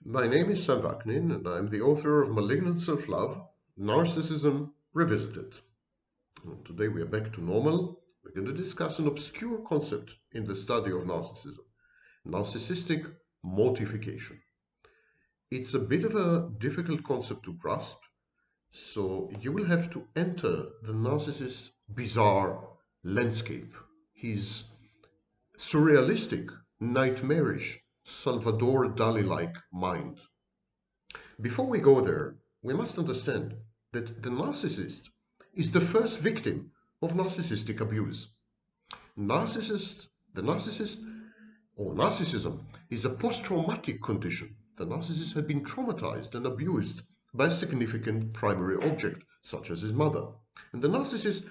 My name is Sam Vaknin, and I'm the author of Malignant Self-Love, Narcissism Revisited. Today we are back to normal. We're going to discuss an obscure concept in the study of narcissism, narcissistic mortification. It's a bit of a difficult concept to grasp, so you will have to enter the narcissist's bizarre landscape, his surrealistic, nightmarish, Salvador Dali-like mind. Before we go there, we must understand that the narcissist is the first victim of narcissistic abuse. The narcissist or narcissism is a post-traumatic condition. The narcissist had been traumatized and abused by a significant primary object, such as his mother. And the narcissist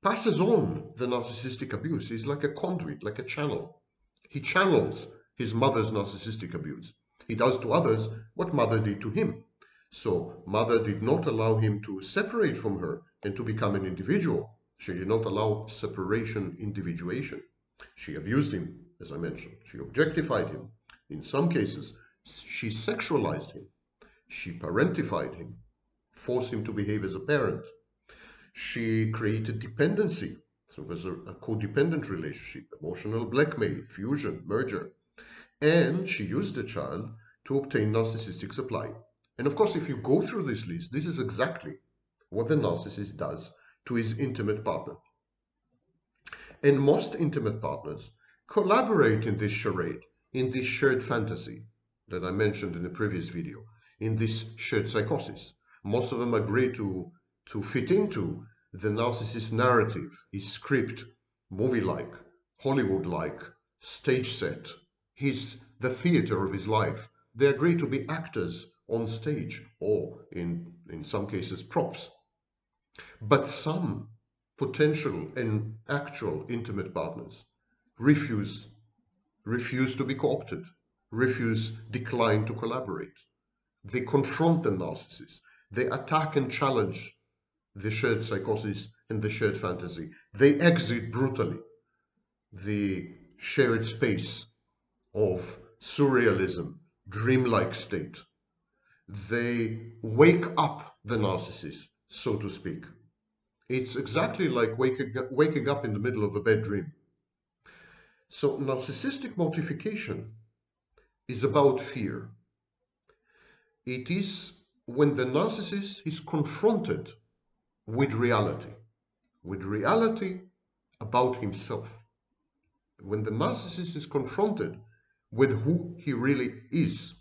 passes on the narcissistic abuse. He's like a conduit, like a channel. He channels his mother's narcissistic abuse. He does to others what mother did to him. So mother did not allow him to separate from her and to become an individual. She did not allow separation, individuation. She abused him, as I mentioned. She objectified him. In some cases, she sexualized him. She parentified him, forced him to behave as a parent. She created dependency. So it was a codependent relationship, emotional blackmail, fusion, merger. And she used the child to obtain narcissistic supply. And of course, if you go through this list, this is exactly what the narcissist does to his intimate partner. And most intimate partners collaborate in this charade, in this shared fantasy that I mentioned in the previous video, in this shared psychosis. Most of them agree to fit into the narcissist narrative, his script, movie-like, Hollywood-like, stage set, the theater of his life. They agree to be actors on stage, or in some cases props. But some potential and actual intimate partners refuse to be co-opted, decline to collaborate. They confront the narcissist. They attack and challenge the shared psychosis and the shared fantasy. They exit brutally the shared space of surrealism, dreamlike state. They wake up the narcissist, so to speak. It's exactly like waking up in the middle of a bad dream. So narcissistic mortification is about fear. It is when the narcissist is confronted with reality about himself. When the narcissist is confronted with who he really is,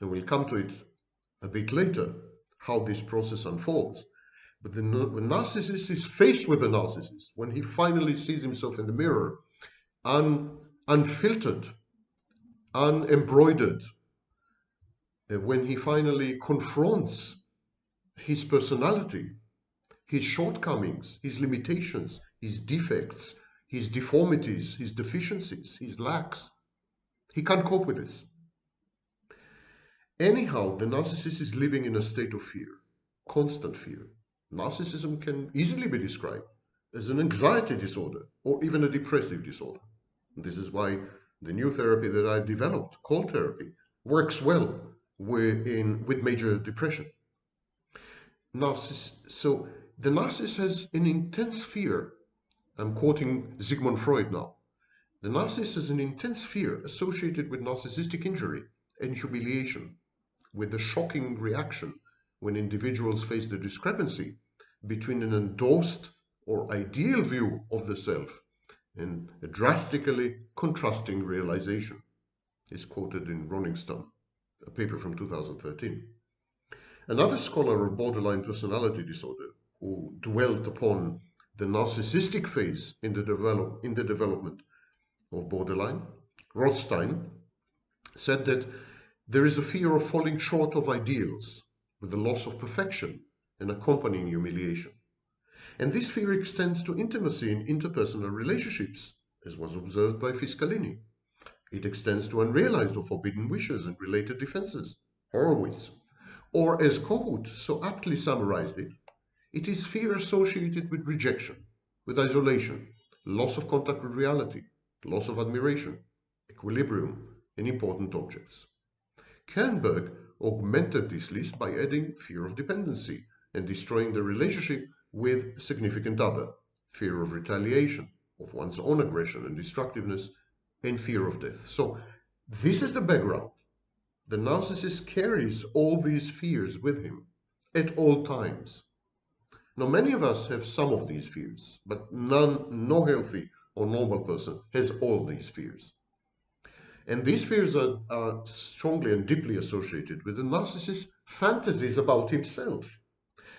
and we'll come to it a bit later, how this process unfolds. But when narcissist is faced with a narcissist, when he finally sees himself in the mirror, unfiltered, unembroidered, when he finally confronts his personality, his shortcomings, his limitations, his defects, his deformities, his deficiencies, his lacks, he can't cope with this. Anyhow, the narcissist is living in a state of fear, constant fear. Narcissism can easily be described as an anxiety disorder or even a depressive disorder. This is why the new therapy that I developed, called therapy, works well with major depression. So the narcissist has an intense fear. I'm quoting Sigmund Freud now. The narcissist has an intense fear associated with narcissistic injury and humiliation, with the shocking reaction when individuals face the discrepancy between an endorsed or ideal view of the self and a drastically contrasting realization, is quoted in Rolling Stone, a paper from 2013. Another scholar of borderline personality disorder who dwelt upon the narcissistic phase in the development of borderline, Rothstein, said that there is a fear of falling short of ideals, with the loss of perfection and accompanying humiliation. And this fear extends to intimacy in interpersonal relationships, as was observed by Fiscalini. It extends to unrealized or forbidden wishes and related defenses, Horowitz. Or, as Kohut so aptly summarized it, it is fear associated with rejection, with isolation, loss of contact with reality, loss of admiration, equilibrium, and important objects. Kernberg augmented this list by adding fear of dependency and destroying the relationship with a significant other, fear of retaliation, of one's own aggression and destructiveness, and fear of death. So this is the background. The narcissist carries all these fears with him at all times. Now, many of us have some of these fears, but no healthy or normal person has all these fears. And these fears are strongly and deeply associated with the narcissist's fantasies about himself.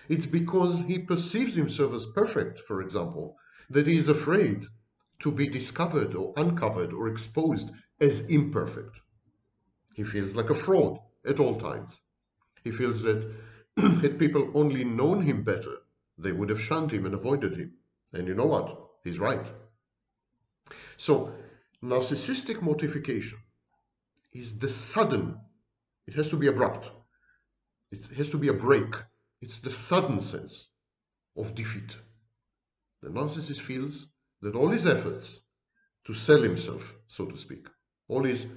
It's because he perceives himself as perfect, for example, that he is afraid to be discovered or uncovered or exposed as imperfect. He feels like a fraud at all times. He feels that had people only known him better, they would have shunned him and avoided him. And you know what? He's right. So, narcissistic mortification is the sudden, it has to be abrupt, it has to be a break. It's the sudden sense of defeat. The narcissist feels that all his efforts to sell himself, so to speak, all his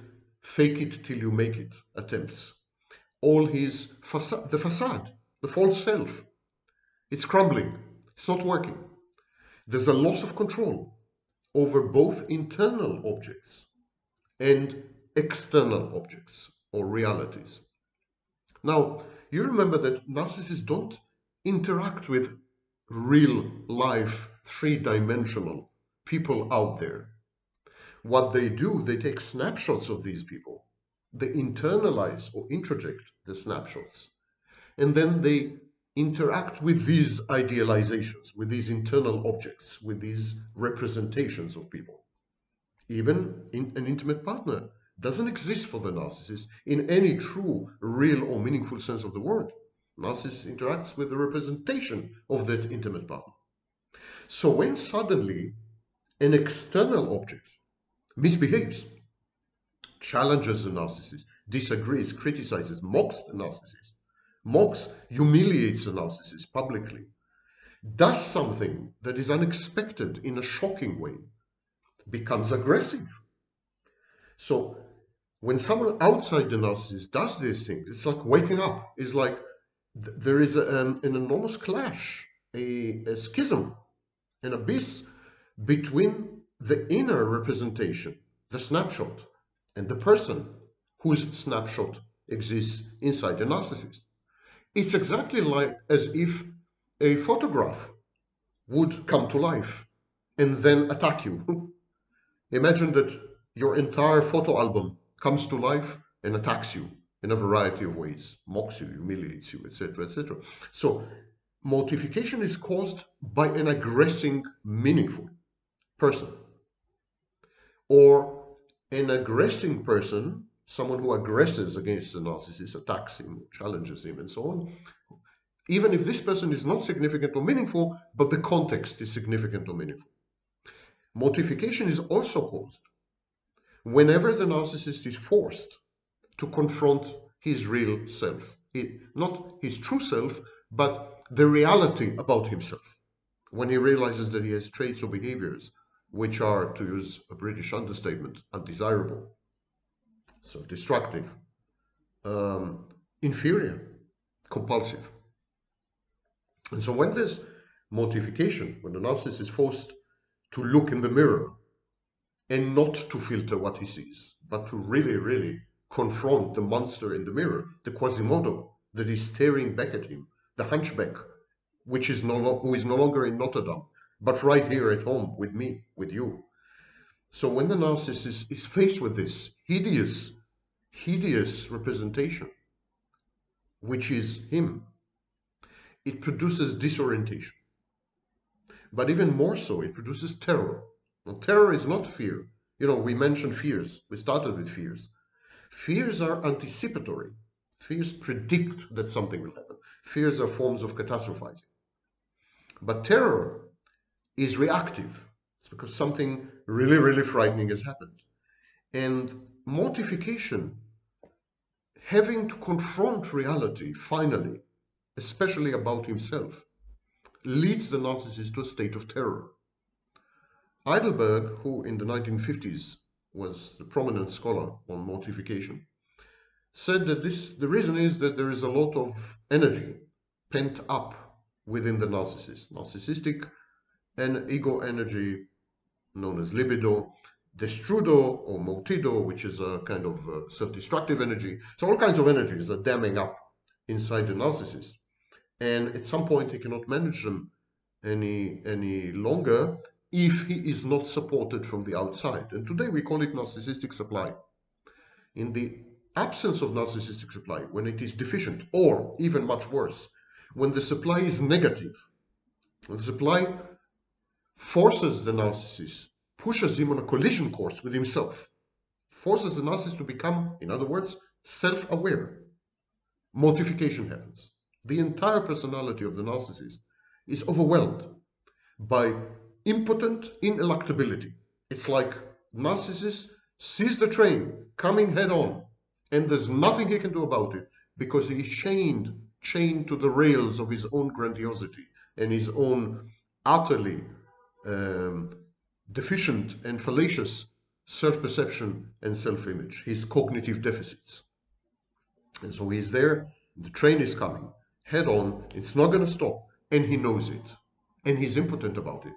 fake it till you make it attempts, all his the facade, the false self, it's crumbling, it's not working. There's a loss of control over both internal objects and external objects or realities. Now, you remember that narcissists don't interact with real life, three-dimensional people out there. What they do, they take snapshots of these people. They internalize or introject the snapshots. And then they interact with these idealizations, with these internal objects, with these representations of people. Even an intimate partner doesn't exist for the narcissist in any true, real, or meaningful sense of the word. Narcissist interacts with the representation of that intimate partner. So when suddenly an external object misbehaves, challenges the narcissist, disagrees, criticizes, mocks the narcissist, mocks, humiliates the narcissist publicly, does something that is unexpected in a shocking way, becomes aggressive. So when someone outside the narcissist does these things, it's like waking up. It's like there is an enormous clash, a schism, an abyss between the inner representation, the snapshot, and the person whose snapshot exists inside the narcissist. It's exactly like as if a photograph would come to life and then attack you. Imagine that your entire photo album comes to life and attacks you in a variety of ways, mocks you, humiliates you, etc., etc. So mortification is caused by an aggressing, meaningful person, or an aggressing person, someone who aggresses against the narcissist, attacks him, challenges him, and so on, even if this person is not significant or meaningful, but the context is significant or meaningful. Mortification is also caused whenever the narcissist is forced to confront his real self, not his true self, but the reality about himself. When he realizes that he has traits or behaviors which are, to use a British understatement, undesirable, self-destructive, inferior, compulsive. And so when there's mortification, when the narcissist is forced to look in the mirror and not to filter what he sees, but to really, really confront the monster in the mirror, the Quasimodo that is staring back at him, the hunchback, who is no longer in Notre Dame, but right here at home with me, with you. So when the narcissist is faced with this hideous representation, which is him, it produces disorientation. But even more so, it produces terror. Now, terror is not fear. You know, we mentioned fears. We started with fears. Fears are anticipatory. Fears predict that something will happen. Fears are forms of catastrophizing. But terror is reactive. It's because something really, really frightening has happened. And mortification, having to confront reality, finally, especially about himself, leads the narcissist to a state of terror. Heidelberg, who in the 1950s was the prominent scholar on mortification, said that the reason is that there is a lot of energy pent up within the narcissist. Narcissistic and ego energy, known as libido, destrudo or motido, which is a kind of self-destructive energy. So all kinds of energies are damming up inside the narcissist. And at some point he cannot manage them any longer if he is not supported from the outside. And today we call it narcissistic supply. In the absence of narcissistic supply, when it is deficient, or even much worse, when the supply is negative, when the supply forces the narcissist, pushes him on a collision course with himself, forces the narcissist to become, in other words, self-aware, mortification happens. The entire personality of the narcissist is overwhelmed by impotent ineluctability. It's like narcissist sees the train coming head on, and there's nothing he can do about it because he is chained to the rails of his own grandiosity and his own utterly deficient and fallacious self-perception and self-image, his cognitive deficits. And so he's there, the train is coming head on, it's not going to stop, and he knows it, and he's impotent about it.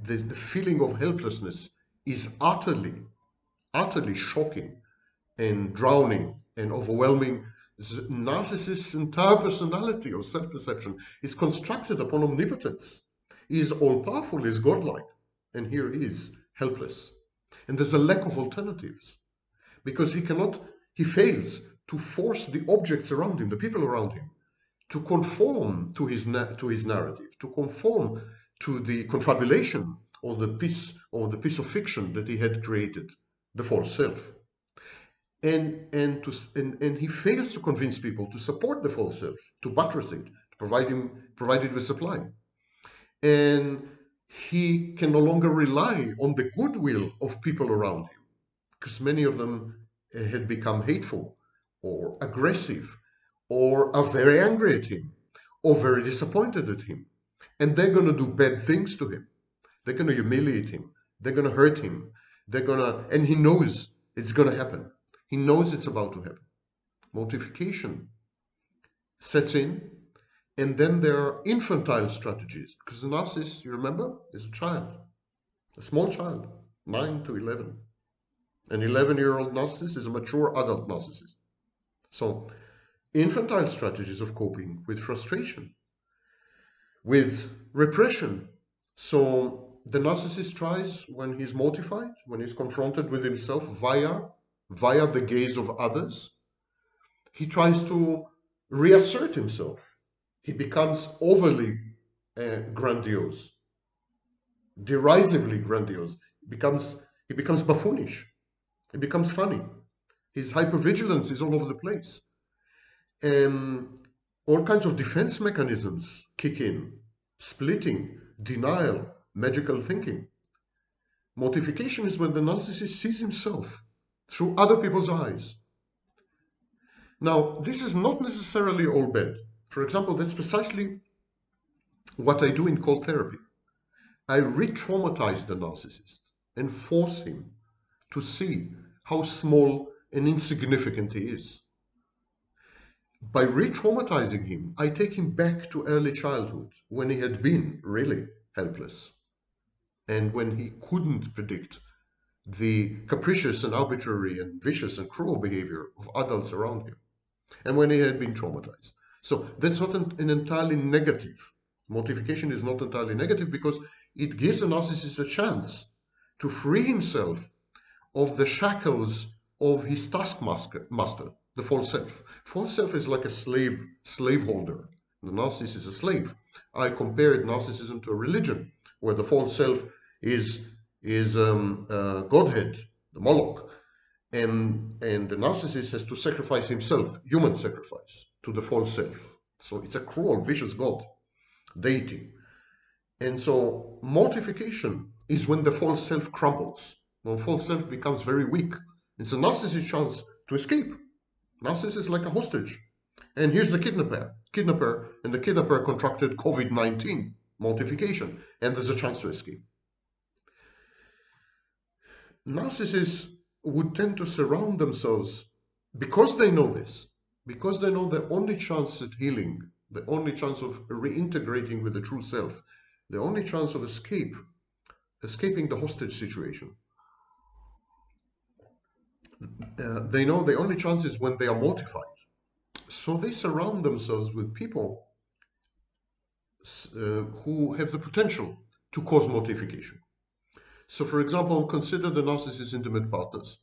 The feeling of helplessness is utterly shocking and drowning and overwhelming. The narcissist's entire personality or self-perception is constructed upon omnipotence. He is all-powerful, he is godlike, and here he is helpless. And there's a lack of alternatives because he fails to force the objects around him, the people around him, to conform to his narrative, to conform to the confabulation or the piece of fiction that he had created, the false self. And he fails to convince people to support the false self, to buttress it, to provide it with supply. And he can no longer rely on the goodwill of people around him, because many of them had become hateful or aggressive or are very angry at him or very disappointed at him. And they're going to do bad things to him. They're going to humiliate him. They're going to hurt him. And he knows it's going to happen. He knows it's about to happen. Mortification sets in, and then there are infantile strategies. Because the narcissist, you remember, is a child, a small child, 9 to 11. An 11-year-old narcissist is a mature adult narcissist. So, infantile strategies of coping with frustration, with repression. So, the narcissist tries, when he's mortified, when he's confronted with himself via the gaze of others, he tries to reassert himself. He becomes overly grandiose, derisively grandiose. He becomes buffoonish. He becomes funny. His hypervigilance is all over the place. All kinds of defense mechanisms kick in. Splitting, denial, magical thinking. Mortification is when the narcissist sees himself through other people's eyes. Now, this is not necessarily all bad. For example, that's precisely what I do in cold therapy. I re-traumatize the narcissist and force him to see how small and insignificant he is. By re-traumatizing him, I take him back to early childhood when he had been really helpless and when he couldn't predict the capricious and arbitrary and vicious and cruel behavior of adults around him, and when he had been traumatized. So that's not an entirely negative. Mortification is not entirely negative because it gives the narcissist a chance to free himself of the shackles of his taskmaster, the false self. False self is like a slaveholder. The narcissist is a slave. I compared narcissism to a religion where the false self is Godhead, the Moloch, and the narcissist has to sacrifice himself, human sacrifice, to the false self. So it's a cruel, vicious God, deity. And so mortification is when the false self crumbles, when false self becomes very weak. It's a narcissist's chance to escape. Narcissist is like a hostage. And here's the kidnapper, and the kidnapper contracted COVID-19, mortification, and there's a chance to escape. Narcissists would tend to surround themselves Because they know this, because they know the only chance at healing, the only chance of reintegrating with the true self, the only chance of escaping the hostage situation, they know the only chance is when they are mortified. So they surround themselves with people who have the potential to cause mortification. So, for example, consider the narcissist's intimate partners.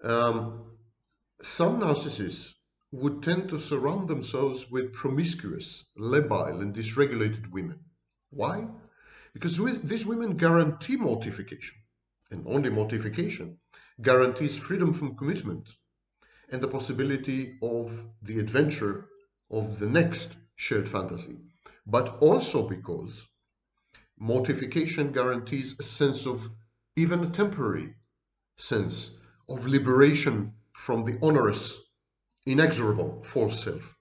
Some narcissists would tend to surround themselves with promiscuous, labile, and dysregulated women. Why? Because these women guarantee mortification, and only mortification guarantees freedom from commitment and the possibility of the adventure of the next shared fantasy, but also because mortification guarantees a sense of, even a temporary sense of liberation from the onerous, inexorable false self.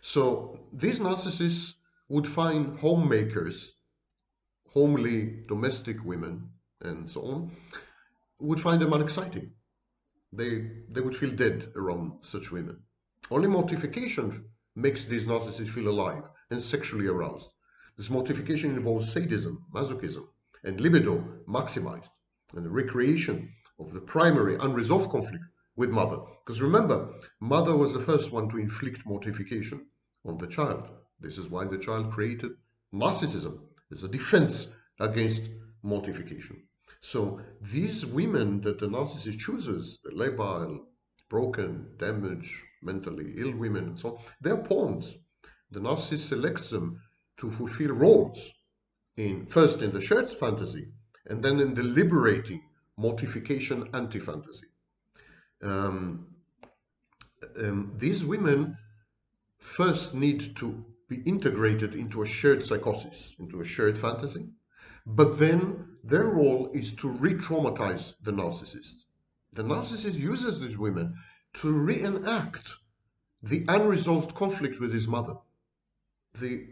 So these narcissists would find homemakers, homely domestic women, and so on, would find them unexciting. They would feel dead around such women. Only mortification makes these narcissists feel alive and sexually aroused. This mortification involves sadism, masochism, and libido maximized, and the recreation of the primary unresolved conflict with mother. Because remember, mother was the first one to inflict mortification on the child. This is why the child created narcissism as a defense against mortification. So these women that the narcissist chooses, the labile, broken, damaged, mentally ill women, and so on, they're pawns. The narcissist selects them to fulfill roles first in the shared fantasy, and then in the liberating mortification anti-fantasy. These women first need to be integrated into a shared psychosis, into a shared fantasy, but then their role is to re-traumatize the narcissist. The narcissist uses these women to reenact the unresolved conflict with his mother. The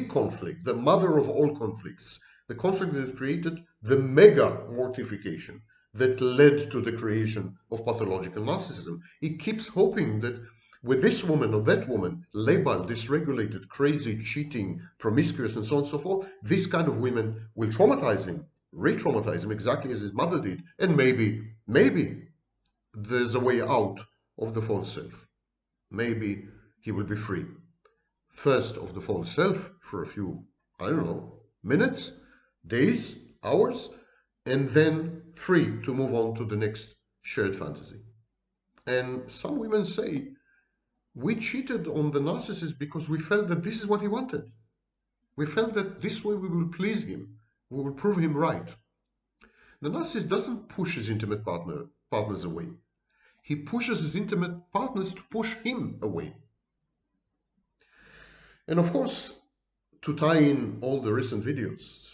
conflict, the mother of all conflicts, the conflict that created the mega mortification that led to the creation of pathological narcissism. He keeps hoping that with this woman or that woman, labile, dysregulated, crazy, cheating, promiscuous, and so on and so forth, this kind of women will traumatize him, re-traumatize him exactly as his mother did, and maybe there's a way out of the false self. Maybe he will be free. First of the false self for a few, I don't know, minutes, days, hours, and then free to move on to the next shared fantasy. And some women say, we cheated on the narcissist because we felt that this is what he wanted. We felt that this way we will please him, we will prove him right. The narcissist doesn't push his intimate partners away. He pushes his intimate partners to push him away. And of course, to tie in all the recent videos,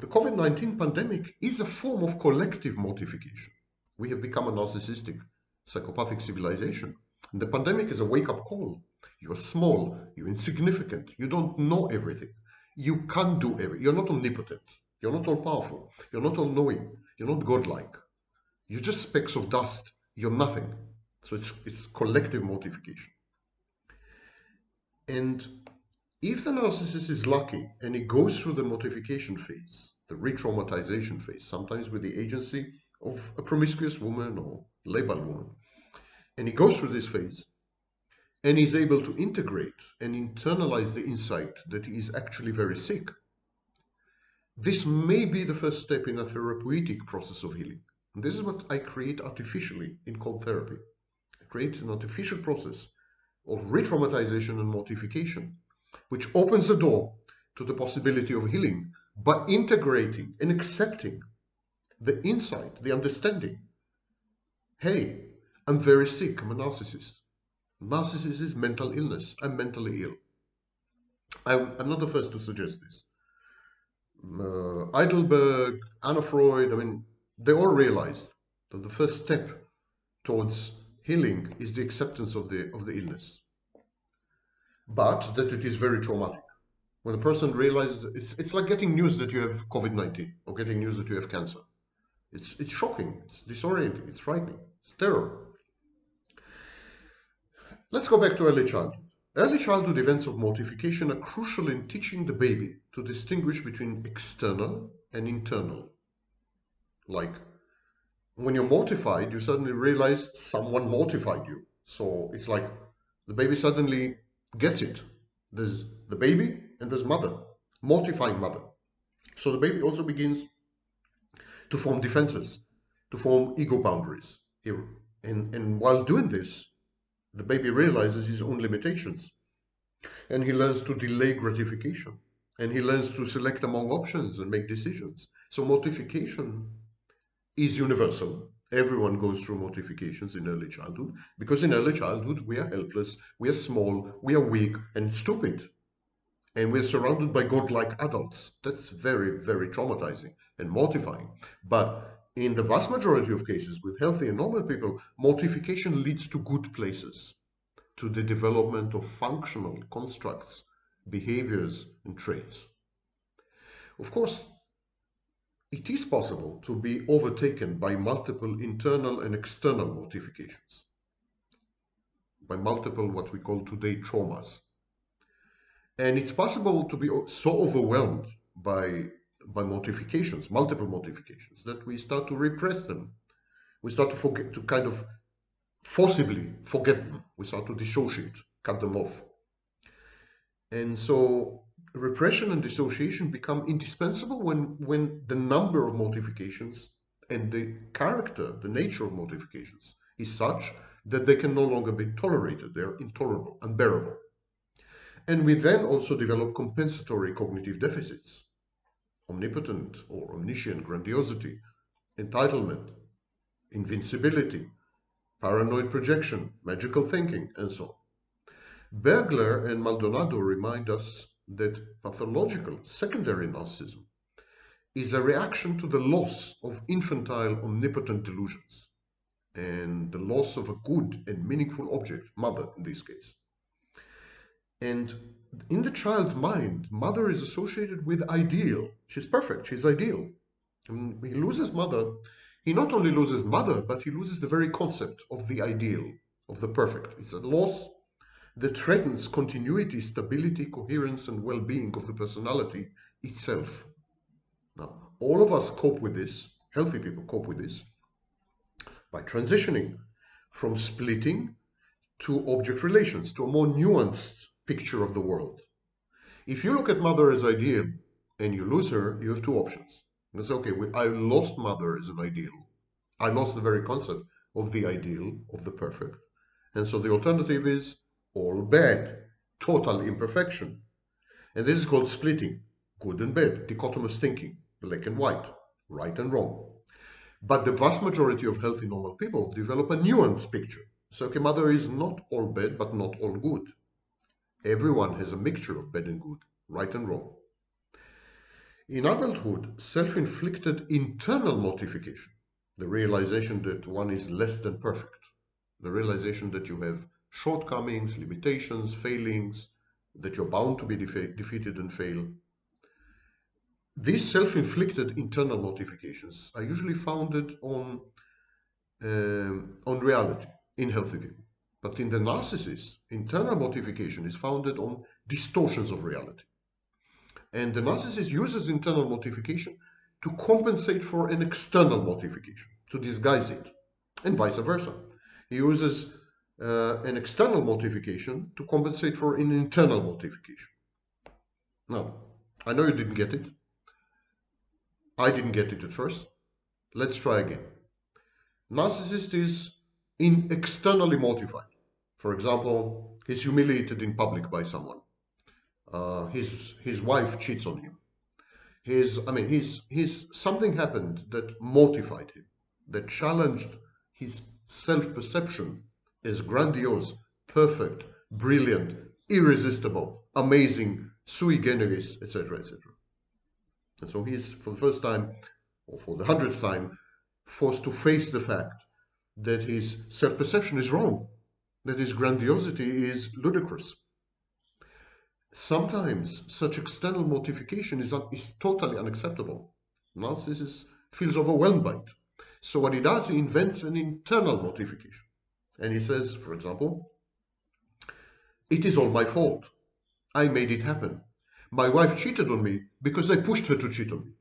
the COVID-19 pandemic is a form of collective mortification. We have become a narcissistic, psychopathic civilization. And the pandemic is a wake-up call. You are small, you're insignificant, you don't know everything. You can't do everything. You're not omnipotent. You're not all-powerful. You're not all-knowing. You're not godlike. You're just specks of dust. You're nothing. So it's collective mortification. And if the narcissist is lucky and he goes through the mortification phase, the re-traumatization phase, sometimes with the agency of a promiscuous woman or labile woman, and he goes through this phase, and he's able to integrate and internalize the insight that he is actually very sick, this may be the first step in a therapeutic process of healing. And this is what I create artificially in cold therapy. I create an artificial process of re-traumatization and mortification, which opens the door to the possibility of healing by integrating and accepting the insight, the understanding. Hey, I'm very sick. I'm a narcissist. Narcissism is mental illness. I'm mentally ill. I'm not the first to suggest this. Heidelberg, Anna Freud, I mean, they all realized that the first step towards healing is the acceptance of the illness, but that it is very traumatic. When a person realizes, it's like getting news that you have COVID-19 or getting news that you have cancer. It's shocking, it's disorienting, it's frightening, terror. Let's go back to early childhood. Early childhood events of mortification are crucial in teaching the baby to distinguish between external and internal. Like, when you're mortified, you suddenly realize someone mortified you. So it's like the baby suddenly gets it. There's the baby and there's mother, mortifying mother. So the baby also begins to form defenses, to form ego boundaries here. And while doing this, the baby realizes his own limitations, and he learns to delay gratification, and he learns to select among options and make decisions. So mortification is universal. Everyone goes through mortifications in early childhood, because in early childhood we are helpless, we are small, we are weak and stupid, and we're surrounded by godlike adults. That's very, very traumatizing and mortifying. But in the vast majority of cases with healthy and normal people, mortification leads to good places, to the development of functional constructs, behaviors, and traits. Of course, it is possible to be overtaken by multiple internal and external mortifications, by multiple what we call today traumas. And it's possible to be so overwhelmed by mortifications, multiple mortifications, that we start to repress them. We start to forget, to kind of forcibly forget them. We start to dissociate, cut them off. And so repression and dissociation become indispensable when the number of mortifications and the character, the nature of mortifications is such that they can no longer be tolerated. They're intolerable, unbearable. And we then also develop compensatory cognitive deficits, omnipotent or omniscient grandiosity, entitlement, invincibility, paranoid projection, magical thinking, and so on. Bergler and Maldonado remind us that pathological secondary narcissism is a reaction to the loss of infantile omnipotent delusions and the loss of a good and meaningful object, mother in this case. And in the child's mind, mother is associated with ideal. She's perfect, she's ideal. And he loses mother. He not only loses mother, but he loses the very concept of the ideal, of the perfect. It's a loss that threatens continuity, stability, coherence, and well-being of the personality itself. Now, all of us cope with this, healthy people cope with this, by transitioning from splitting to object relations, to a more nuanced picture of the world. If you look at mother as ideal and you lose her, you have two options. You say, okay, I lost mother as an ideal. I lost the very concept of the ideal, of the perfect. And so the alternative is all bad, total imperfection. And this is called splitting, good and bad, dichotomous thinking, black and white, right and wrong. But the vast majority of healthy, normal people develop a nuanced picture. So, okay, mother is not all bad, but not all good. Everyone has a mixture of bad and good, right and wrong. In adulthood, self-inflicted internal mortification, the realization that one is less than perfect, the realization that you have shortcomings, limitations, failings, that you're bound to be defeated and fail. These self-inflicted internal mortifications are usually founded on reality in healthy people. But in the narcissist, internal mortification is founded on distortions of reality. And the narcissist uses internal mortification to compensate for an external mortification, to disguise it, and vice versa. He uses an external mortification to compensate for an internal mortification. Now, I know you didn't get it. I didn't get it at first. Let's try again. Narcissist is externally mortified. For example, he's humiliated in public by someone. His wife cheats on him. Something happened that mortified him, that challenged his self-perception as grandiose, perfect, brilliant, irresistible, amazing, sui generis, etc., etc. And so he's, for the first time, or for the 100th time, forced to face the fact that his self-perception is wrong, that his grandiosity is ludicrous. Sometimes such external mortification is totally unacceptable. Narcissist feels overwhelmed by it. So what he does, he invents an internal mortification. And he says, for example, it is all my fault. I made it happen. My wife cheated on me because I pushed her to cheat on me.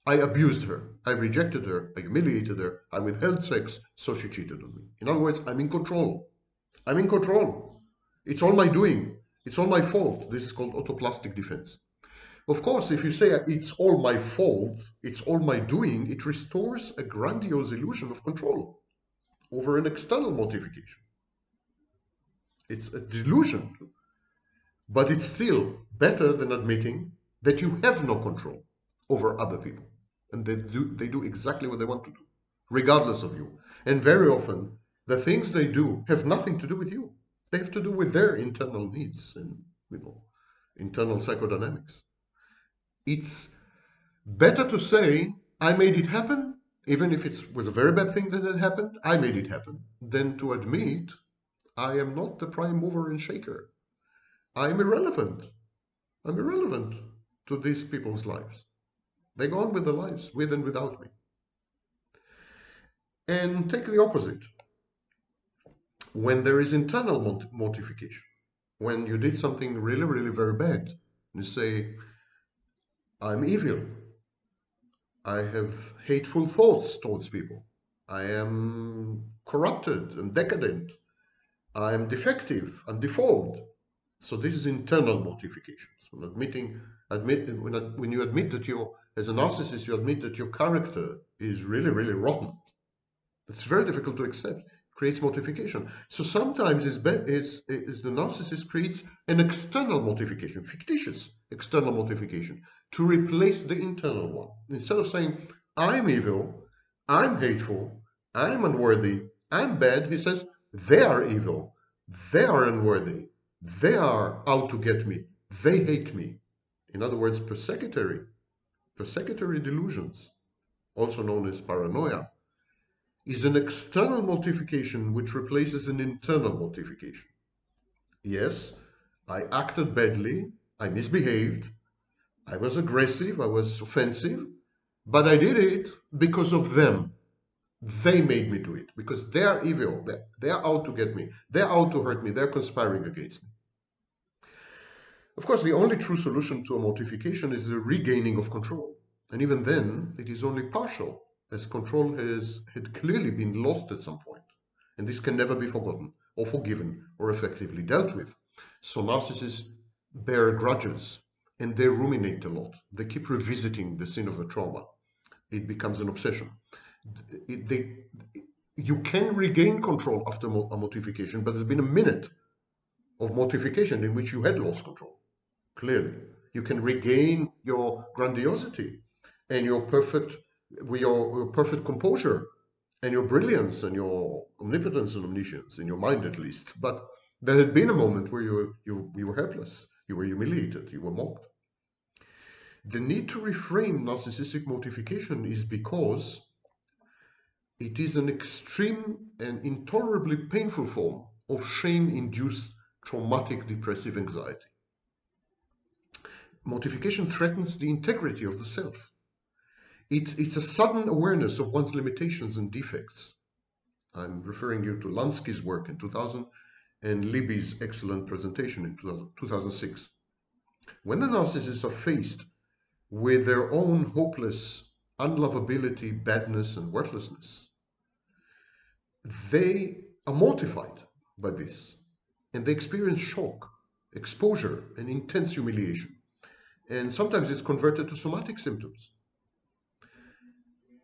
I abused her. I rejected her. I humiliated her. I withheld sex, so she cheated on me. In other words, I'm in control. I'm in control. It's all my doing. It's all my fault. This is called autoplastic defense. Of course, if you say it's all my fault, it's all my doing, it restores a grandiose illusion of control over an external mortification. It's a delusion, but it's still better than admitting that you have no control over other people. And they do exactly what they want to do, regardless of you. And very often, the things they do have nothing to do with you. They have to do with their internal needs and, internal psychodynamics. It's better to say, I made it happen, even if it was a very bad thing that had happened, I made it happen, than to admit, I am not the prime mover and shaker. I'm irrelevant. I'm irrelevant to these people's lives. They go on with their lives, with and without me. And take the opposite. When there is internal mortification, when you did something really, really very bad, you say, I'm evil. I have hateful thoughts towards people. I am corrupted and decadent. I am defective and deformed. So this is internal mortification. So when you admit that as a narcissist, you admit that your character is really, really rotten. It's very difficult to accept. It creates mortification. So sometimes the narcissist creates an external mortification, fictitious external mortification, to replace the internal one. Instead of saying, I'm evil, I'm hateful, I'm unworthy, I'm bad, he says, they are evil, they are unworthy, they are out to get me, they hate me. In other words, persecutory delusions, also known as paranoia, is an external mortification which replaces an internal mortification. Yes, I acted badly, I misbehaved, I was aggressive, I was offensive, but I did it because of them. They made me do it, because they are evil, they are out to get me, they're out to hurt me, they're conspiring against me. Of course, the only true solution to a mortification is the regaining of control. And even then, it is only partial, as control had clearly been lost at some point. And this can never be forgotten, or forgiven, or effectively dealt with. So narcissists bear grudges, and they ruminate a lot. They keep revisiting the sin of the trauma. It becomes an obsession. You can regain control after a mortification, but there's been a minute of mortification in which you had lost control. Clearly, you can regain your grandiosity and your perfect composure and your brilliance and your omnipotence and omniscience, in your mind at least. But there had been a moment where you were helpless, you were humiliated, you were mocked. The need to reframe narcissistic mortification is because it is an extreme and intolerably painful form of shame-induced traumatic depressive anxiety. Mortification threatens the integrity of the self. It's a sudden awareness of one's limitations and defects. I'm referring you to Lansky's work in 2000 and Libby's excellent presentation in 2006. When the narcissists are faced with their own hopeless unlovability, badness, and worthlessness, they are mortified by this, and they experience shock, exposure, and intense humiliation. And sometimes it's converted to somatic symptoms.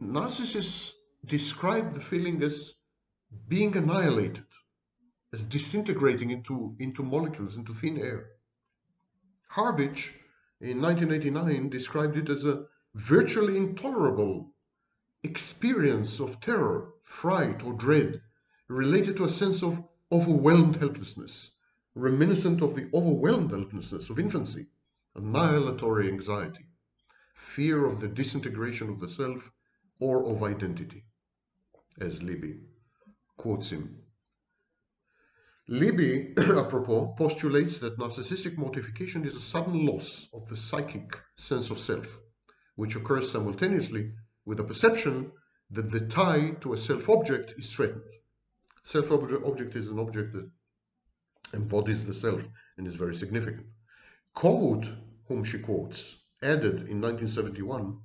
Narcissists describe the feeling as being annihilated, as disintegrating into molecules, into thin air. Harbich, in 1989, described it as a virtually intolerable experience of terror, fright, or dread, related to a sense of overwhelmed helplessness, reminiscent of the overwhelmed helplessness of infancy, annihilatory anxiety, fear of the disintegration of the self or of identity, as Libby quotes him. Libby, apropos, postulates that narcissistic mortification is a sudden loss of the psychic sense of self, which occurs simultaneously with a perception that the tie to a self-object is threatened. Self-object is an object that embodies the self and is very significant. Code, whom she quotes, added in 1971,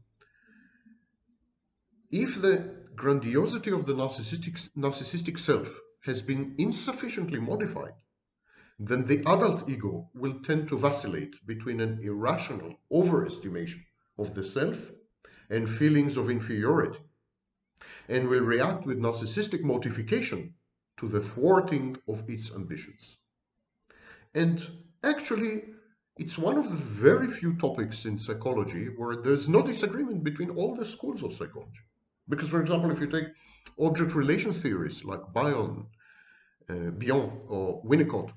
if the grandiosity of the narcissistic self has been insufficiently modified, then the adult ego will tend to vacillate between an irrational overestimation of the self and feelings of inferiority, and will react with narcissistic mortification to the thwarting of its ambitions. And actually, it's one of the very few topics in psychology where there's no disagreement between all the schools of psychology. Because, for example, if you take object relation theories like Bion or Winnicott,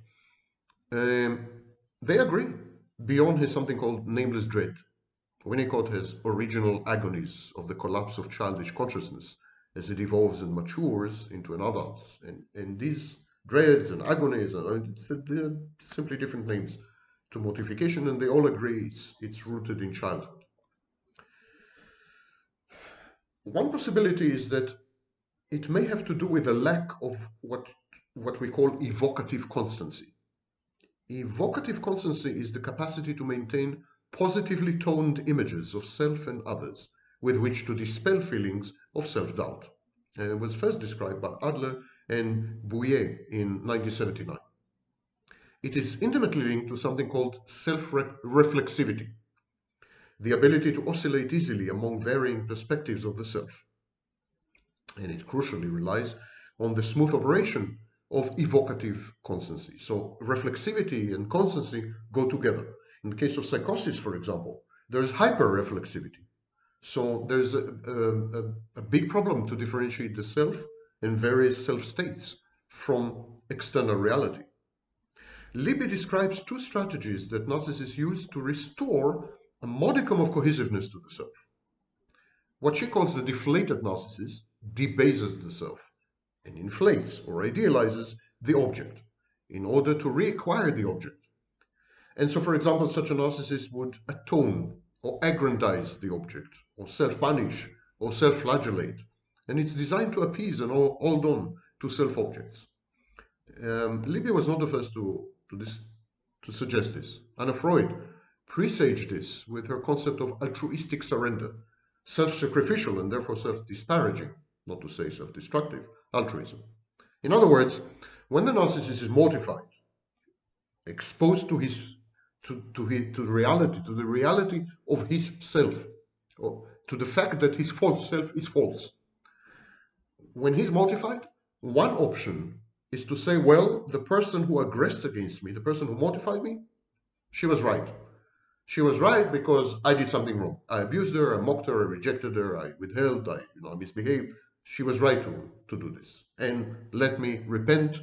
they agree. Bion has something called nameless dread. Winnicott has original agonies of the collapse of childish consciousness as it evolves and matures into an adult. And these dreads and agonies, they're simply different names to mortification, and they all agree it's rooted in childhood. One possibility is that it may have to do with a lack of what we call evocative constancy. Evocative constancy is the capacity to maintain positively toned images of self and others with which to dispel feelings of self-doubt. And it was first described by Adler and Bouillet in 1979. It is intimately linked to something called self-reflexivity, the ability to oscillate easily among varying perspectives of the self. And it crucially relies on the smooth operation of evocative constancy. So reflexivity and constancy go together. In the case of psychosis, for example, there is hyper-reflexivity. So there's a big problem to differentiate the self and various self-states from external reality. Libby describes two strategies that narcissists use to restore a modicum of cohesiveness to the self. What she calls the deflated narcissist debases the self and inflates or idealizes the object in order to reacquire the object. And so, for example, such a narcissist would atone or aggrandize the object, or self-punish, or self-flagellate. And it's designed to appease and hold on to self-objects. Libby was not the first to suggest this. Anna Freud presaged this with her concept of altruistic surrender, self-sacrificial and therefore self-disparaging, not to say self-destructive, altruism. In other words, when the narcissist is mortified, exposed to the reality of his self, or to the fact that his false self is false. When he's mortified, one option is to say, well, the person who aggressed against me, the person who mortified me, she was right. She was right because I did something wrong. I abused her, I mocked her, I rejected her, I withheld, I misbehaved. She was right to do this. And let me repent,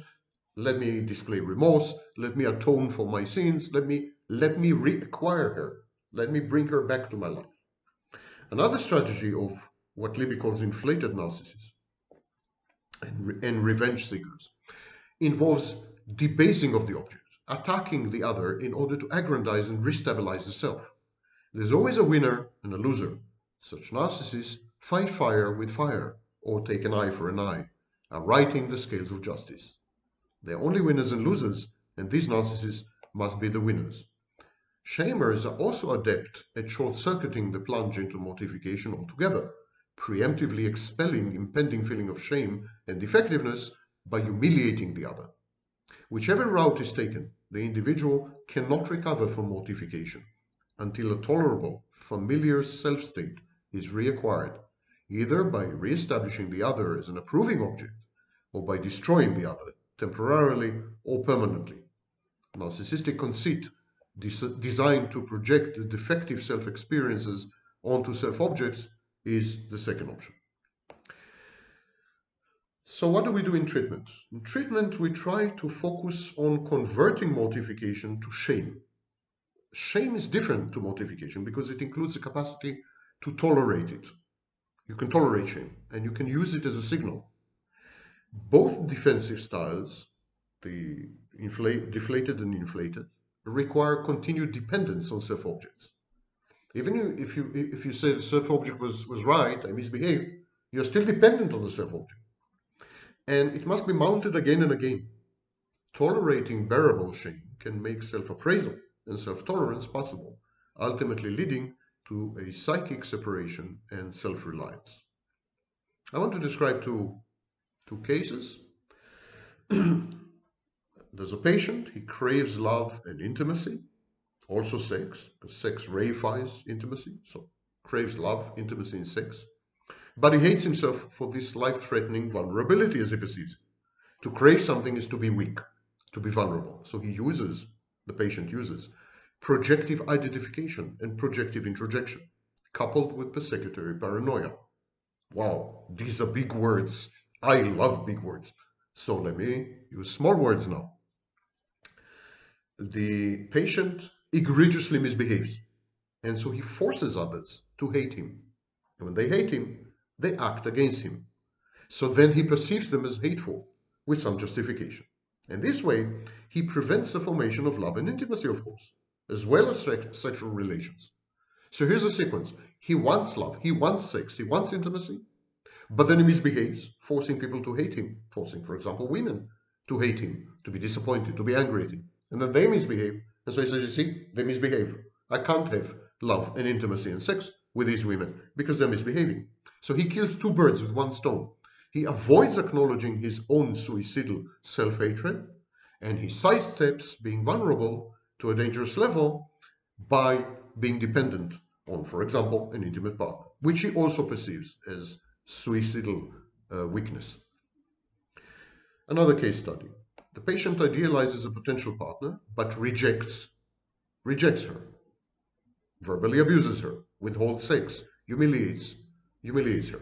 let me display remorse, let me atone for my sins, let me reacquire her, let me bring her back to my life. Another strategy of what Libby calls inflated narcissists and revenge seekers involves debasing of the object, attacking the other in order to aggrandize and restabilize the self. There's always a winner and a loser. Such narcissists fight fire with fire, or take an eye for an eye, are righting the scales of justice. They're only winners and losers, and these narcissists must be the winners. Shamers are also adept at short-circuiting the plunge into mortification altogether, preemptively expelling impending feeling of shame and defectiveness by humiliating the other. Whichever route is taken, the individual cannot recover from mortification until a tolerable, familiar self-state is reacquired, either by re-establishing the other as an approving object or by destroying the other, temporarily or permanently. Narcissistic conceit, designed to project the defective self-experiences onto self-objects, is the second option. So what do we do in treatment? In treatment, we try to focus on converting mortification to shame. Shame is different to mortification because it includes the capacity to tolerate it. You can tolerate shame, and you can use it as a signal. Both defensive styles, the deflated and inflated, require continued dependence on self-objects. Even if you say the self-object was right, I misbehaved, You're still dependent on the self-object. And it must be mounted again and again. Tolerating bearable shame can make self-appraisal and self-tolerance possible, ultimately leading to a psychic separation and self-reliance. I want to describe two cases. There's a patient, he craves love and intimacy, also sex, because sex reifies intimacy, so craves love, intimacy, and sex. But he hates himself for this life-threatening vulnerability as he perceives it. To crave something is to be weak, to be vulnerable. So the patient uses projective identification and projective introjection, coupled with persecutory paranoia. Wow, these are big words. I love big words. So let me use small words now. The patient egregiously misbehaves, and so he forces others to hate him. And when they hate him, they act against him. So then he perceives them as hateful, with some justification. And this way, he prevents the formation of love and intimacy, of course, as well as sexual relations. So here's the sequence. He wants love, he wants sex, he wants intimacy, but then he misbehaves, forcing people to hate him, forcing, for example, women to hate him, to be disappointed, to be angry at him. And then they misbehave. And so he says, you see, they misbehave. I can't have love and intimacy and sex with these women because they're misbehaving. So he kills two birds with one stone. He avoids acknowledging his own suicidal self-hatred, and he sidesteps being vulnerable to a dangerous level by being dependent on, for example, an intimate partner, which he also perceives as suicidal weakness. Another case study. The patient idealizes a potential partner, but rejects her, verbally abuses her, withholds sex, humiliates her.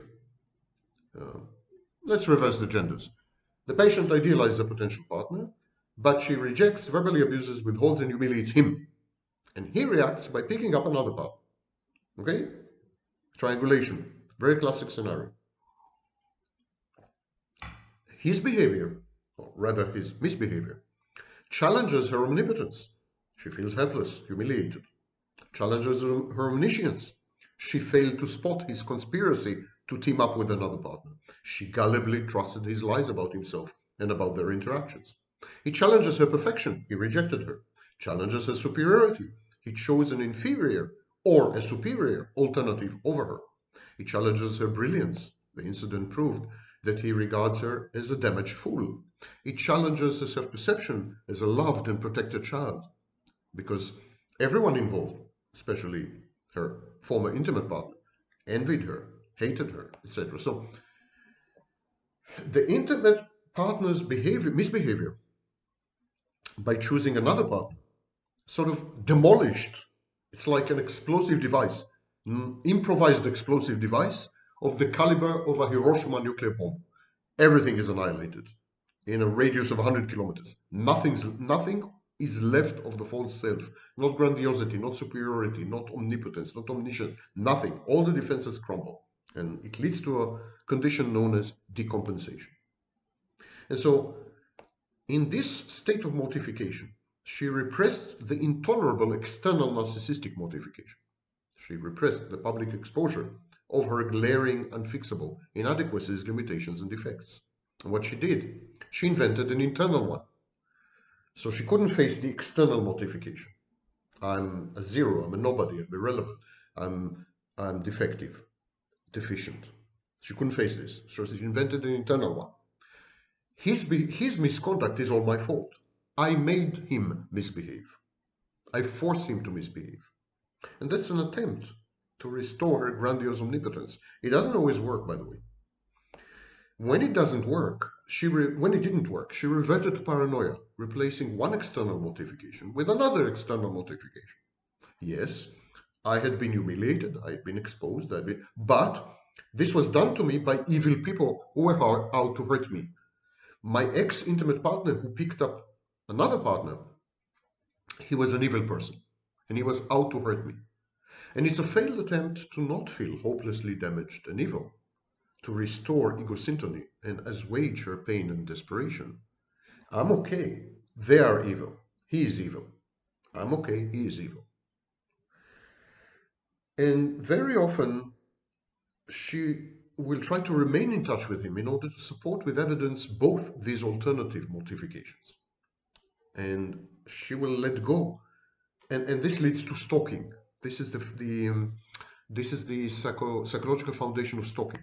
Let's reverse the genders. The patient idealizes a potential partner, but she rejects, verbally abuses, withholds, and humiliates him. And he reacts by picking up another partner. Okay? Triangulation. Very classic scenario. His behavior, or rather his misbehavior, challenges her omnipotence. She feels helpless, humiliated. Challenges her omniscience. She failed to spot his conspiracy to team up with another partner. She gullibly trusted his lies about himself and about their interactions. He challenges her perfection. He rejected her. Challenges her superiority. He chose an inferior or a superior alternative over her. He challenges her brilliance. The incident proved that he regards her as a damaged fool. He challenges her self-perception as a loved and protected child, because everyone involved, especially her former intimate partner, envied her, hated her, etc. So the intimate partner's misbehavior by choosing another partner sort of demolished. It's like an explosive device, improvised explosive device of the caliber of a Hiroshima nuclear bomb. Everything is annihilated in a radius of 100 kilometers. Nothing is left of the false self. Not grandiosity, not superiority, not omnipotence, not omniscience, nothing. All the defenses crumble. And it leads to a condition known as decompensation. And so, in this state of mortification, she repressed the intolerable external narcissistic mortification. She repressed the public exposure of her glaring, unfixable inadequacies, limitations, and defects. And what she did, she invented an internal one. So she couldn't face the external mortification. I'm a zero, I'm a nobody, I'm irrelevant, I'm defective, deficient. She couldn't face this, so she invented an internal one. His misconduct is all my fault. I made him misbehave. I forced him to misbehave. And that's an attempt to restore her grandiose omnipotence. It doesn't always work, by the way. When it didn't work, she reverted to paranoia, replacing one external mortification with another external mortification. Yes, I had been humiliated, I had been exposed, but this was done to me by evil people who were out to hurt me. My ex-intimate partner who picked up another partner, he was an evil person, and he was out to hurt me. And it's a failed attempt to not feel hopelessly damaged and evil, to restore egosyntony and assuage her pain and desperation. I'm okay. They are evil. He is evil. I'm okay. He is evil. And very often she will try to remain in touch with him in order to support with evidence both these alternative mortifications. And she will let go. And this leads to stalking. This is the psychological foundation of stalking.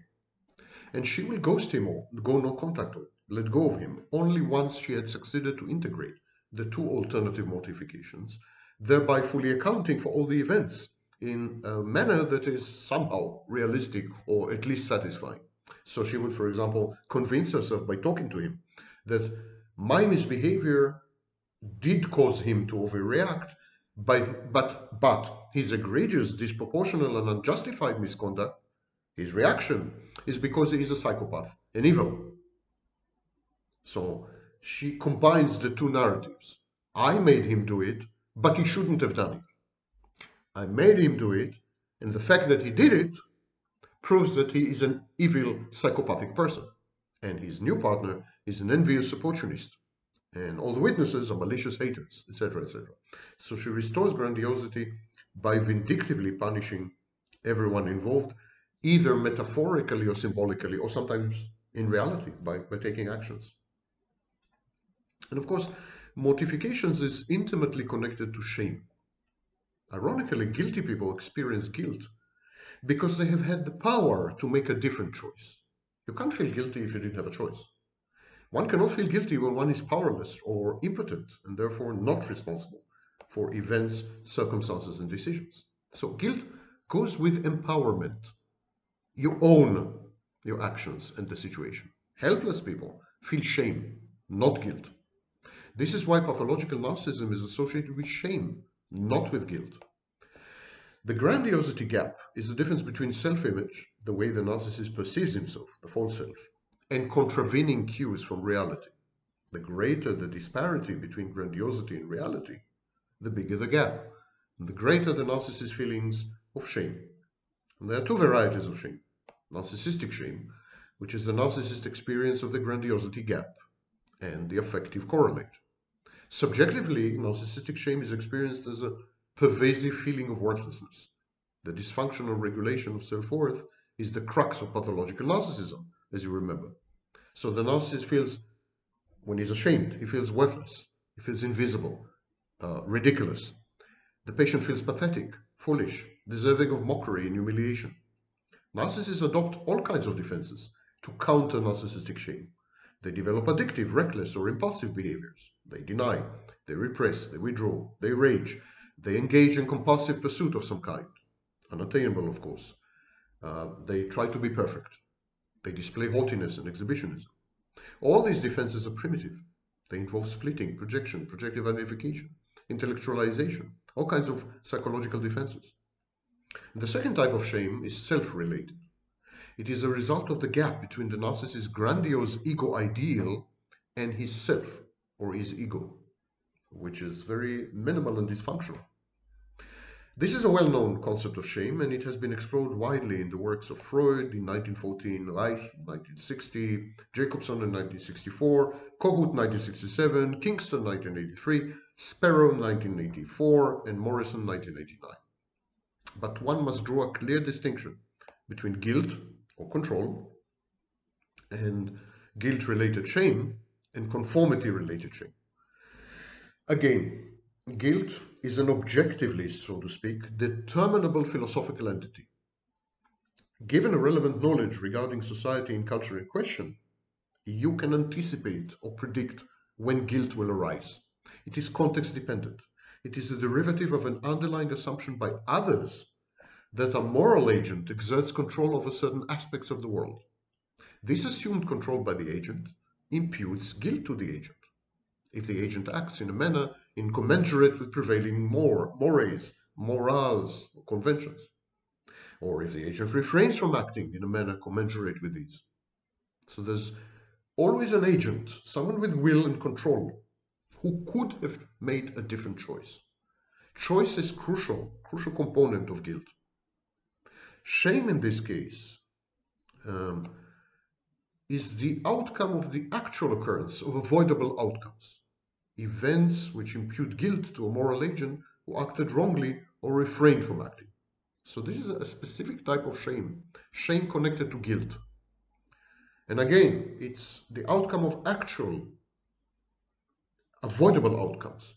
And she will ghost him or go no contact or let go of him only once she had succeeded to integrate the two alternative mortifications, thereby fully accounting for all the events in a manner that is somehow realistic or at least satisfying. So she would, for example, convince herself by talking to him that my misbehavior did cause him to overreact, but his egregious, disproportional, and unjustified misconduct, his reaction, is because he is a psychopath, an evil. So she combines the two narratives. I made him do it, but he shouldn't have done it. I made him do it, and the fact that he did it proves that he is an evil, psychopathic person. And his new partner is an envious opportunist. And all the witnesses are malicious haters, etc., etc. So she restores grandiosity by vindictively punishing everyone involved, either metaphorically or symbolically, or sometimes in reality by taking actions. And of course, mortifications is intimately connected to shame. Ironically, guilty people experience guilt because they have had the power to make a different choice. You can't feel guilty if you didn't have a choice. One cannot feel guilty when one is powerless or impotent and therefore not responsible for events, circumstances, and decisions. So guilt goes with empowerment. You own your actions and the situation. Helpless people feel shame, not guilt. This is why pathological narcissism is associated with shame, not with guilt. The grandiosity gap is the difference between self-image, the way the narcissist perceives himself, the false self, and contravening cues from reality. The greater the disparity between grandiosity and reality, the bigger the gap, and the greater the narcissist's feelings of shame. And there are two varieties of shame. Narcissistic shame, which is the narcissist experience of the grandiosity gap, and the affective correlate. Subjectively, narcissistic shame is experienced as a pervasive feeling of worthlessness. The dysfunctional regulation of self-worth is the crux of pathological narcissism, as you remember. So the narcissist feels, when he's ashamed, he feels worthless, he feels invisible, ridiculous. The patient feels pathetic, foolish, deserving of mockery and humiliation. Narcissists adopt all kinds of defenses to counter narcissistic shame. They develop addictive, reckless, or impulsive behaviors. They deny, they repress, they withdraw, they rage, they engage in compulsive pursuit of some kind, unattainable, of course. They try to be perfect. They display haughtiness and exhibitionism. All these defenses are primitive. They involve splitting, projection, projective identification, intellectualization, all kinds of psychological defenses. The second type of shame is self-related. It is a result of the gap between the narcissist's grandiose ego ideal and his self, or his ego, which is very minimal and dysfunctional. This is a well-known concept of shame, and it has been explored widely in the works of Freud in 1914, Reich in 1960, Jacobson in 1964, Kogut 1967, Kingston 1983, Sparrow 1984, and Morrison 1989. But one must draw a clear distinction between guilt or control and guilt-related shame and conformity-related shame. Again, guilt is an objectively, so to speak, determinable philosophical entity. Given a relevant knowledge regarding society and culture in question, you can anticipate or predict when guilt will arise. It is context dependent. It is a derivative of an underlying assumption by others that a moral agent exerts control over certain aspects of the world. This assumed control by the agent imputes guilt to the agent if the agent acts in a manner incommensurate with prevailing mores, morals, or conventions, or if the agent refrains from acting in a manner commensurate with these. So there's always an agent, someone with will and control, who could have made a different choice. Choice is crucial component of guilt. Shame in this case is the outcome of the actual occurrence of avoidable outcomes. Events which impute guilt to a moral agent who acted wrongly or refrained from acting. So this is a specific type of shame, shame connected to guilt. And again, it's the outcome of actual avoidable outcomes,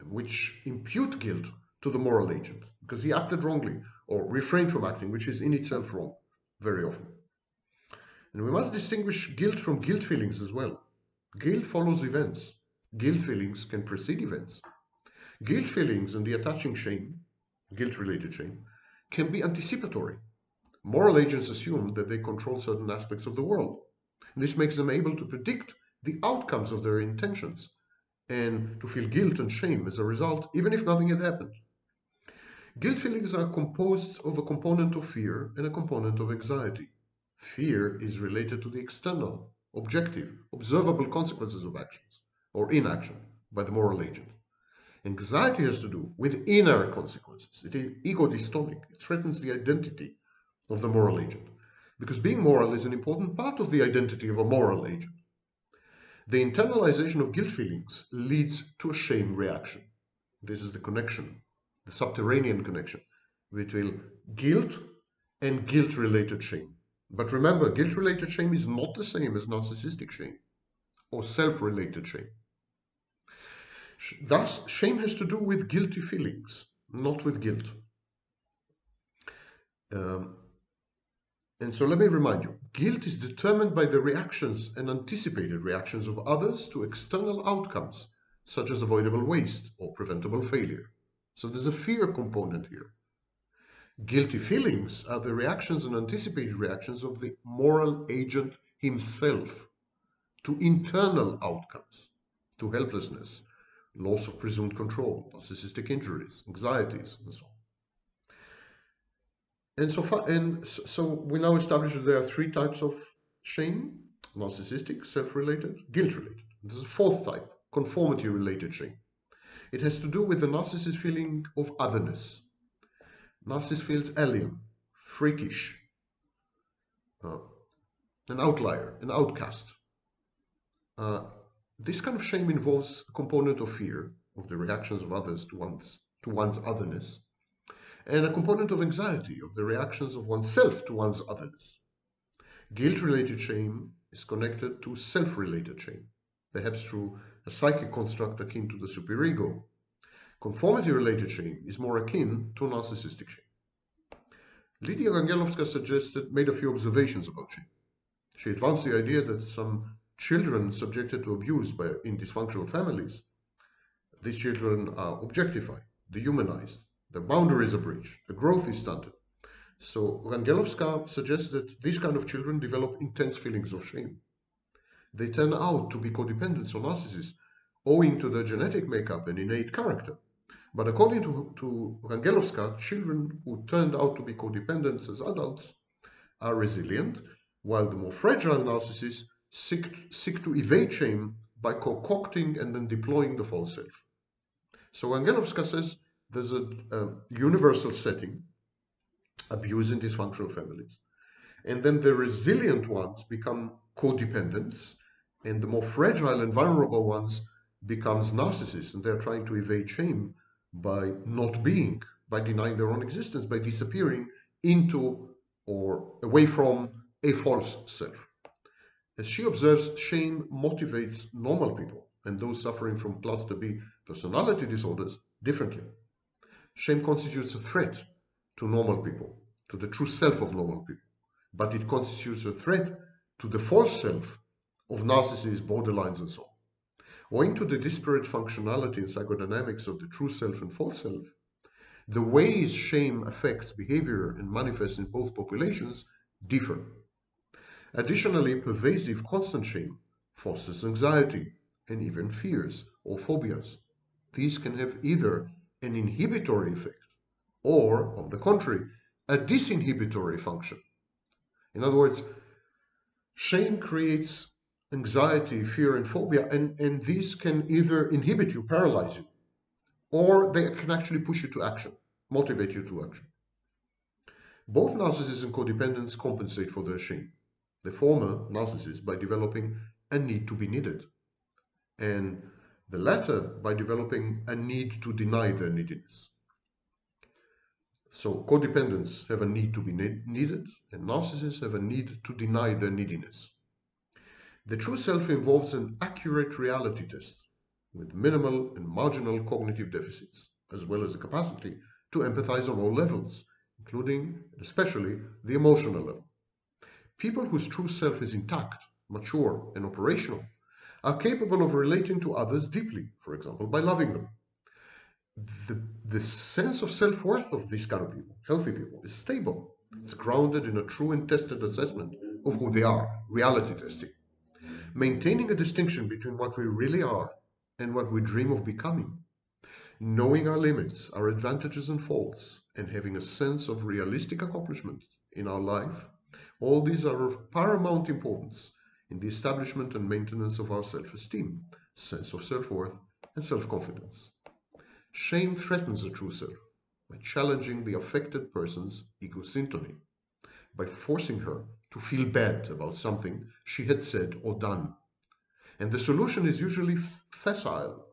which impute guilt to the moral agent because he acted wrongly or refrained from acting, which is in itself wrong very often. And we must distinguish guilt from guilt feelings as well. Guilt follows events. Guilt feelings can precede events. Guilt feelings and the attaching shame, guilt-related shame, can be anticipatory. Moral agents assume that they control certain aspects of the world. And this makes them able to predict the outcomes of their intentions and to feel guilt and shame as a result, even if nothing had happened. Guilt feelings are composed of a component of fear and a component of anxiety. Fear is related to the external, objective, observable consequences of actions or inaction by the moral agent. Anxiety has to do with inner consequences. It is ego-dystonic. It threatens the identity of the moral agent, because being moral is an important part of the identity of a moral agent. The internalization of guilt feelings leads to a shame reaction. This is the connection, the subterranean connection between guilt and guilt-related shame. But remember, guilt-related shame is not the same as narcissistic shame or self-related shame. Thus, shame has to do with guilty feelings, not with guilt. And so let me remind you, guilt is determined by the reactions and anticipated reactions of others to external outcomes, such as avoidable waste or preventable failure. So there's a fear component here. Guilty feelings are the reactions and anticipated reactions of the moral agent himself to internal outcomes, to helplessness, loss of presumed control, narcissistic injuries, anxieties, and so on. So we now established that there are three types of shame: narcissistic, self-related, guilt-related. There's a fourth type, conformity-related shame. It has to do with the narcissist feeling of otherness. Narcissist feels alien, freakish, an outlier, an outcast. This kind of shame involves a component of fear of the reactions of others to one's otherness, and a component of anxiety of the reactions of oneself to one's otherness. Guilt-related shame is connected to self-related shame, perhaps through a psychic construct akin to the superego. Conformity-related shame is more akin to narcissistic shame. Lydia Rangelovska made a few observations about shame. She advanced the idea that some children subjected to abuse in dysfunctional families, these children are objectified, dehumanized, their boundaries are breached, the growth is stunted. So Rangelovska suggests that these kind of children develop intense feelings of shame. They turn out to be codependents or narcissists owing to their genetic makeup and innate character. But according to Rangelovska, children who turned out to be codependents as adults are resilient, while the more fragile narcissists seek to evade shame by concocting and then deploying the false self. So Rangelovska says there's a universal setting, abuse in dysfunctional families, and then the resilient ones become codependents, and the more fragile and vulnerable ones becomes narcissists, and they're trying to evade shame by not being, by denying their own existence, by disappearing into or away from a false self. As she observes, shame motivates normal people and those suffering from cluster B personality disorders differently. Shame constitutes a threat to normal people, to the true self of normal people, but it constitutes a threat to the false self of narcissists, borderlines, and so on. Owing to the disparate functionality and psychodynamics of the true self and false self, the ways shame affects behavior and manifests in both populations differ. Additionally, pervasive constant shame fosters anxiety and even fears or phobias. These can have either an inhibitory effect or, on the contrary, a disinhibitory function. In other words, shame creates anxiety, fear, and phobia, and these can either inhibit you, paralyze you, or they can actually push you to action, motivate you to action. Both narcissists and codependents compensate for their shame. The former, narcissists, by developing a need to be needed, and the latter by developing a need to deny their neediness. So codependents have a need to be needed, and narcissists have a need to deny their neediness. The true self involves an accurate reality test with minimal and marginal cognitive deficits, as well as the capacity to empathize on all levels, including and especially the emotional level. People whose true self is intact, mature, and operational are capable of relating to others deeply, for example, by loving them. The sense of self-worth of these kind of people, healthy people, is stable. It's grounded in a true and tested assessment of who they are, reality testing. Maintaining a distinction between what we really are and what we dream of becoming. Knowing our limits, our advantages and faults, and having a sense of realistic accomplishment in our life, all these are of paramount importance in the establishment and maintenance of our self-esteem, sense of self-worth, and self-confidence. Shame threatens the true self by challenging the affected person's egosyntony, by forcing her to feel bad about something she had said or done. And the solution is usually facile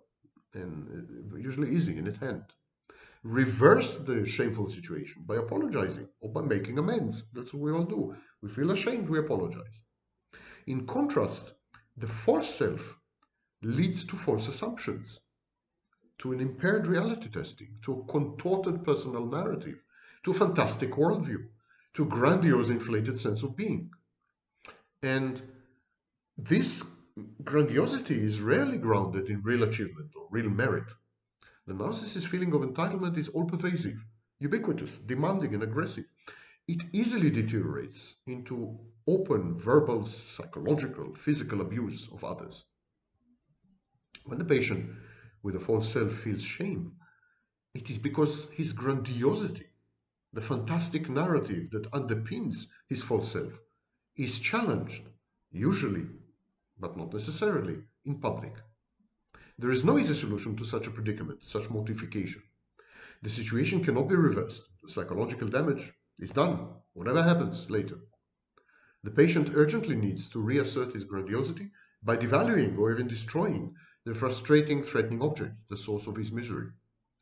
and usually easy and at hand. Reverse the shameful situation by apologizing or by making amends. That's what we all do. We feel ashamed, we apologize. In contrast, the false self leads to false assumptions, to an impaired reality testing, to a contorted personal narrative, to a fantastic worldview, to a grandiose inflated sense of being. And this grandiosity is rarely grounded in real achievement or real merit. The narcissist's feeling of entitlement is all-pervasive, ubiquitous, demanding, and aggressive. It easily deteriorates into open verbal, psychological, physical abuse of others. When the patient with a false self feels shame, it is because his grandiosity, the fantastic narrative that underpins his false self, is challenged, usually, but not necessarily, in public. There is no easy solution to such a predicament, such mortification. The situation cannot be reversed. The psychological damage is done, whatever happens later. The patient urgently needs to reassert his grandiosity by devaluing or even destroying the frustrating, threatening object, the source of his misery.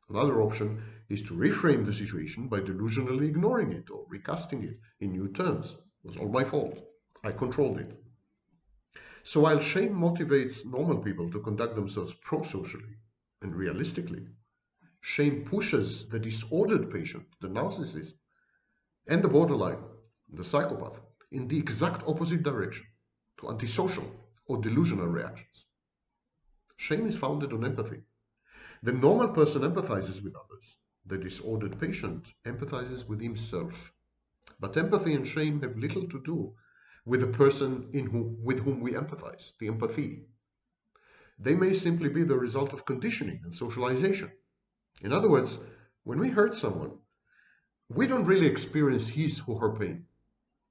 Another option is to reframe the situation by delusionally ignoring it or recasting it in new terms. It was all my fault. I controlled it. So while shame motivates normal people to conduct themselves pro-socially and realistically, shame pushes the disordered patient, the narcissist, and the borderline, the psychopath, in the exact opposite direction, to antisocial or delusional reactions. Shame is founded on empathy. The normal person empathizes with others. The disordered patient empathizes with himself. But empathy and shame have little to do with the person with whom we empathize, the empathy. They may simply be the result of conditioning and socialization. In other words, when we hurt someone, we don't really experience his or her pain.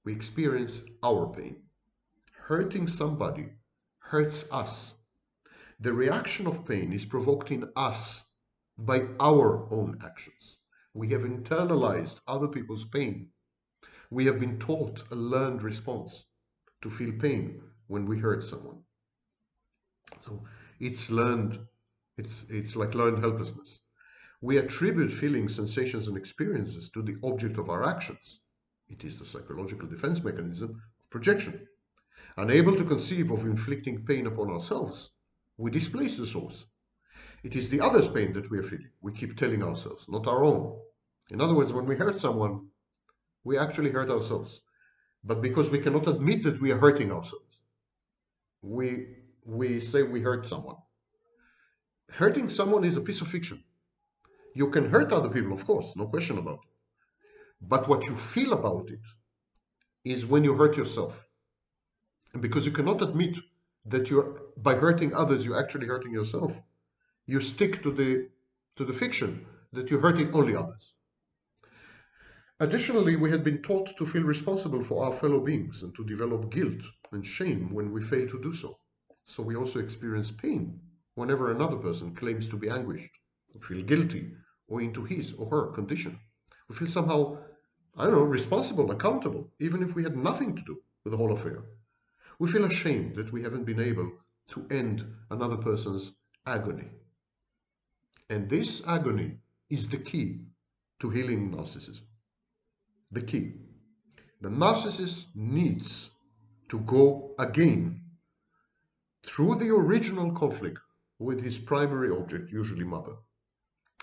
We experience our pain. Hurting somebody hurts us. The reaction of pain is provoked in us by our own actions. We have internalized other people's pain. We have been taught a learned response to feel pain when we hurt someone. So it's learned, it's like learned helplessness. We attribute feelings, sensations, and experiences to the object of our actions. It is the psychological defense mechanism of projection. Unable to conceive of inflicting pain upon ourselves, we displace the source. It is the other's pain that we are feeling, we keep telling ourselves, not our own. In other words, when we hurt someone, we actually hurt ourselves. But because we cannot admit that we are hurting ourselves, we say we hurt someone. Hurting someone is a piece of fiction. You can hurt other people, of course, no question about it. But what you feel about it is when you hurt yourself. And because you cannot admit that by hurting others, you're actually hurting yourself, you stick to the fiction that you're hurting only others. Additionally, we had been taught to feel responsible for our fellow beings and to develop guilt and shame when we fail to do so. So we also experience pain whenever another person claims to be anguished, or feel guilty, or into his or her condition. We feel somehow, responsible, accountable, even if we had nothing to do with the whole affair. We feel ashamed that we haven't been able to end another person's agony. And this agony is the key to healing narcissism. The key. The narcissist needs to go again through the original conflict with his primary object, usually mother.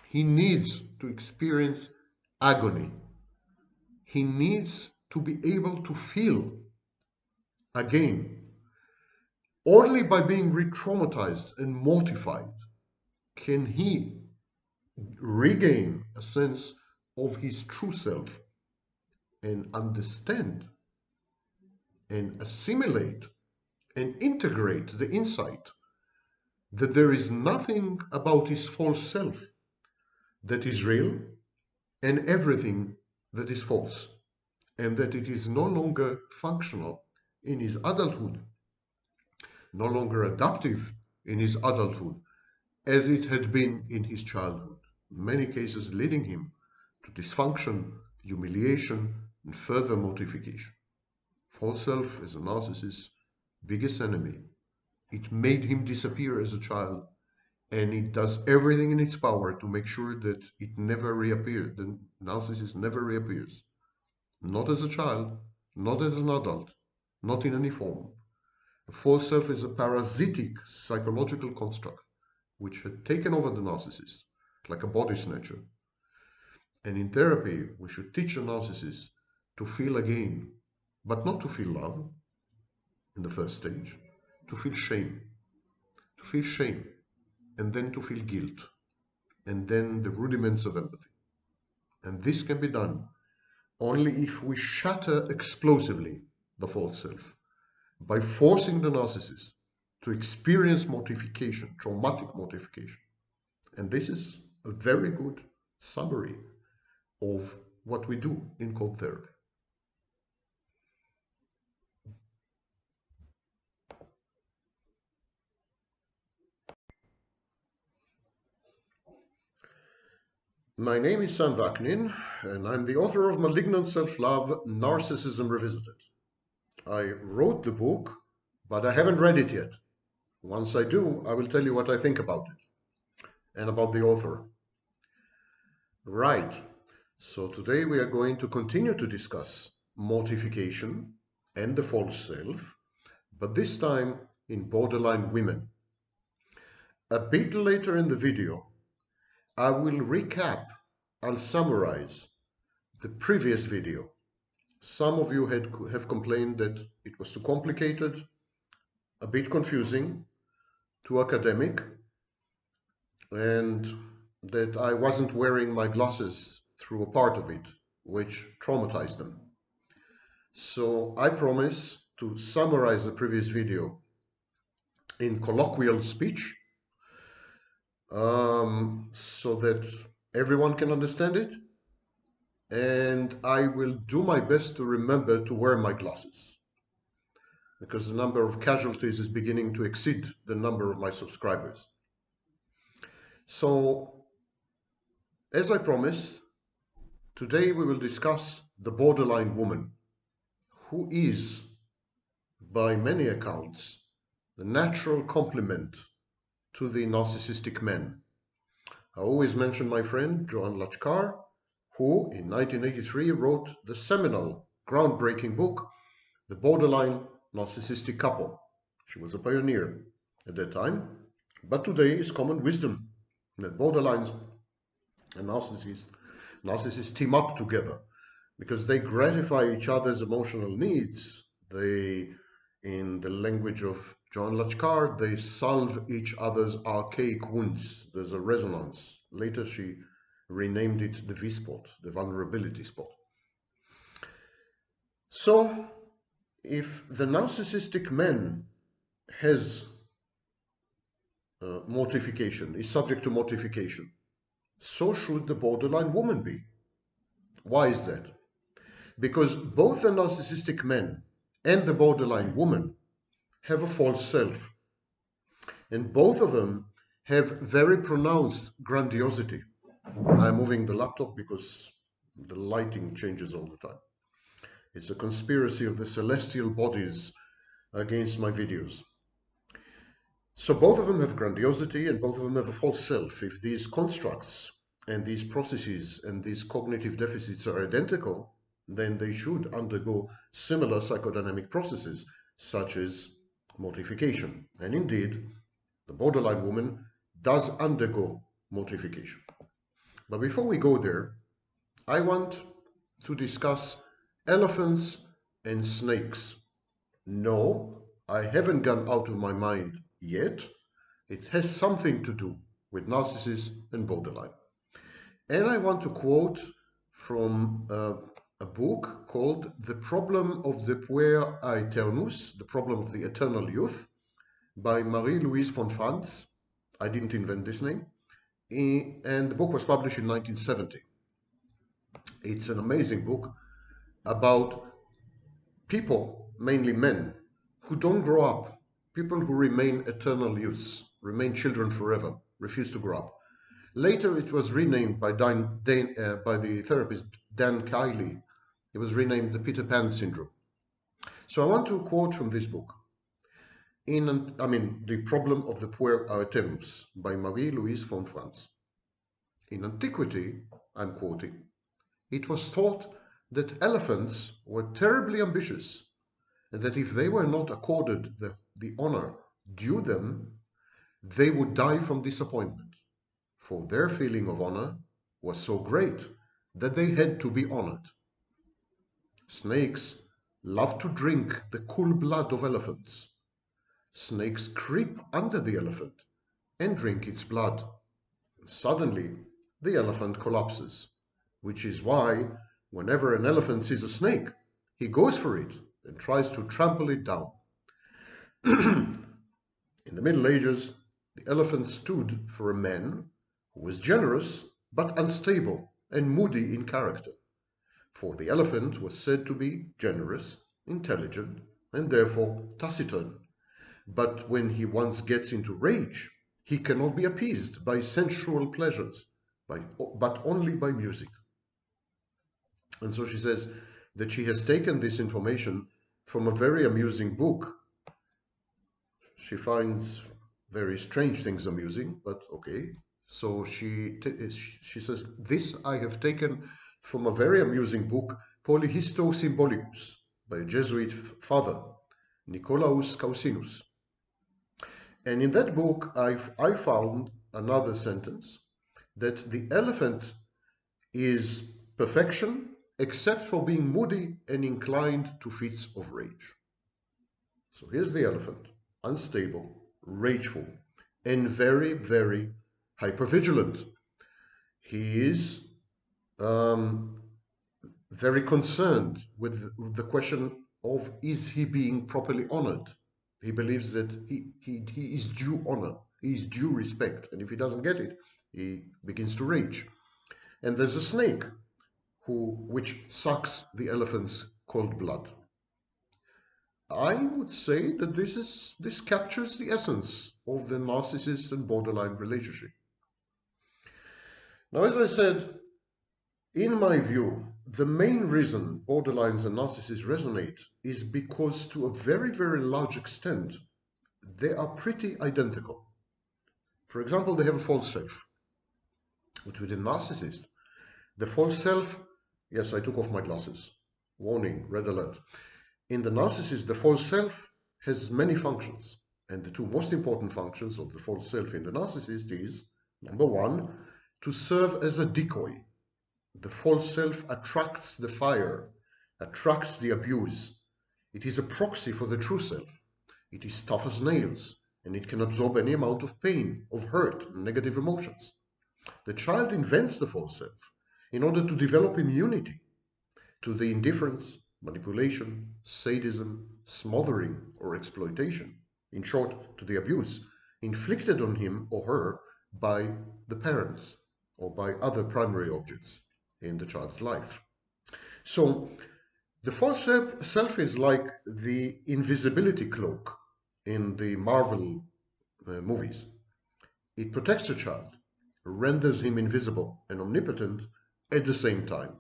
He needs to experience agony. He needs to be able to feel again. Only by being re-traumatized and mortified can he regain a sense of his true self and understand and assimilate and integrate the insight that there is nothing about his false self that is real and everything that is false, and that it is no longer functional in his adulthood, no longer adaptive in his adulthood as it had been in his childhood, in many cases leading him to dysfunction, humiliation, and further mortification. False self is a narcissist's biggest enemy. It made him disappear as a child, and it does everything in its power to make sure that it never reappears. The narcissist never reappears. Not as a child, not as an adult, not in any form. The false self is a parasitic psychological construct which had taken over the narcissist, like a body snatcher. And in therapy, we should teach the narcissist to feel again, but not to feel love in the first stage, to feel shame, and then to feel guilt, and then the rudiments of empathy. And this can be done only if we shatter explosively the false self by forcing the narcissist to experience mortification, traumatic mortification. And this is a very good summary of what we do in code therapy. My name is Sam Vaknin, and I'm the author of Malignant Self-Love, Narcissism Revisited. I wrote the book, but I haven't read it yet. Once I do, I will tell you what I think about it and about the author. Right, so today we are going to continue to discuss mortification and the false self, but this time in borderline women. A bit later in the video, I will recap, I'll summarize the previous video. Some of you have complained that it was too complicated, a bit confusing, too academic, and that I wasn't wearing my glasses through a part of it, which traumatized them. So I promise to summarize the previous video in colloquial speech, so that everyone can understand it, and I will do my best to remember to wear my glasses, because the number of casualties is beginning to exceed the number of my subscribers. So, as I promised, today we will discuss the borderline woman, who is, by many accounts, the natural complement to the narcissistic man. I always mention my friend Joan Lachkar, who in 1983 wrote the seminal, groundbreaking book, The Borderline Narcissistic Couple. She was a pioneer at that time, but today is common wisdom that borderlines and narcissists team up together because they gratify each other's emotional needs. They, in the language of John Lachkar, they solve each other's archaic wounds. There's a resonance. Later she renamed it the V-spot, the vulnerability spot. So, if the narcissistic man has mortification, is subject to mortification, so should the borderline woman be. Why is that? Because both the narcissistic man and the borderline woman have a false self. And both of them have very pronounced grandiosity. I'm moving the laptop because the lighting changes all the time. It's a conspiracy of the celestial bodies against my videos. So both of them have grandiosity and both of them have a false self. If these constructs and these processes and these cognitive deficits are identical, then they should undergo similar psychodynamic processes, such as mortification. And indeed, the borderline woman does undergo mortification. But before we go there, I want to discuss elephants and snakes. No, I haven't gone out of my mind yet. It has something to do with narcissists and borderline. And I want to quote from a book called The Problem of the Puer Aeternus, The Problem of the Eternal Youth, by Marie-Louise von Franz. I didn't invent this name. And the book was published in 1970. It's an amazing book about people, mainly men, who don't grow up, people who remain eternal youths, remain children forever, refuse to grow up. Later, it was renamed by the therapist Dan Kiley. It was renamed the Peter Pan syndrome. So I want to quote from this book. The Problem of the Puer Aeternus by Marie-Louise von Franz. In antiquity, I'm quoting, it was thought that elephants were terribly ambitious, and that if they were not accorded the honor due them, they would die from disappointment. For their feeling of honor was so great that they had to be honored. Snakes love to drink the cool blood of elephants. Snakes creep under the elephant and drink its blood. Suddenly, the elephant collapses, which is why whenever an elephant sees a snake, he goes for it and tries to trample it down. In the Middle Ages, the elephant stood for a man who was generous but unstable and moody in character, for the elephant was said to be generous, intelligent, and therefore taciturn. But when he once gets into rage, he cannot be appeased by sensual pleasures, but only by music. And so she says that she has taken this information from a very amusing book. She finds very strange things amusing, but okay. So she says, this I have taken from a very amusing book, Polyhisto Symbolicus, by a Jesuit father, Nicolaus Causinus. And in that book, I found another sentence, that the elephant is perfection except for being moody and inclined to fits of rage. So here's the elephant, unstable, rageful, and very, very hypervigilant. He is very concerned with the question of, is he being properly honored? He believes that he is due honor, he is due respect, and if he doesn't get it, he begins to rage. And there's a snake which sucks the elephant's cold blood. I would say that this captures the essence of the narcissist and borderline relationship. Now, as I said, in my view, the main reason borderlines and narcissists resonate is because, to a very, very large extent, they are pretty identical. For example, they have a false self. But with a narcissist, the false self, yes, I took off my glasses. Warning, red alert. In the narcissist, the false self has many functions. And the two most important functions of the false self in the narcissist is, number one, to serve as a decoy. The false self attracts the fire, attracts the abuse. It is a proxy for the true self. It is tough as nails, and it can absorb any amount of pain, of hurt, and negative emotions. The child invents the false self in order to develop immunity to the indifference, manipulation, sadism, smothering, or exploitation, in short, to the abuse, inflicted on him or her by the parents or by other primary objects in the child's life. So the false self is like the invisibility cloak in the Marvel movies. It protects the child, renders him invisible and omnipotent at the same time.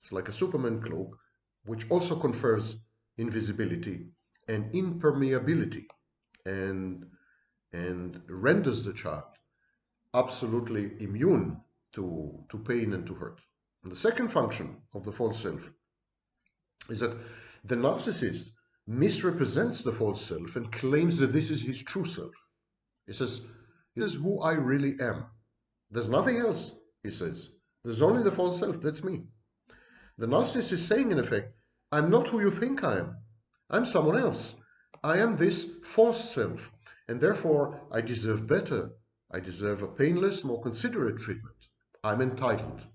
It's like a Superman cloak, which also confers invisibility and impermeability and renders the child absolutely immune to pain and to hurt. And the second function of the false self is that the narcissist misrepresents the false self and claims that this is his true self. He says, "This is who I really am. There's nothing else," he says. "There's only the false self, that's me." The narcissist is saying, in effect, "I'm not who you think I am. I'm someone else. I am this false self, and therefore I deserve better. I deserve a painless, more considerate treatment. I'm entitled."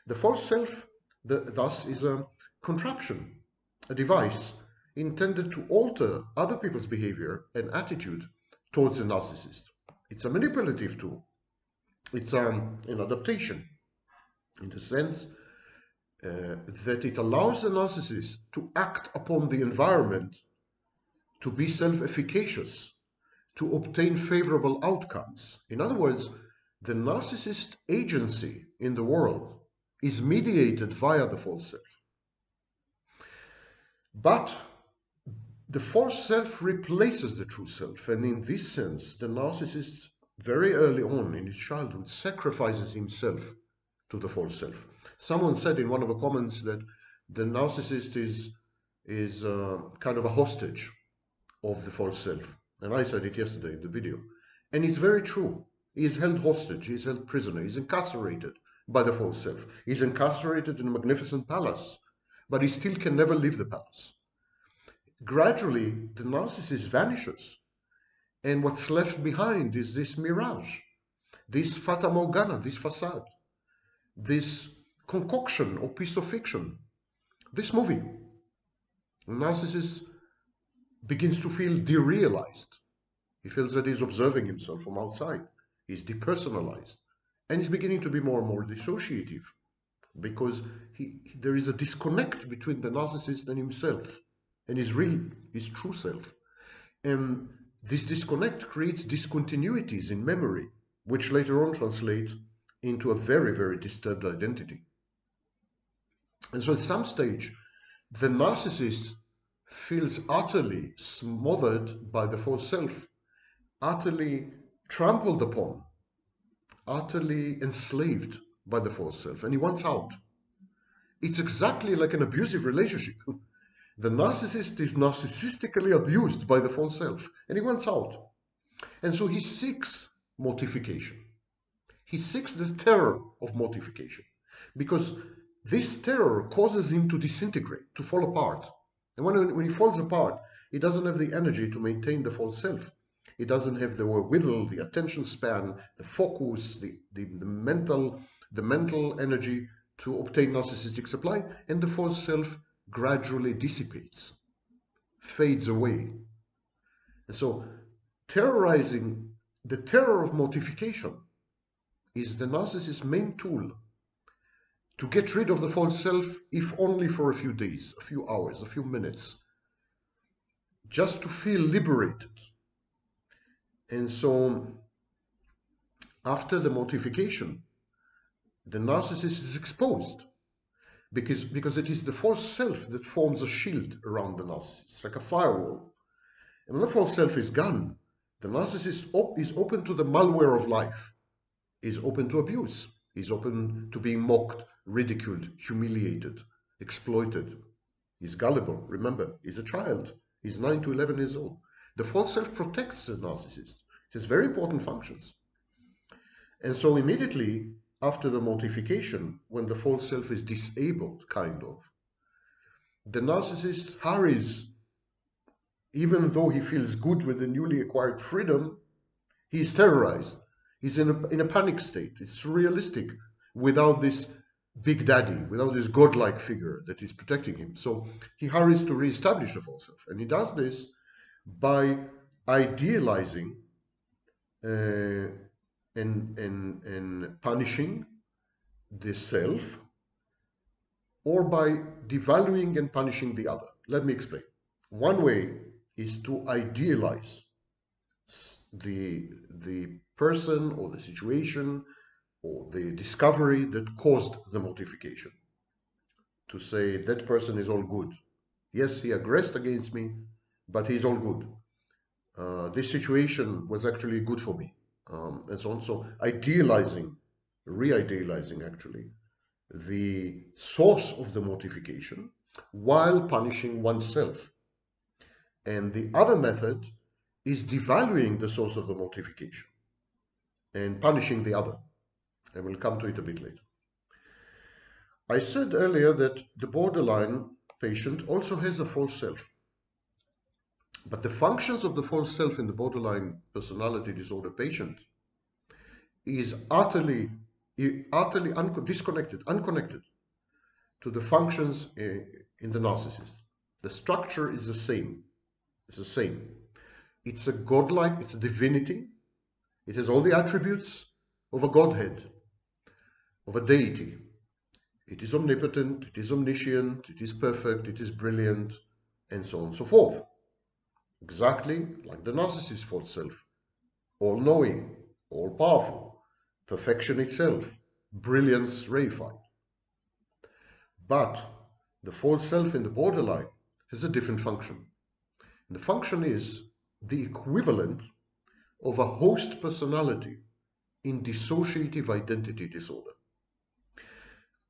The false self, thus, is a contraption, a device intended to alter other people's behavior and attitude towards the narcissist. It's a manipulative tool. It's an adaptation in the sense that it allows the narcissist to act upon the environment to be self-efficacious, to obtain favorable outcomes. In other words, the narcissist agency in the world is mediated via the false self. But the false self replaces the true self, and in this sense, the narcissist very early on in his childhood sacrifices himself to the false self. Someone said in one of the comments that the narcissist is kind of a hostage of the false self. And I said it yesterday in the video. And it's very true. He is held hostage, he is held prisoner, he's incarcerated by the false self. He's incarcerated in a magnificent palace, but he still can never leave the palace. Gradually, the narcissist vanishes. And what's left behind is this mirage, this fata morgana, this facade, this concoction or piece of fiction, this movie. The narcissist begins to feel derealized. He feels that he's observing himself from outside. He's depersonalized. And he's beginning to be more and more dissociative because there is a disconnect between the narcissist and himself and his true self. And this disconnect creates discontinuities in memory, which later on translate into a very, very disturbed identity. And so at some stage, the narcissist feels utterly smothered by the false self, utterly trampled upon, utterly enslaved by the false self, and he wants out. It's exactly like an abusive relationship. The narcissist is narcissistically abused by the false self, and he wants out. And so he seeks mortification. He seeks the terror of mortification, because this terror causes him to disintegrate, to fall apart. And when he falls apart, he doesn't have the energy to maintain the false self. He doesn't have the wherewithal, the attention span, the focus, the mental energy to obtain narcissistic supply, and the false self gradually dissipates, fades away. And so the terror of mortification is the narcissist's main tool to get rid of the false self, if only for a few days, a few hours, a few minutes, just to feel liberated. And so after the mortification, the narcissist is exposed because it is the false self that forms a shield around the narcissist. It's like a firewall. And when the false self is gone, the narcissist is open to the malware of life, is open to abuse, is open to being mocked, ridiculed, humiliated, exploited. He's gullible. Remember, he's a child. He's 9 to 11 years old. The false self protects the narcissist. It has very important functions. And so immediately after the mortification, when the false self is disabled, kind of, the narcissist hurries. Even though he feels good with the newly acquired freedom, he's terrorized. He's in a panic state. It's surrealistic without this big daddy, without this godlike figure that is protecting him. So he hurries to reestablish the false self. And he does this by idealizing and punishing the self, or by devaluing and punishing the other. Let me explain. One way is to idealize the person or the situation or the discovery that caused the mortification. To say that person is all good. Yes, he aggressed against me, but he's all good. This situation was actually good for me, and so on. So idealizing re-idealizing actually, the source of the mortification while punishing oneself. And the other method is devaluing the source of the mortification and punishing the other. And we'll come to it a bit later. I said earlier that the borderline patient also has a false self. But the functions of the false self in the borderline personality disorder patient is utterly disconnected, unconnected to the functions in the narcissist. The structure is the same. It's the same. It's a godlike, it's a divinity. It has all the attributes of a godhead, of a deity. It is omnipotent, it is omniscient, it is perfect, it is brilliant, and so on and so forth. Exactly like the narcissist's false self. All-knowing, all-powerful, perfection itself, brilliance reified. But the false self in the borderline has a different function. And the function is the equivalent of a host personality in dissociative identity disorder.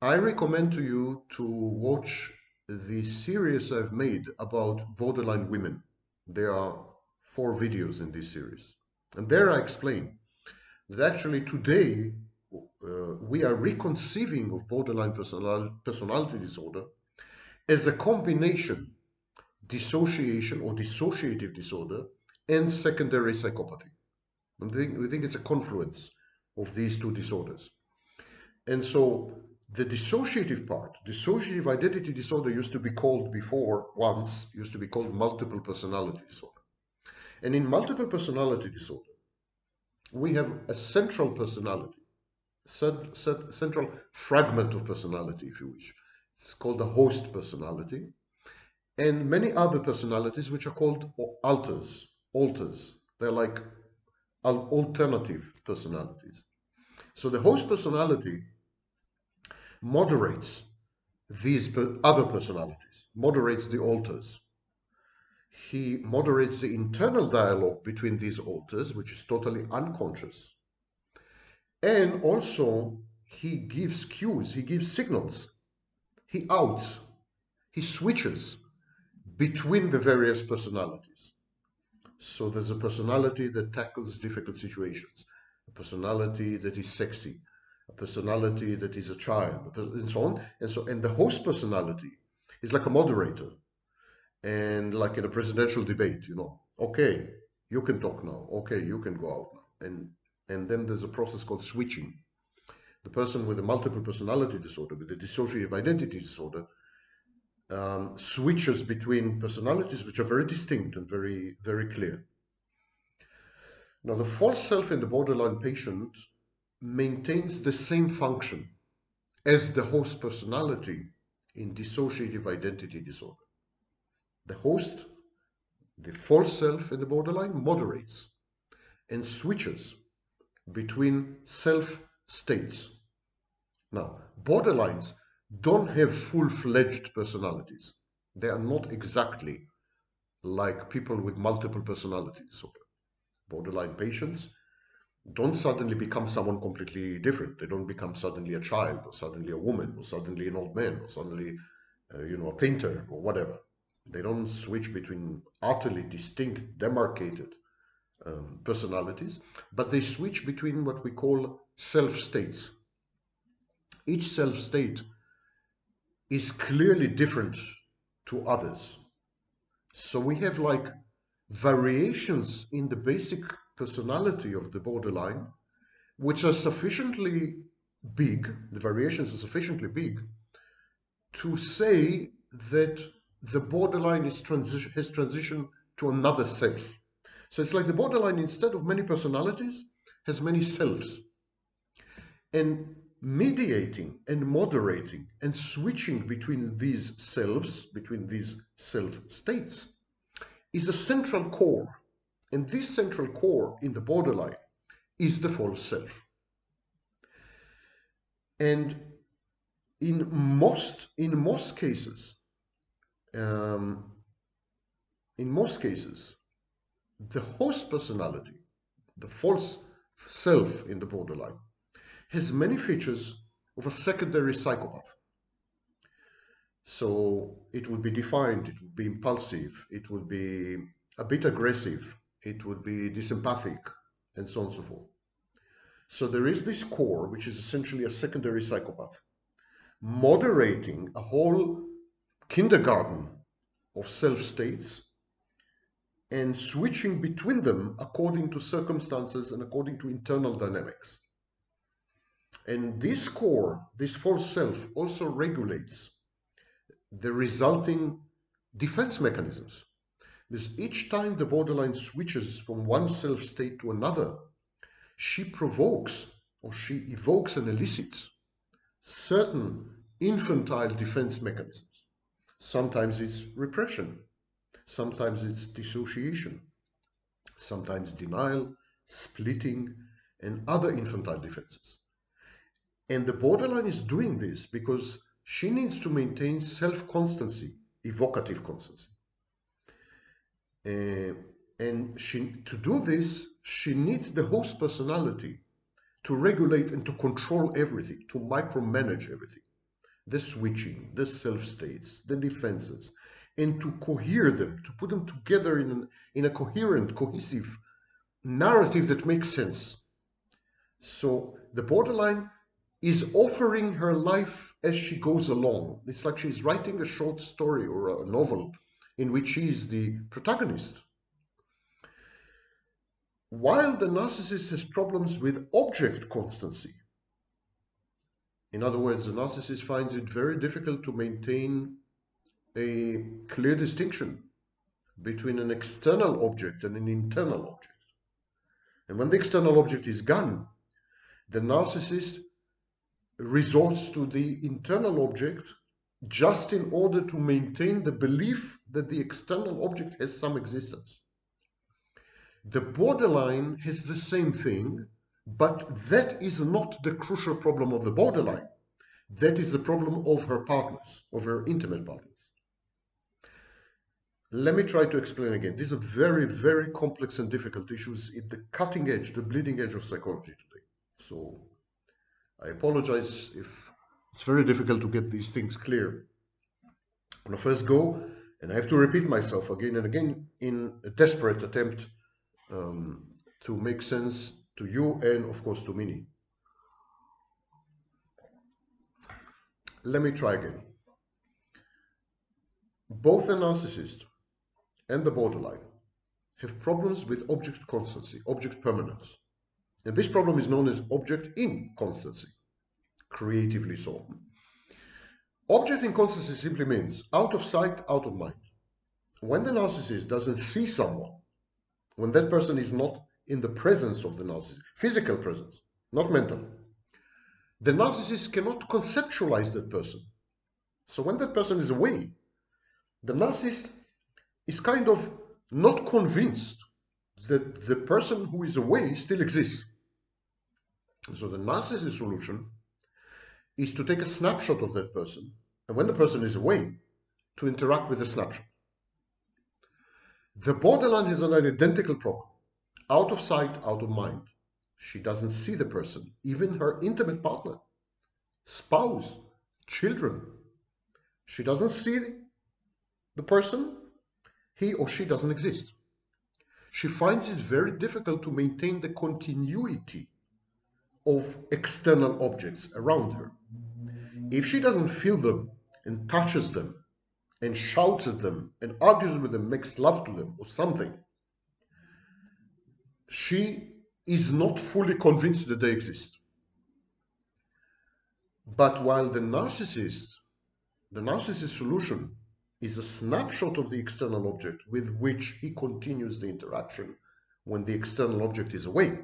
I recommend to you to watch the series I've made about borderline women. There are 4 videos in this series. And there I explain that actually today we are reconceiving of borderline personality disorder as a combination dissociation or dissociative disorder and secondary psychopathy. We think it's a confluence of these 2 disorders. And so the dissociative part, dissociative identity disorder used to be called used to be called multiple personality disorder. And in multiple personality disorder, we have a central personality, central fragment of personality, if you wish. It's called the host personality, and many other personalities which are called alters. They're like alternative personalities. So the host personality moderates these other personalities, moderates the alters. He moderates the internal dialogue between these alters, which is totally unconscious. And also, he gives cues, he gives signals, he outs, he switches between the various personalities. So there's a personality that tackles difficult situations, a personality that is sexy, a personality that is a child, and so on. And the host personality is like a moderator. And like in a presidential debate, okay, you can talk now, okay, you can go out now. And then there's a process called switching. The person with a multiple personality disorder, with a dissociative identity disorder, switches between personalities which are very distinct and very, very clear. Now, the false self in the borderline patient maintains the same function as the host personality in dissociative identity disorder. The host, the false self in the borderline, moderates and switches between self-states. Now, borderlines don't have full-fledged personalities. They are not exactly like people with multiple personality disorder. Borderline patients don't suddenly become someone completely different. They don't become suddenly a child, or suddenly a woman, or suddenly an old man, or suddenly a painter, or whatever. They don't switch between utterly distinct, demarcated personalities, but they switch between what we call self-states. Each self-state is clearly different to others. So we have like variations in the basic personality of the borderline, which are sufficiently big, the variations are sufficiently big, to say that the borderline has transitioned to another self. So it's like the borderline, instead of many personalities, has many selves. And mediating and moderating and switching between these selves, between these self-states, is a central core. And this central core in the borderline is the false self. And in most cases, the host personality, the false self in the borderline, has many features of a secondary psychopath. So it would be defined, it would be impulsive, it would be a bit aggressive, it would be disempathic, and so on and so forth. So there is this core, which is essentially a secondary psychopath, moderating a whole kindergarten of self-states and switching between them according to circumstances and according to internal dynamics. And this core, this false self, also regulates the resulting defense mechanisms. Because each time the borderline switches from one self-state to another, she provokes or she evokes and elicits certain infantile defense mechanisms. Sometimes it's repression, sometimes it's dissociation, sometimes denial, splitting, and other infantile defenses. And the borderline is doing this because she needs to maintain self-constancy, evocative constancy. And to do this, she needs the host personality to regulate and to control everything, to micromanage everything. The switching, the self-states, the defenses, and to cohere them, to put them together in a coherent, cohesive narrative that makes sense. So the borderline is offering her life as she goes along. It's like she's writing a short story or a novel in which she is the protagonist. While the narcissist has problems with object constancy, in other words, the narcissist finds it very difficult to maintain a clear distinction between an external object and an internal object. And when the external object is gone, the narcissist resorts to the internal object just in order to maintain the belief that the external object has some existence. The borderline has the same thing, but that is not the crucial problem of the borderline. That is the problem of her partners, of her intimate partners. Let me try to explain again. These are very, very complex and difficult issues at the cutting edge, the bleeding edge of psychology today. So I apologize if it's very difficult to get these things clear on a first go, and I have to repeat myself again and again in a desperate attempt to make sense to you and, of course, to Minnie. Let me try again. Both the narcissist and the borderline have problems with object constancy, object permanence. And this problem is known as object inconstancy, creatively so. Object inconstancy simply means out of sight, out of mind. When the narcissist doesn't see someone, when that person is not in the presence of the narcissist, physical presence, not mental, the narcissist cannot conceptualize that person. So when that person is away, the narcissist is kind of not convinced that the person who is away still exists. So the narcissist solution is to take a snapshot of that person, and when the person is away, to interact with the snapshot. The borderline has an identical problem. Out of sight, out of mind. She doesn't see the person, even her intimate partner, spouse, children. She doesn't see the person. He or she doesn't exist. She finds it very difficult to maintain the continuity of external objects around her. If she doesn't feel them and touches them and shouts at them and argues with them, makes love to them or something, she is not fully convinced that they exist. But while the narcissist solution is a snapshot of the external object with which he continues the interaction when the external object is away,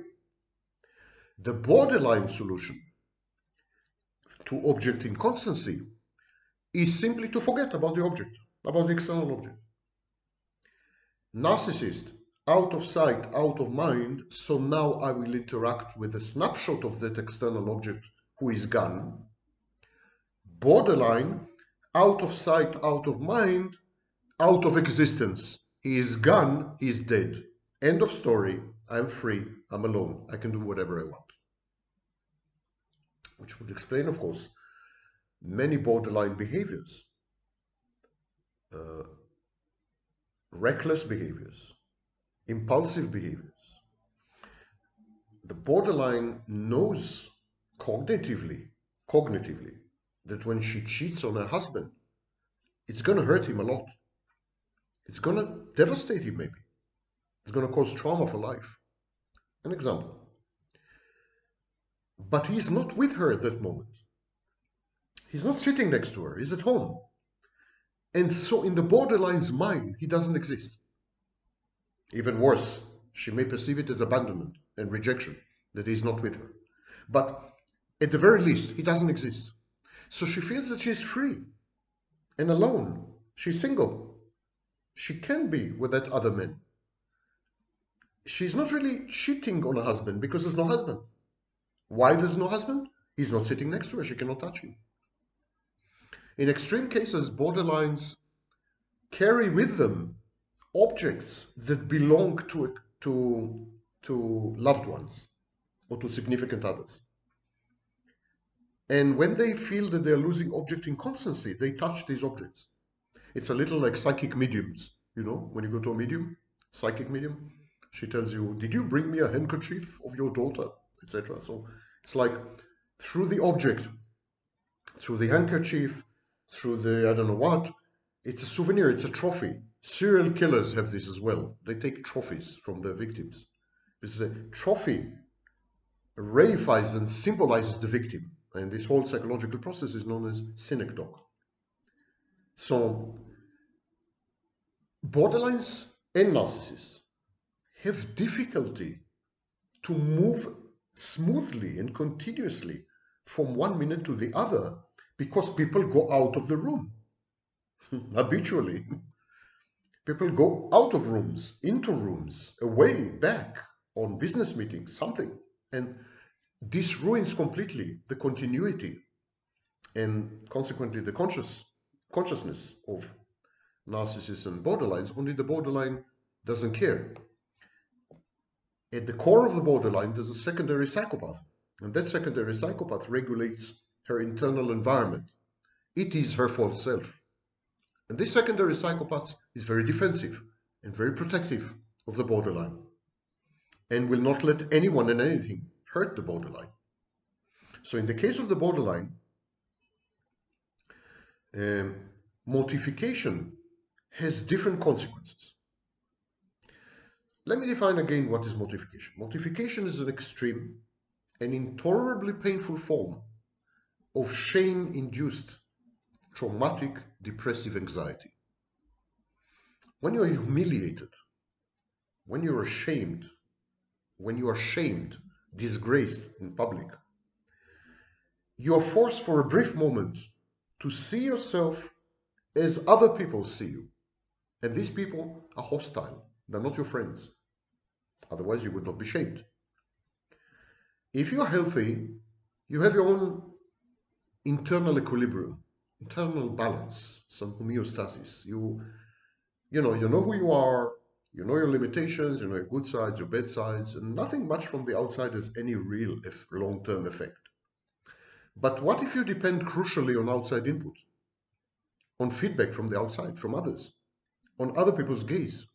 the borderline solution to object inconstancy is simply to forget about the object, about the external object. Narcissist, out of sight, out of mind, so now I will interact with a snapshot of that external object who is gone. Borderline, out of sight, out of mind, out of existence. He is gone, he is dead. End of story. I'm free, I'm alone. I can do whatever I want. which would explain, of course, many borderline behaviors, reckless behaviors, impulsive behaviors. The borderline knows cognitively, that when she cheats on her husband, it's going to hurt him a lot. It's going to devastate him, maybe. It's going to cause trauma for life. An example. But he's not with her at that moment. He's not sitting next to her. He's at home. And so in the borderline's mind, he doesn't exist. Even worse, she may perceive it as abandonment and rejection, that he's not with her. But at the very least, he doesn't exist. So she feels that she's free and alone. She's single. She can be with that other man. She's not really cheating on her husband because there's no husband. Why there's no husband? He's not sitting next to her. She cannot touch him. In extreme cases, borderlines carry with them objects that belong to loved ones or to significant others. And when they feel that they're losing object inconstancy, they touch these objects. It's a little like psychic mediums, you know, when you go to a medium, psychic medium, she tells you, did you bring me a handkerchief of your daughter, etc. So it's like through the object, through the handkerchief, through the I don't know what, it's a souvenir, it's a trophy. Serial killers have this as well. They take trophies from their victims. Because the trophy reifies and symbolizes the victim. And this whole psychological process is known as synecdoche. So borderlines and narcissists have difficulty to move smoothly and continuously from one minute to the other because people go out of the room habitually. People go out of rooms, into rooms, away, back, on business meetings, something. And this ruins completely the continuity and consequently the consciousness of narcissists and borderlines. Only the borderline doesn't care. At the core of the borderline, there's a secondary psychopath. And that secondary psychopath regulates her internal environment. It is her false self. And this secondary psychopath is very defensive and very protective of the borderline and will not let anyone and anything hurt the borderline. So in the case of the borderline, mortification has different consequences. Let me define again what is mortification. Mortification is an extreme and intolerably painful form of shame-induced traumatic depressive anxiety. When you are humiliated, when you are ashamed, disgraced in public, you are forced for a brief moment to see yourself as other people see you. And these people are hostile. They're not your friends. Otherwise, you would not be shamed. If you're healthy, you have your own internal equilibrium, internal balance, some homeostasis. You know who you are, you know your limitations, you know your good sides, your bad sides, and nothing much from the outside has any real long-term effect. But what if you depend crucially on outside input, on feedback from the outside, from others, on other people's gaze?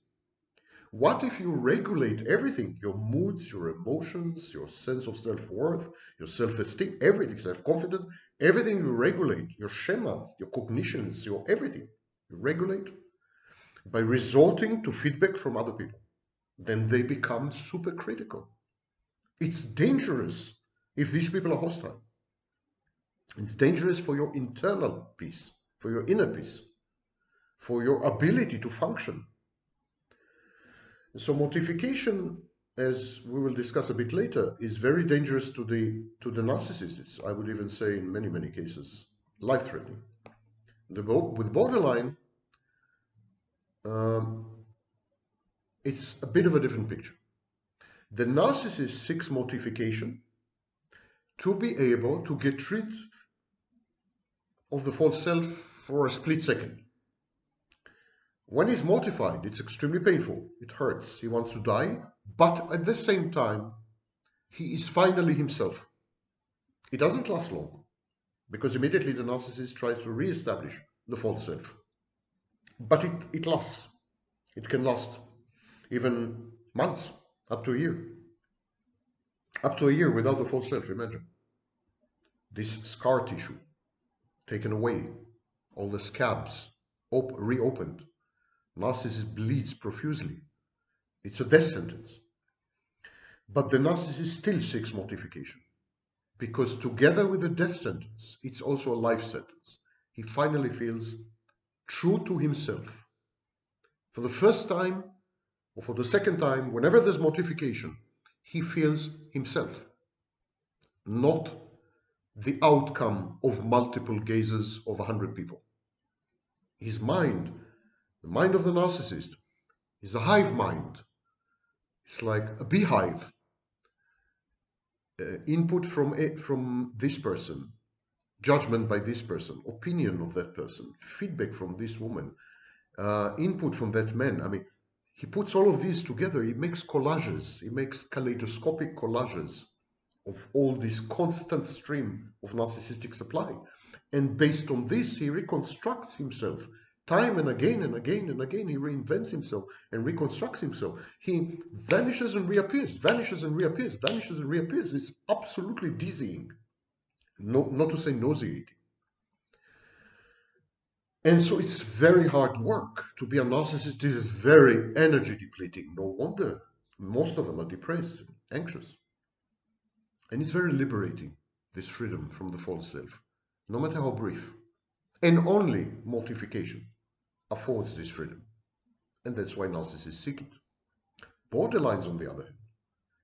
What if you regulate everything, your moods, your emotions, your sense of self-worth, your self-esteem, everything, self-confidence, everything you regulate, your schema, your cognitions, your everything, you regulate by resorting to feedback from other people. Then they become super critical. It's dangerous if these people are hostile. It's dangerous for your internal peace, for your inner peace, for your ability to function. So mortification, as we will discuss a bit later, is very dangerous to the narcissists. I would even say in many, many cases, life-threatening. With borderline, it's a bit of a different picture. The narcissist seeks mortification to be able to get rid of the false self for a split second. When he's mortified, it's extremely painful. It hurts. He wants to die, but at the same time, he is finally himself. It doesn't last long, because immediately the narcissist tries to re-establish the false self. But it lasts. It can last even months, up to a year. Up to a year without the false self, imagine. This scar tissue taken away, all the scabs reopened. Narcissist bleeds profusely. It's a death sentence. But the narcissist still seeks mortification, because together with the death sentence, it's also a life sentence. He finally feels true to himself. For the first time, or for the second time, whenever there's mortification, he feels himself, not the outcome of multiple gazes of 100 people. His mind, the mind of the narcissist, is a hive mind. It's like a beehive. Input from this person, judgment by this person, opinion of that person, feedback from this woman, input from that man. I mean, he puts all of these together. He makes collages. He makes kaleidoscopic collages of all this constant stream of narcissistic supply. And based on this, he reconstructs himself time and again and again and again. He reinvents himself and reconstructs himself. He vanishes and reappears, vanishes and reappears, vanishes and reappears. It's absolutely dizzying, not to say nauseating. And so it's very hard work to be a narcissist. It is very energy depleting. No wonder most of them are depressed, anxious. And it's very liberating, this freedom from the false self, no matter how brief. And only mortification affords this freedom. And that's why narcissists seek it. Borderlines, on the other hand,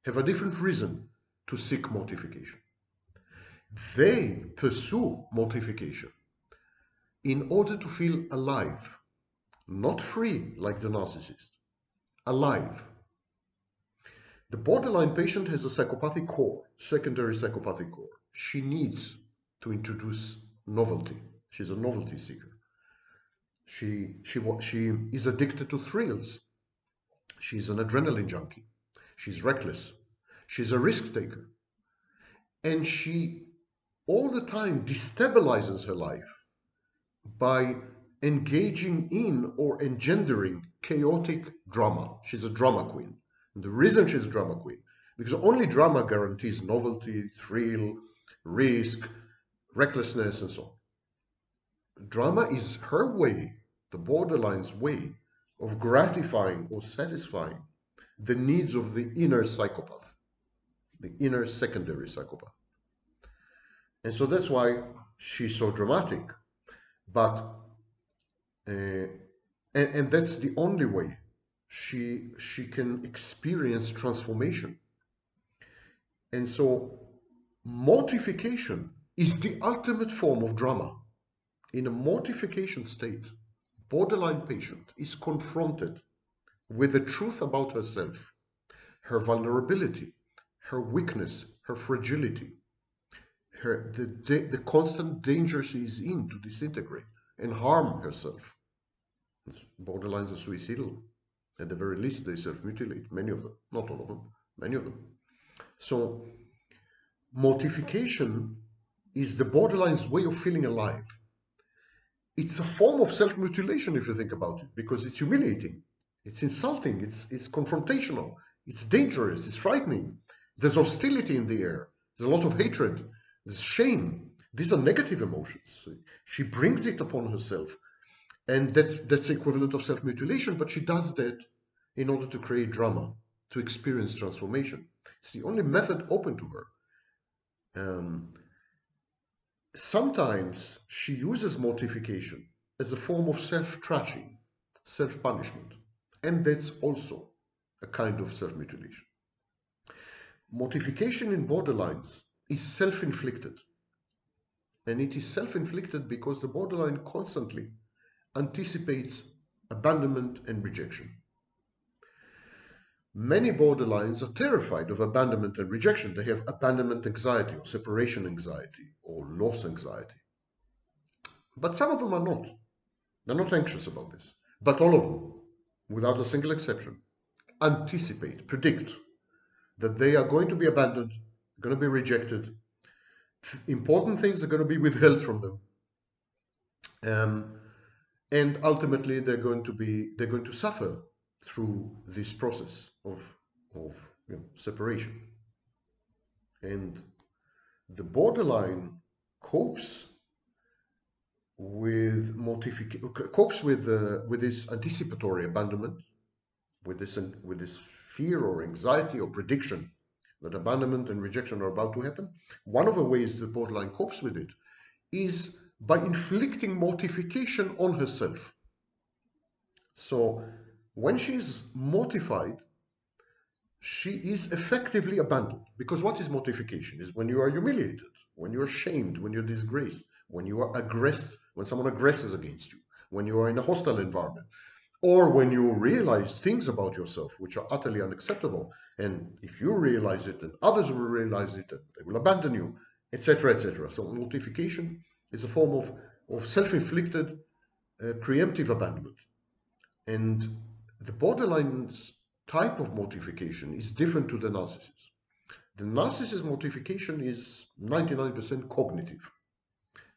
have a different reason to seek mortification. They pursue mortification in order to feel alive, not free like the narcissist, alive. The borderline patient has a psychopathic core, secondary psychopathic core. She needs to introduce novelty. She's a novelty seeker. She is addicted to thrills. She's an adrenaline junkie. She's reckless. She's a risk taker. And she all the time destabilizes her life by engaging in or engendering chaotic drama. She's a drama queen. And the reason she's a drama queen, because only drama guarantees novelty, thrill, risk, recklessness, and so on. Drama is her way, the borderline's way, of gratifying or satisfying the needs of the inner psychopath, the inner secondary psychopath. And so that's why she's so dramatic. But and that's the only way she can experience transformation. And so mortification is the ultimate form of drama. In a mortification state, borderline patient is confronted with the truth about herself, her vulnerability, her weakness, her fragility, the constant danger she is in to disintegrate and harm herself. Borderlines are suicidal. At the very least, they self-mutilate. Many of them, not all of them, many of them. So mortification is the borderline's way of feeling alive. It's a form of self-mutilation if you think about it, because it's humiliating, it's insulting, it's confrontational, it's dangerous, it's frightening. There's hostility in the air. There's a lot of hatred. There's shame. These are negative emotions. She brings it upon herself. And that's the equivalent of self-mutilation, but she does that in order to create drama, to experience transformation. It's the only method open to her. Sometimes she uses mortification as a form of self-trashing, self-punishment, and that's also a kind of self-mutilation. Mortification in borderlines is self-inflicted, and it is self-inflicted because the borderline constantly anticipates abandonment and rejection. Many borderlines are terrified of abandonment and rejection. They have abandonment anxiety or separation anxiety or loss anxiety. But some of them are not. They're not anxious about this. But all of them, without a single exception, anticipate, predict that they are going to be abandoned, going to be rejected, Important things are going to be withheld from them. And ultimately they're going to suffer through this process of separation. And the borderline copes with this anticipatory abandonment, with this fear or anxiety or prediction that abandonment and rejection are about to happen. One of the ways the borderline copes with it is by inflicting mortification on herself. So when she's mortified, she is effectively abandoned. Because what is mortification? Is when you are humiliated, when you're shamed, when you're disgraced, when you are aggressed, when someone aggresses against you, when you are in a hostile environment, or when you realize things about yourself which are utterly unacceptable. And if you realize it, and others will realize it, and they will abandon you, etc., etc. So mortification is a form of self-inflicted preemptive abandonment. And the borderline's type of mortification is different to the narcissist. The narcissist mortification is 99% cognitive.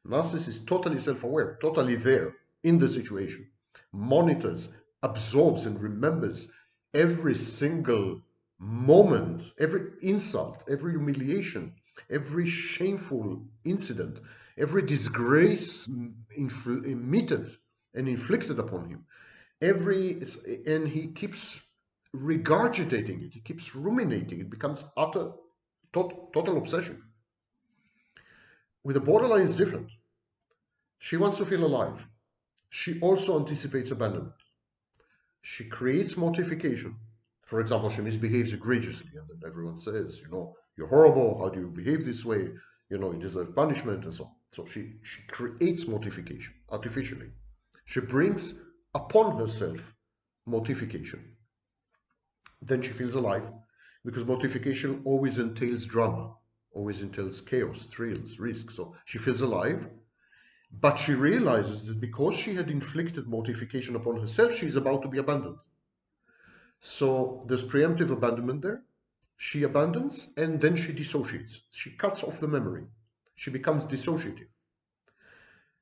Narcissist is totally self-aware, totally there in the situation, monitors, absorbs, and remembers every single moment, every insult, every humiliation, every shameful incident, every disgrace emitted and inflicted upon him. And he keeps regurgitating it, he keeps ruminating, it becomes total obsession. With the borderline, it's different. She wants to feel alive. She also anticipates abandonment. She creates mortification. For example, she misbehaves egregiously, and then everyone says, you're horrible, how do you behave this way? You deserve punishment, and so on. So she creates mortification artificially. She brings upon herself mortification. Then she feels alive, because mortification always entails drama, always entails chaos, thrills, risks. So she feels alive, but she realizes that because she had inflicted mortification upon herself, she is about to be abandoned. So there's preemptive abandonment there. She abandons, and then she dissociates. She cuts off the memory. She becomes dissociative.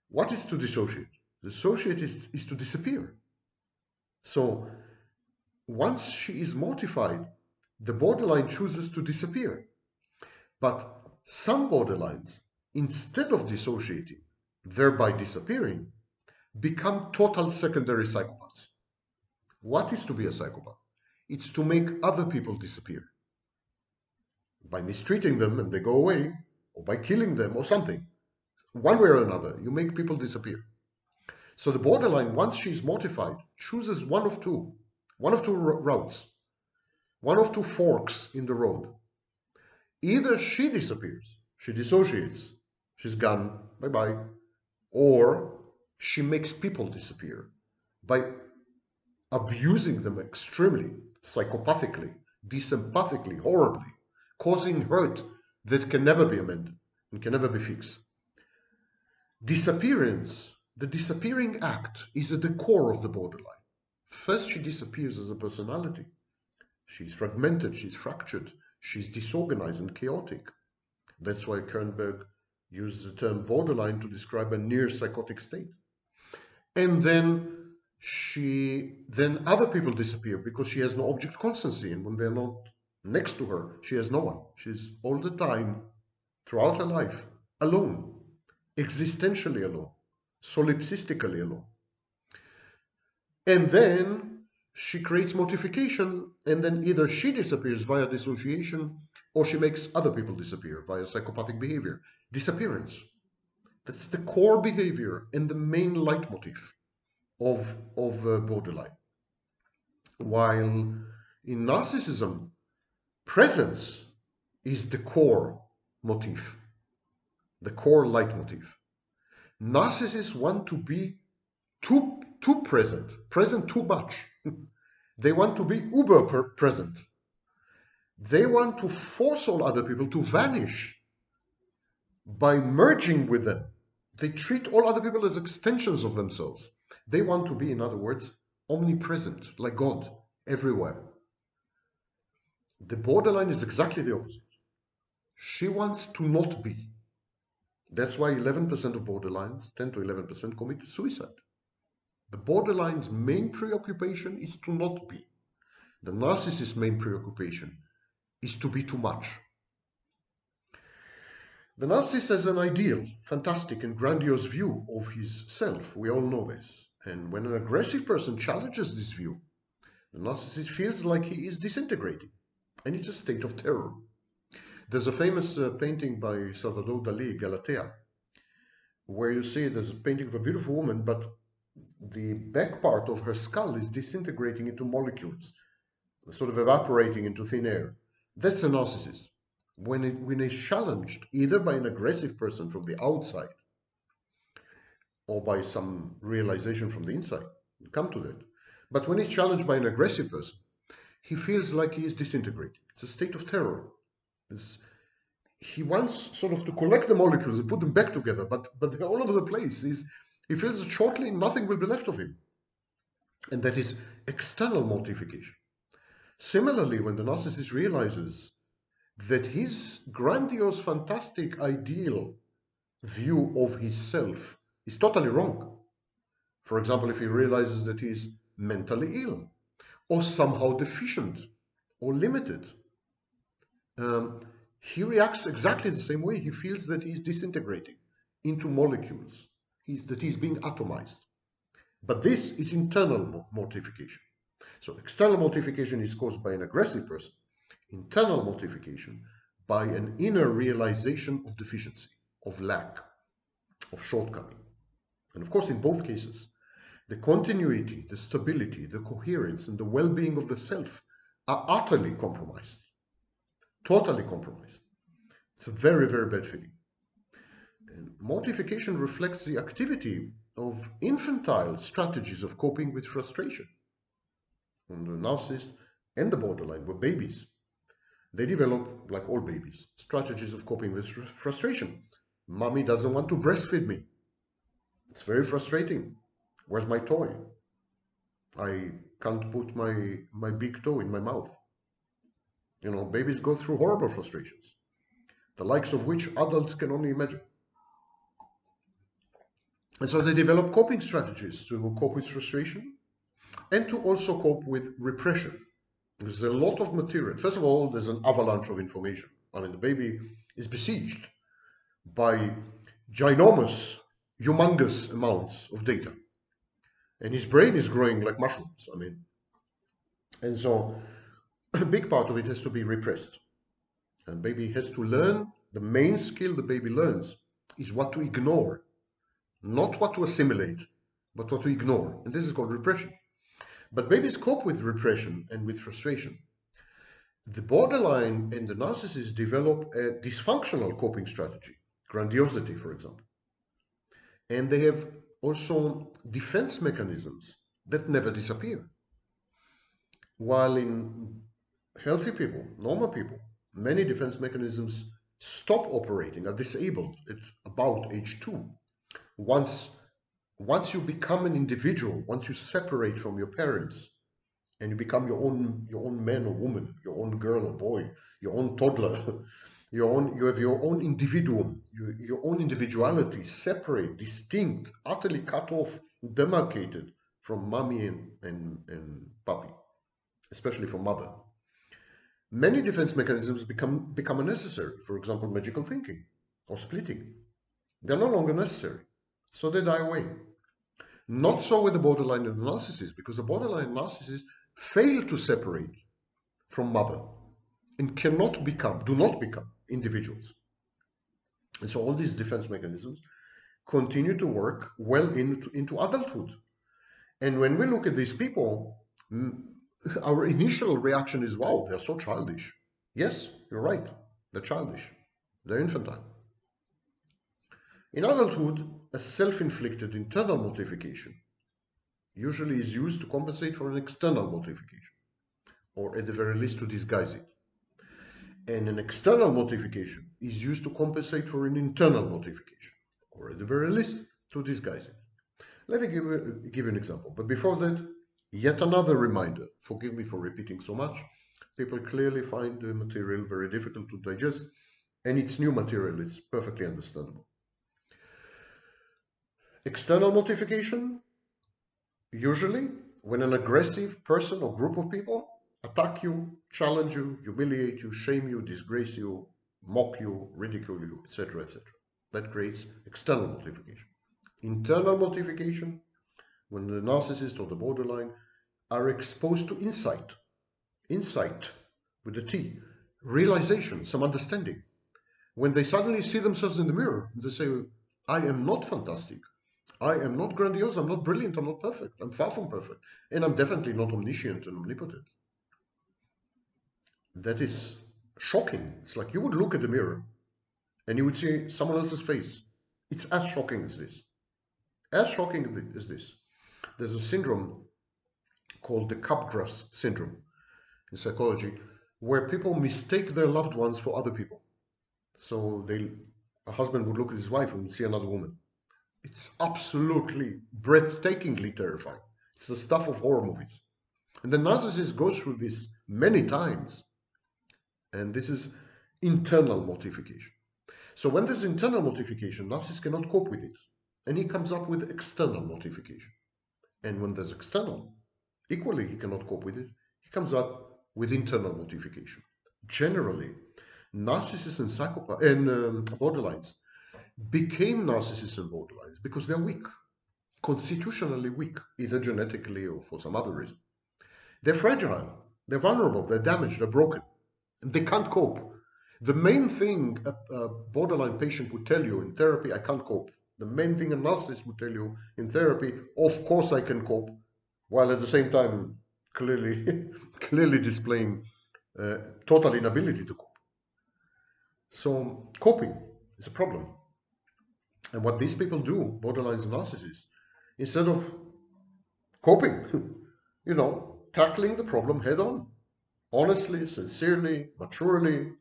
What is to dissociate? Dissociate is to disappear. So once she is mortified, the borderline chooses to disappear. But some borderlines, instead of dissociating, thereby disappearing, become total secondary psychopaths. What is to be a psychopath? It's to make other people disappear. By mistreating them and they go away, or by killing them or something. One way or another, you make people disappear. So the borderline, once she's mortified, chooses one of two routes, one of two forks in the road. Either she disappears, she dissociates, she's gone, bye-bye, or she makes people disappear by abusing them extremely, psychopathically, disempathically, horribly, causing hurt that can never be amended and can never be fixed. Disappearance, the disappearing act, is at the core of the borderline. First, she disappears as a personality. She's fragmented, she's fractured, she's disorganized and chaotic. That's why Kernberg used the term borderline to describe a near psychotic state. And then other people disappear because she has no object constancy, and when they're not next to her, she has no one. She's all the time, throughout her life, alone, existentially alone, solipsistically alone. And then she creates mortification, and then either she disappears via dissociation, or she makes other people disappear via psychopathic behavior. Disappearance. That's the core behavior and the main leitmotif of borderline. While in narcissism, presence is the core motif, the core leitmotif. Narcissists want to be too present too much. They want to be uber present. They want to force all other people to vanish by merging with them. They treat all other people as extensions of themselves. They want to be, in other words, omnipresent, like God, everywhere. The borderline is exactly the opposite. She wants to not be. That's why 11% of borderlines, 10 to 11%, commit suicide. The borderline's main preoccupation is to not be. The narcissist's main preoccupation is to be too much. The narcissist has an ideal, fantastic, and grandiose view of his self. We all know this. And when an aggressive person challenges this view, the narcissist feels like he is disintegrating, and it's a state of terror. There's a famous painting by Salvador Dali, Galatea, where you see there's a painting of a beautiful woman, but the back part of her skull is disintegrating into molecules, sort of evaporating into thin air. That's a narcissist. When it's challenged either by an aggressive person from the outside or by some realization from the inside, we'll come to that. But when he's challenged by an aggressive person, he feels like he is disintegrating. It's a state of terror. He wants sort of to collect the molecules and put them back together, but they're all over the place. He feels that shortly nothing will be left of him. And that is external mortification. Similarly, when the narcissist realizes that his grandiose, fantastic, ideal view of his self is totally wrong. For example, if he realizes that he is mentally ill, or somehow deficient, or limited, he reacts exactly the same way. He feels that he is disintegrating into molecules, that he's being atomized. But this is internal mortification. So external mortification is caused by an aggressive person. Internal mortification by an inner realization of deficiency, of lack, of shortcoming. And of course, in both cases, the continuity, the stability, the coherence, and the well-being of the self are utterly compromised, totally compromised. It's a very, very bad feeling. And mortification reflects the activity of infantile strategies of coping with frustration. And the narcissist and the borderline were babies. They develop, like all babies, strategies of coping with frustration. Mommy doesn't want to breastfeed me. It's very frustrating. Where's my toy? I can't put my big toe in my mouth. You know, babies go through horrible frustrations, the likes of which adults can only imagine. And so they develop coping strategies to cope with frustration and to also cope with repression. There's a lot of material. First of all, there's an avalanche of information. I mean, the baby is besieged by ginormous, humongous amounts of data. And his brain is growing like mushrooms. I mean, and so a big part of it has to be repressed. And baby has to learn, the main skill the baby learns is what to ignore, not what to assimilate, but what to ignore. And this is called repression. But babies cope with repression and with frustration. The borderline and the narcissist develop a dysfunctional coping strategy, grandiosity, for example. And they have also defense mechanisms that never disappear. While in healthy people, normal people, many defense mechanisms stop operating, are disabled at about age 2. Once you become an individual, once you separate from your parents, and you become your own man or woman, your own girl or boy, your own toddler, you have your own individuum, your own individuality, separate, distinct, utterly cut off, demarcated from mommy and papi, especially from mother. Many defense mechanisms become unnecessary. For example, magical thinking or splitting. They're no longer necessary, so they die away. Not so with the borderline and the narcissist, because the borderline and narcissist fail to separate from mother and do not become individuals. And so all these defense mechanisms continue to work well into adulthood. And when we look at these people, our initial reaction is, wow, they're so childish. Yes, you're right. They're childish. They're infantile. In adulthood, a self-inflicted internal mortification usually is used to compensate for an external mortification, or at the very least to disguise it. And an external mortification is used to compensate for an internal mortification, or at the very least to disguise it. Let me give you an example. But before that, yet another reminder. Forgive me for repeating so much. People clearly find the material very difficult to digest, and it's new material. It's perfectly understandable. External mortification, usually when an aggressive person or group of people attack you, challenge you, humiliate you, shame you, disgrace you, mock you, ridicule you, etc., etc. That creates external mortification. Internal mortification, when the narcissist or the borderline are exposed to insight with a T, realization, some understanding. When they suddenly see themselves in the mirror, they say, I am not fantastic. I am not grandiose. I'm not brilliant. I'm not perfect. I'm far from perfect. And I'm definitely not omniscient and omnipotent. That is shocking. It's like you would look at the mirror and you would see someone else's face. It's as shocking as this. As shocking as this. There's a syndrome called the Capgras syndrome in psychology, where people mistake their loved ones for other people. So a husband would look at his wife and see another woman. It's absolutely breathtakingly terrifying. It's the stuff of horror movies. And the narcissist goes through this many times. And this is internal mortification. So when there's internal mortification, narcissist cannot cope with it. And he comes up with external mortification. And when there's external, equally he cannot cope with it. He comes up with internal mortification. Generally, narcissists and psychopaths and borderlines became narcissists and borderlines because they're weak, constitutionally weak, either genetically or for some other reason. They're fragile, they're vulnerable, they're damaged, they're broken, and they can't cope. The main thing a borderline patient would tell you in therapy, I can't cope. The main thing a narcissist would tell you in therapy, of course I can cope, while at the same time clearly displaying total inability to cope. So coping is a problem. And what these people do, borderlines and narcissists, instead of coping, tackling the problem head on, honestly, sincerely, maturely,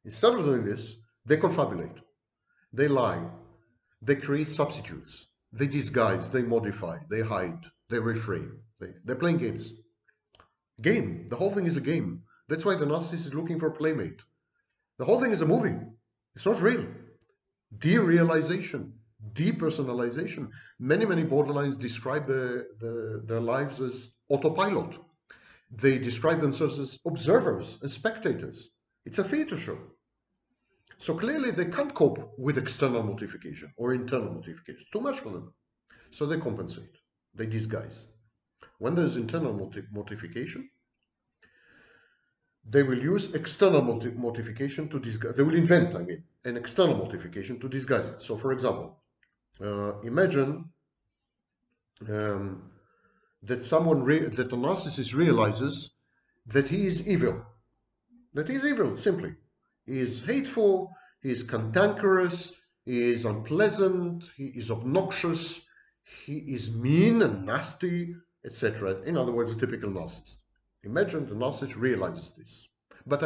instead of doing this, they confabulate, they lie, they create substitutes, they disguise, they modify, they hide, they refrain. They're playing games. Game. The whole thing is a game. That's why the narcissist is looking for a playmate. The whole thing is a movie. It's not real. Derealization, depersonalization. Many borderlines describe their lives as autopilot. They describe themselves as observers and spectators. It's a theater show. So clearly they can't cope with external mortification or internal mortification. Too much for them. So they compensate. They disguise. When there's internal mortification, they will use external mortification to disguise. They will invent, an external mortification to disguise it. So, for example, imagine that that a narcissist realizes that he is evil. That he is evil, simply. He is hateful, he is cantankerous, he is unpleasant, he is obnoxious, he is mean and nasty, etc. In other words, a typical narcissist. Imagine the narcissist realizes this. But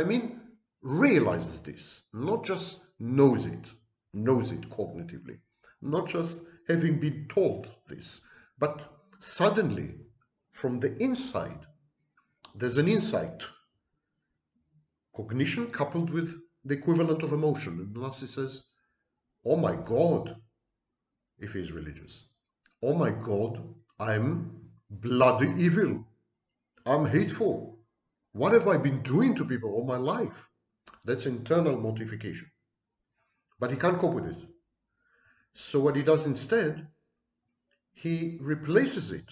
realizes this, not just knows it cognitively, not just having been told this, but suddenly, from the inside, there's an insight. Cognition coupled with the equivalent of emotion. And the narcissist says, oh my God, if he's religious. Oh my God, I'm bloody evil. I'm hateful. What have I been doing to people all my life? That's internal mortification. But he can't cope with it. So what he does instead, he replaces it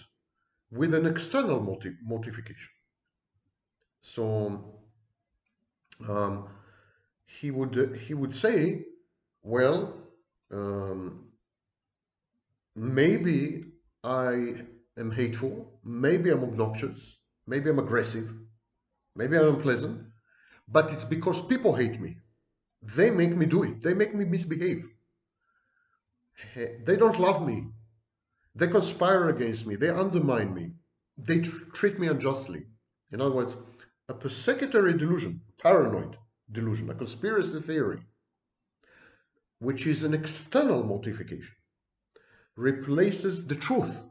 with an external mortification. So he would say, well, maybe I am hateful, maybe I'm obnoxious, maybe I'm aggressive, maybe I'm unpleasant, but it's because people hate me. They make me do it. They make me misbehave. They don't love me. They conspire against me. They undermine me. They treat me unjustly. In other words, a persecutory delusion, paranoid delusion, a conspiracy theory, which is an external mortification, replaces the truth.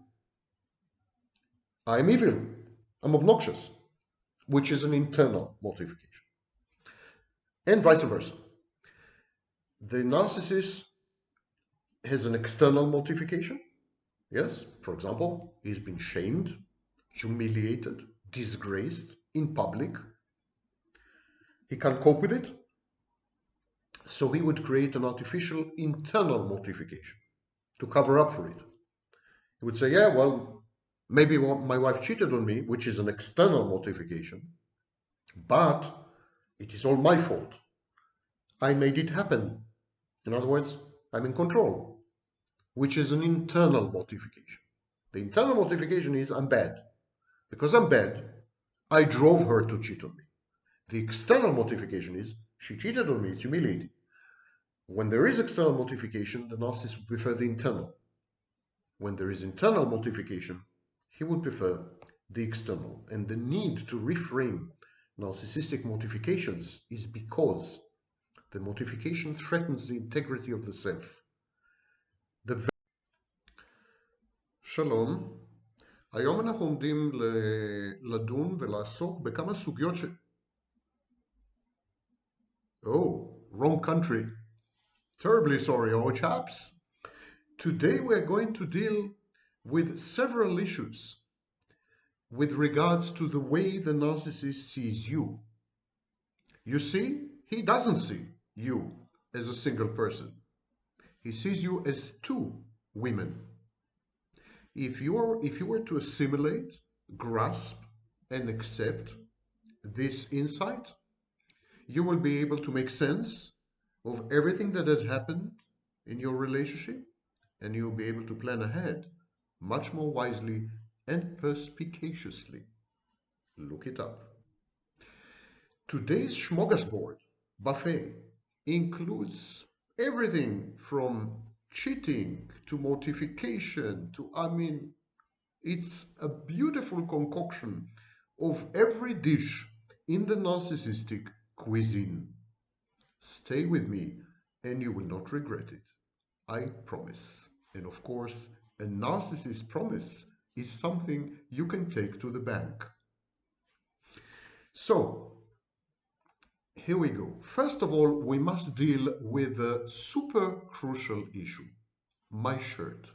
I'm evil. I'm obnoxious, which is an internal mortification. And vice versa. The narcissist has an external mortification. Yes, for example, he's been shamed, humiliated, disgraced in public. He can't cope with it, so he would create an artificial internal mortification to cover up for it. He would say, yeah, well, maybe my wife cheated on me, which is an external mortification, but it is all my fault. I made it happen. In other words, I'm in control, which is an internal mortification. The internal mortification is I'm bad. Because I'm bad, I drove her to cheat on me. The external mortification is she cheated on me, it's humiliating. When there is external mortification, the narcissist would prefer the internal. When there is internal mortification, he would prefer the external. And the need to reframe narcissistic mortifications is because the mortification threatens the integrity of the self. שלום, היום אנחנו עומדים לדון ולעסוק בכמה סוגיות Oh, wrong country. Terribly sorry, old chaps. Today we're going to deal with several issues with regards to the way the narcissist sees you. You see, he doesn't see you as a single person. He sees you as two women. If you were to assimilate, grasp, and accept this insight, you will be able to make sense of everything that has happened in your relationship, and you'll be able to plan ahead much more wisely and perspicaciously. Look it up. Today's smorgasbord buffet includes everything from cheating to mortification to, it's a beautiful concoction of every dish in the narcissistic cuisine. Stay with me and you will not regret it. I promise. And of course, a narcissist promise is something you can take to the bank. So, here we go. First of all, we must deal with a super crucial issue. My shirt.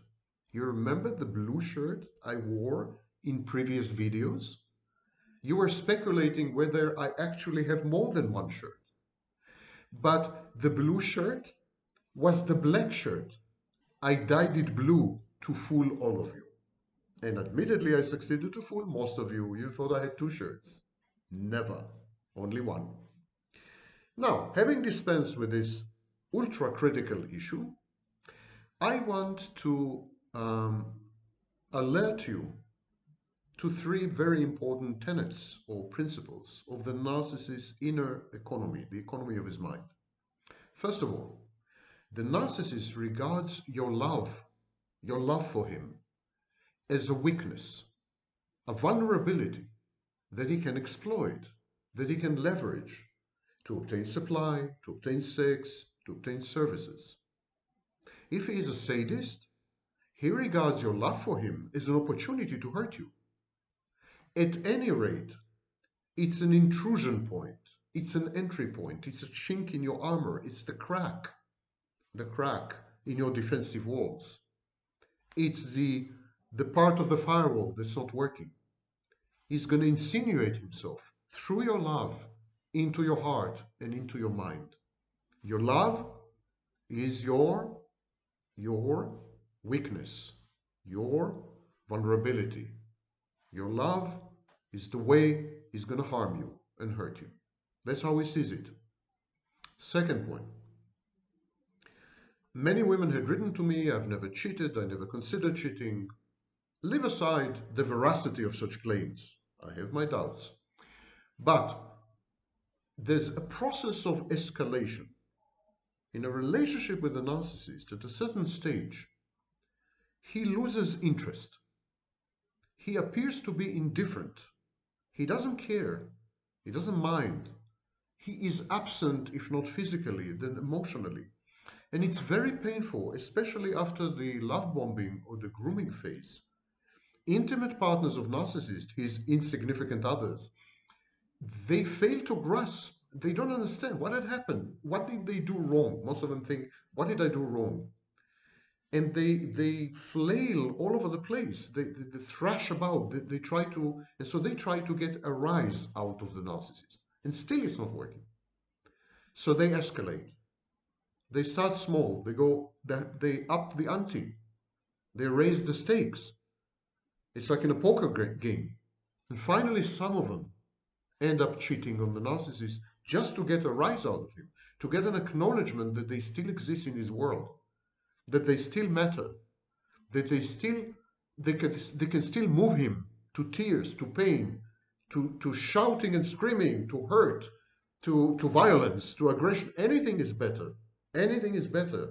You remember the blue shirt I wore in previous videos? You were speculating whether I actually have more than one shirt. But the blue shirt was the black shirt. I dyed it blue to fool all of you. And admittedly, I succeeded to fool most of you. You thought I had two shirts. Never. Only one. Now, having dispensed with this ultra-critical issue, I want to alert you to three very important tenets or principles of the narcissist's inner economy, the economy of his mind. First of all, the narcissist regards your love for him, as a weakness, a vulnerability that he can exploit, that he can leverage to obtain supply, to obtain sex, to obtain services. If he is a sadist, he regards your love for him as an opportunity to hurt you. At any rate, it's an intrusion point, it's an entry point, it's a chink in your armor, it's the crack in your defensive walls. It's the part of the firewall that's not working. He's going to insinuate himself through your love into your heart and into your mind. Your love is your weakness, your vulnerability. Your love is the way he's going to harm you and hurt you. That's how he sees it. Second point. Many women had written to me, I've never cheated, I never considered cheating. Leave aside the veracity of such claims. I have my doubts. But there's a process of escalation. In a relationship with a narcissist, at a certain stage, he loses interest. He appears to be indifferent. He doesn't care. He doesn't mind. He is absent, if not physically, then emotionally. And it's very painful, especially after the love bombing or the grooming phase. Intimate partners of narcissists, his insignificant others, they fail to grasp. They don't understand what had happened. What did they do wrong? Most of them think, what did I do wrong? and they flail all over the place. They thrash about. They try to, and so they try to get a rise out of the narcissist, and still it's not working. So they escalate. They start small. They up the ante. They raise the stakes. It's like in a poker game. And finally, some of them end up cheating on the narcissist just to get a rise out of him, to get an acknowledgement that they still exist in his world, that they still matter, that they can still move him to tears, to pain, to shouting and screaming, to hurt, to violence, to aggression. Anything is better. Anything is better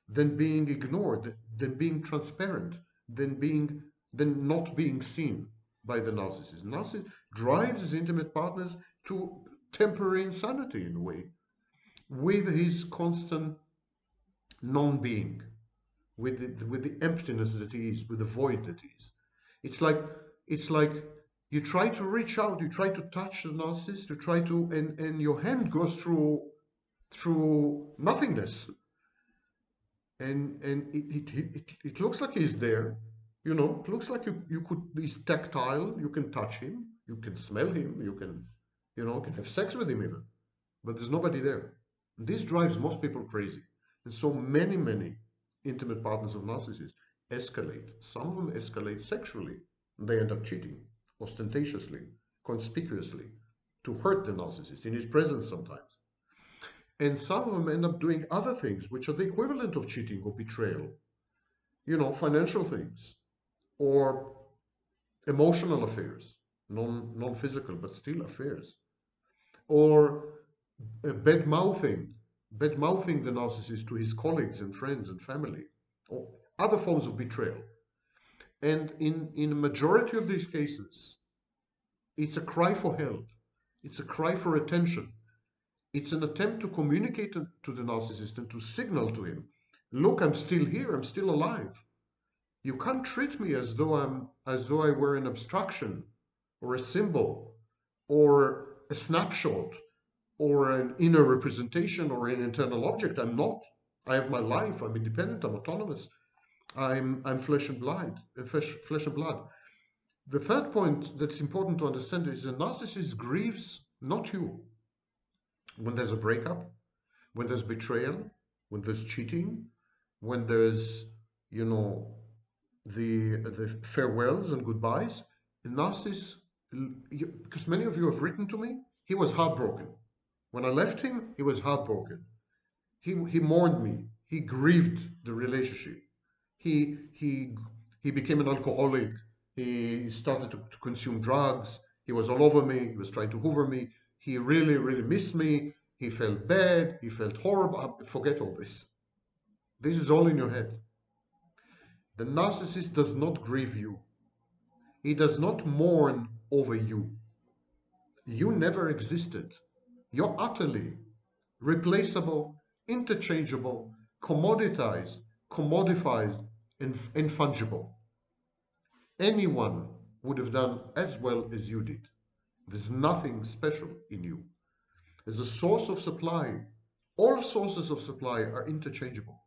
than being ignored, than being transparent, than not being seen by the narcissist. Narcissist drives his intimate partners to temporary insanity in a way, with his constant non-being, with the emptiness that he is, with the void that he is. It's like you try to reach out, you try to touch the narcissist, you try to, and your hand goes through nothingness, and it looks like he's there, you know. It looks like he's tactile, you can touch him, you can smell him, you can have sex with him even, but there's nobody there. And this drives most people crazy. And so many intimate partners of narcissists escalate. Some of them escalate sexually. They end up cheating ostentatiously, conspicuously, to hurt the narcissist in his presence sometimes. And some of them end up doing other things which are the equivalent of cheating or betrayal. Financial things or emotional affairs, non-physical, but still affairs. Or bad-mouthing the narcissist to his colleagues and friends and family, or other forms of betrayal. And in a majority of these cases, it's a cry for help. It's a cry for attention. It's an attempt to communicate to the narcissist and to signal to him, look, I'm still here, I'm still alive. You can't treat me as though I were an abstraction or a symbol or a snapshot or an inner representation or an internal object. I'm not. I have my life. I'm independent. I'm autonomous. I'm flesh and blood. Flesh and blood. The third point that's important to understand is the narcissist grieves not you. When there's a breakup, when there's betrayal, when there's cheating, when there's the farewells and goodbyes, the narcissist, because many of you have written to me, he was heartbroken. When I left him, he was heartbroken. He mourned me. He grieved the relationship. He became an alcoholic. He started to consume drugs. He was all over me. He was trying to hoover me. He really, really missed me. He felt bad. He felt horrible. Forget all this. This is all in your head. The narcissist does not grieve you. He does not mourn over you. You never existed. You're utterly replaceable, interchangeable, commoditized, commodified, and fungible. Anyone would have done as well as you did. There's nothing special in you. As a source of supply, all sources of supply are interchangeable.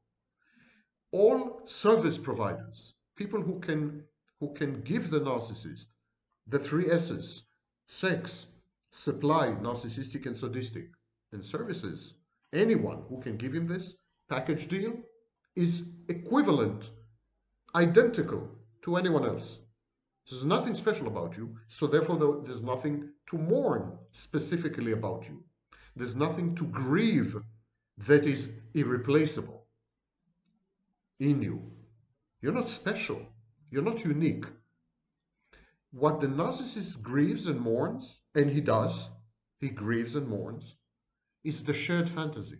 All service providers, people who can give the narcissist the 3 S's, sex, supply, narcissistic and sadistic, and services, anyone who can give him this package deal is equivalent, identical to anyone else. There's nothing special about you, so therefore there's nothing to mourn specifically about you. There's nothing to grieve that is irreplaceable in you. You're not special. You're not unique. What the narcissist grieves and mourns, and he does, he grieves and mourns, is the shared fantasy.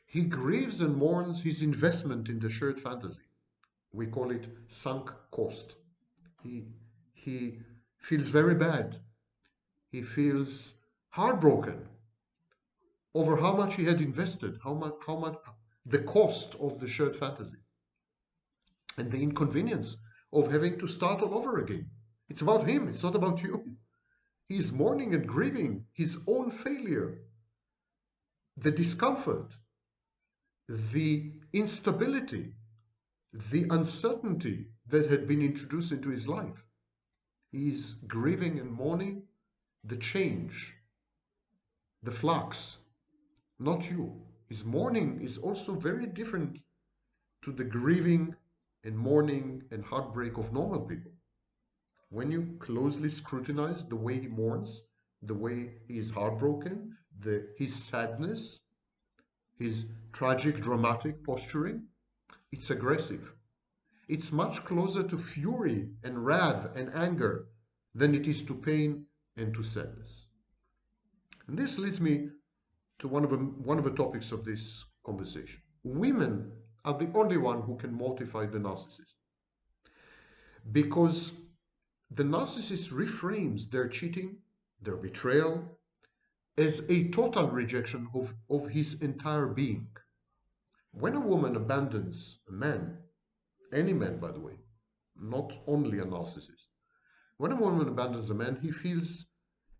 He grieves and mourns his investment in the shared fantasy. We call it sunk cost. He feels very bad. He feels heartbroken over how much he had invested, how much the cost of the shared fantasy, and the inconvenience of having to start all over again. It's about him, it's not about you. He's mourning and grieving his own failure, the discomfort, the instability the uncertainty that had been introduced into his life. He is grieving and mourning the change, the flux, not you. His mourning is also very different to the grieving and mourning and heartbreak of normal people. When you closely scrutinize the way he mourns, the way he is heartbroken, his sadness, his tragic, dramatic posturing, it's aggressive. It's much closer to fury and wrath and anger than it is to pain and to sadness. And this leads me to one of the topics of this conversation. Women are the only one who can mortify the narcissist, because the narcissist reframes their cheating, their betrayal, as a total rejection of his entire being. When a woman abandons a man, any man, by the way, not only a narcissist, when a woman abandons a man, he feels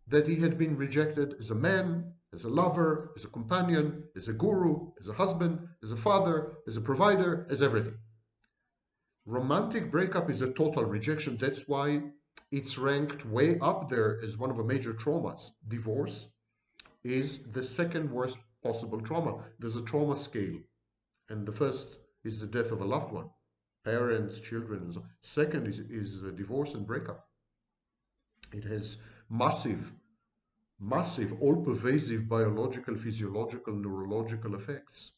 that he had been rejected as a man, as a lover, as a companion, as a guru, as a husband, as a father, as a provider, as everything. Romantic breakup is a total rejection. That's why it's ranked way up there as one of the major traumas. Divorce is the second worst possible trauma. There's a trauma scale, and the first is the death of a loved one, parents, children, and so on. Second is divorce and breakup. It has massive, all-pervasive biological, physiological, neurological effects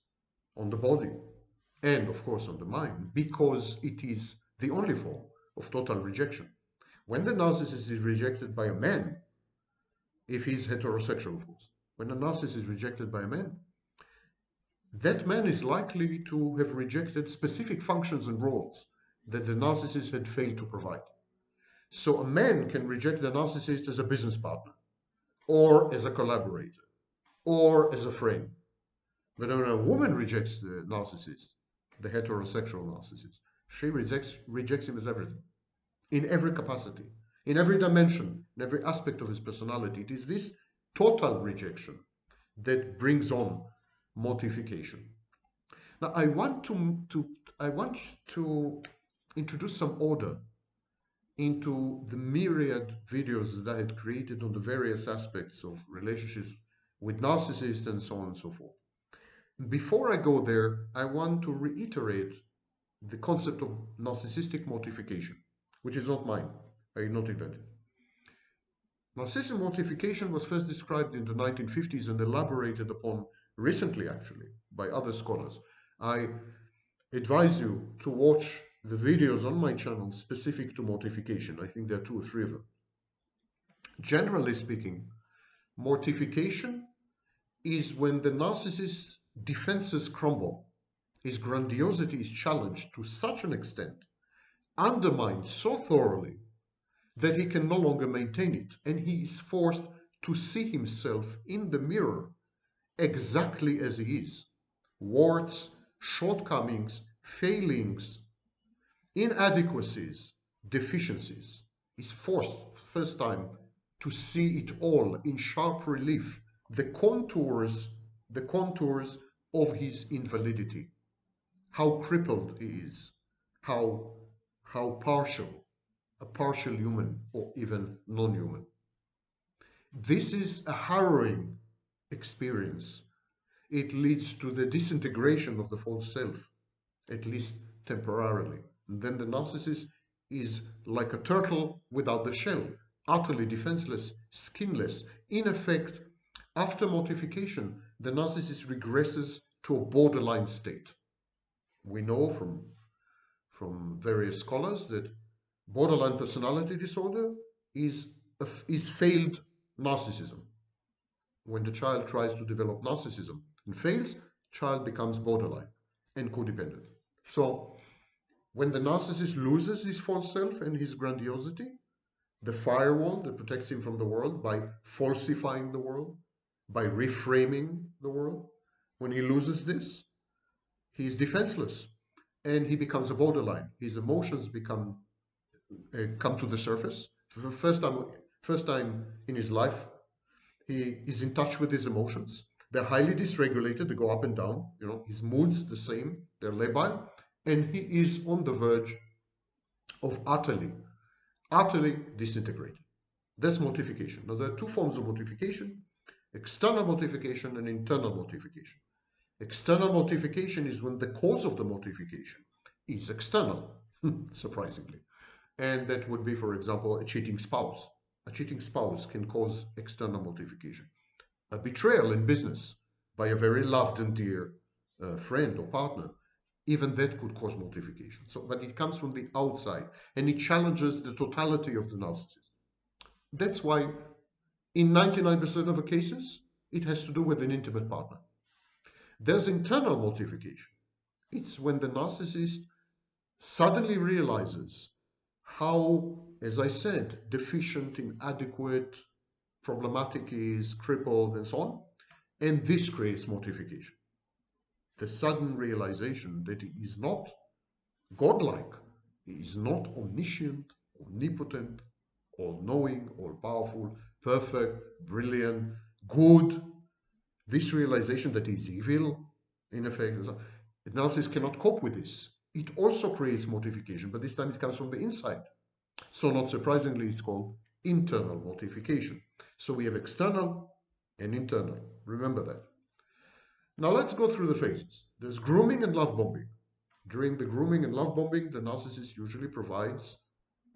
on the body and, of course, on the mind, because it is the only form of total rejection. When the narcissist is rejected by a man, if he's heterosexual, of course, when a narcissist is rejected by a man, that man is likely to have rejected specific functions and roles that the narcissist had failed to provide. So a man can reject the narcissist as a business partner, or as a collaborator, or as a friend. But when a woman rejects the narcissist, the heterosexual narcissist, she rejects him as everything, in every capacity, in every dimension, in every aspect of his personality. It is this total rejection that brings on mortification. Now, I want to introduce some order into the myriad videos that I had created on the various aspects of relationships with narcissists and so on and so forth. Before I go there, I want to reiterate the concept of narcissistic mortification, which is not mine. I did not invent it. Narcissistic mortification was first described in the 1950s and elaborated upon recently, actually, by other scholars. I advise you to watch the videos on my channel specific to mortification. I think there are 2 or 3 of them. Generally speaking, mortification is when the narcissist's defenses crumble, his grandiosity is challenged to such an extent, undermined so thoroughly, that he can no longer maintain it, and he is forced to see himself in the mirror exactly as he is. Warts, shortcomings, failings, inadequacies, deficiencies. He's forced, first time, to see it all in sharp relief, the contours of his invalidity, how crippled he is, how partial, a partial human or even non-human. This is a harrowing experience. It leads to the disintegration of the false self, at least temporarily. And then the narcissist is like a turtle without the shell, utterly defenseless, skinless. In effect, after mortification, the narcissist regresses to a borderline state. We know from various scholars that borderline personality disorder is failed narcissism. When the child tries to develop narcissism and fails, child becomes borderline and codependent. So when the narcissist loses his false self and his grandiosity, the firewall that protects him from the world by falsifying the world, by reframing the world, when he loses this, he is defenseless and he becomes a borderline. His emotions come to the surface. For the first time in his life, he is in touch with his emotions. They're highly dysregulated. They go up and down. His moods the same. They're labile. and he is on the verge of utterly disintegrating. That's mortification. Now, there are two forms of mortification: external mortification and internal mortification. External mortification is when the cause of the mortification is external, surprisingly. And that would be, for example, a cheating spouse. A cheating spouse can cause external mortification. A betrayal in business by a very loved and dear friend or partner, even that could cause mortification. So, but it comes from the outside and it challenges the totality of the narcissist. That's why in 99% of the cases, it has to do with an intimate partner. There's internal mortification. It's when the narcissist suddenly realizes how, as I said, deficient, inadequate, problematic he is, crippled, and so on. And this creates mortification. The sudden realization that he is not godlike, he is not omniscient, omnipotent, all-knowing, all-powerful, perfect, brilliant, good. This realization that he is evil, in effect, the narcissist cannot cope with this. It also creates mortification, but this time it comes from the inside. So not surprisingly, it's called internal mortification. So we have external and internal. Remember that. Now let's go through the phases. There's grooming and love bombing. During the grooming and love bombing, the narcissist usually provides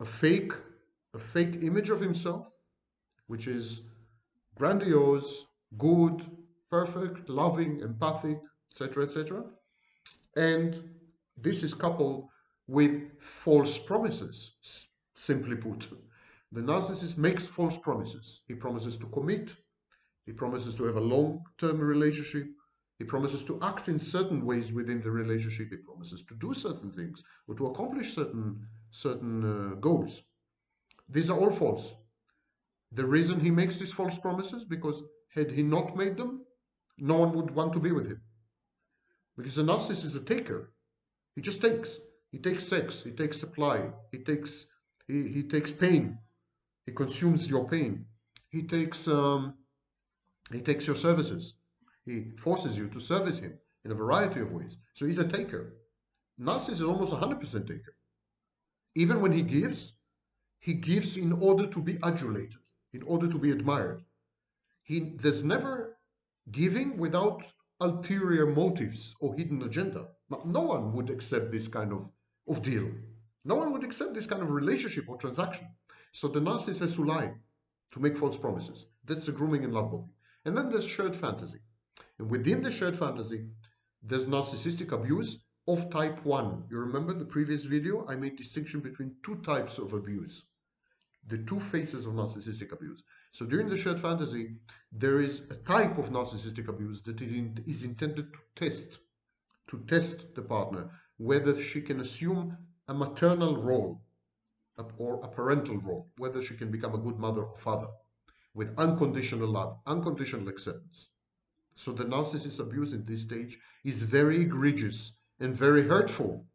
a fake image of himself, which is grandiose, good, perfect, loving, empathic, etc., etc. And this is coupled with false promises. Simply put, the narcissist makes false promises. He promises to commit. He promises to have a long-term relationship. He promises to act in certain ways within the relationship. He promises to do certain things or to accomplish certain goals. These are all false. The reason he makes these false promises, because had he not made them, no one would want to be with him. Because a narcissist is a taker. He just takes. He takes sex. He takes supply. He takes pain. He consumes your pain. He takes your services. He forces you to service him in a variety of ways. So he's a taker. Narcissist is almost 100% taker. Even when he gives in order to be adulated, in order to be admired. There's never giving without ulterior motives or hidden agenda. No one would accept this kind of deal. No one would accept this kind of relationship or transaction. So the narcissist has to lie, to make false promises. That's the grooming and love bombing. And then there's shared fantasy. And within the shared fantasy, there's narcissistic abuse of type 1. You remember the previous video? I made distinction between two types of abuse, the two phases of narcissistic abuse. So during the shared fantasy, there is a type of narcissistic abuse that is intended to test the partner, whether she can assume a maternal role or a parental role, whether she can become a good mother or father with unconditional love, unconditional acceptance. So the narcissist abuse in this stage is very egregious and very hurtful.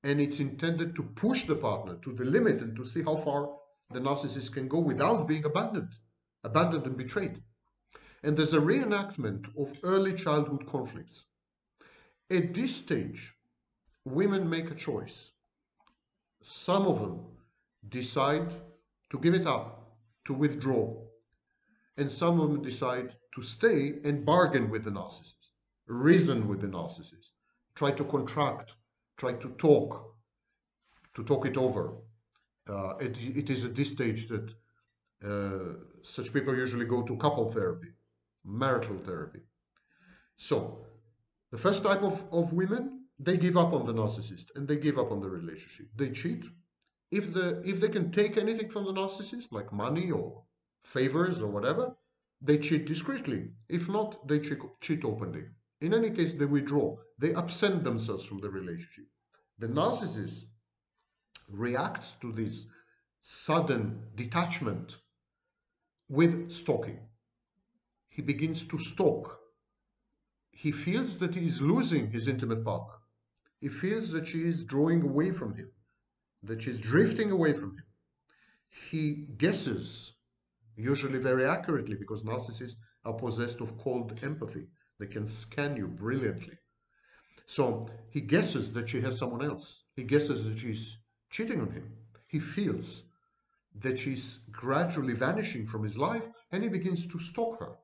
And it's intended to push the partner to the limit and to see how far the narcissist can go without being abandoned and betrayed. And there's a reenactment of early childhood conflicts. At this stage, women make a choice. Some of them decide to give it up, to withdraw. And some of them decide to stay and bargain with the narcissist, reason with the narcissist, try to contract, try to talk it over. It is at this stage that such people usually go to couple therapy, marital therapy. So the first type of women, they give up on the narcissist and they give up on the relationship. They cheat. If they can take anything from the narcissist, like money or favors or whatever, they cheat discreetly. If not, they cheat openly. In any case, they withdraw. They absent themselves from the relationship. The narcissist reacts to this sudden detachment with stalking. He begins to stalk. He feels that he is losing his intimate partner. He feels that she is drawing away from him, that she is drifting away from him. He guesses, usually very accurately, because narcissists are possessed of cold empathy. They can scan you brilliantly. So he guesses that she has someone else. He guesses that she's cheating on him. He feels that she's gradually vanishing from his life, and he begins to stalk her.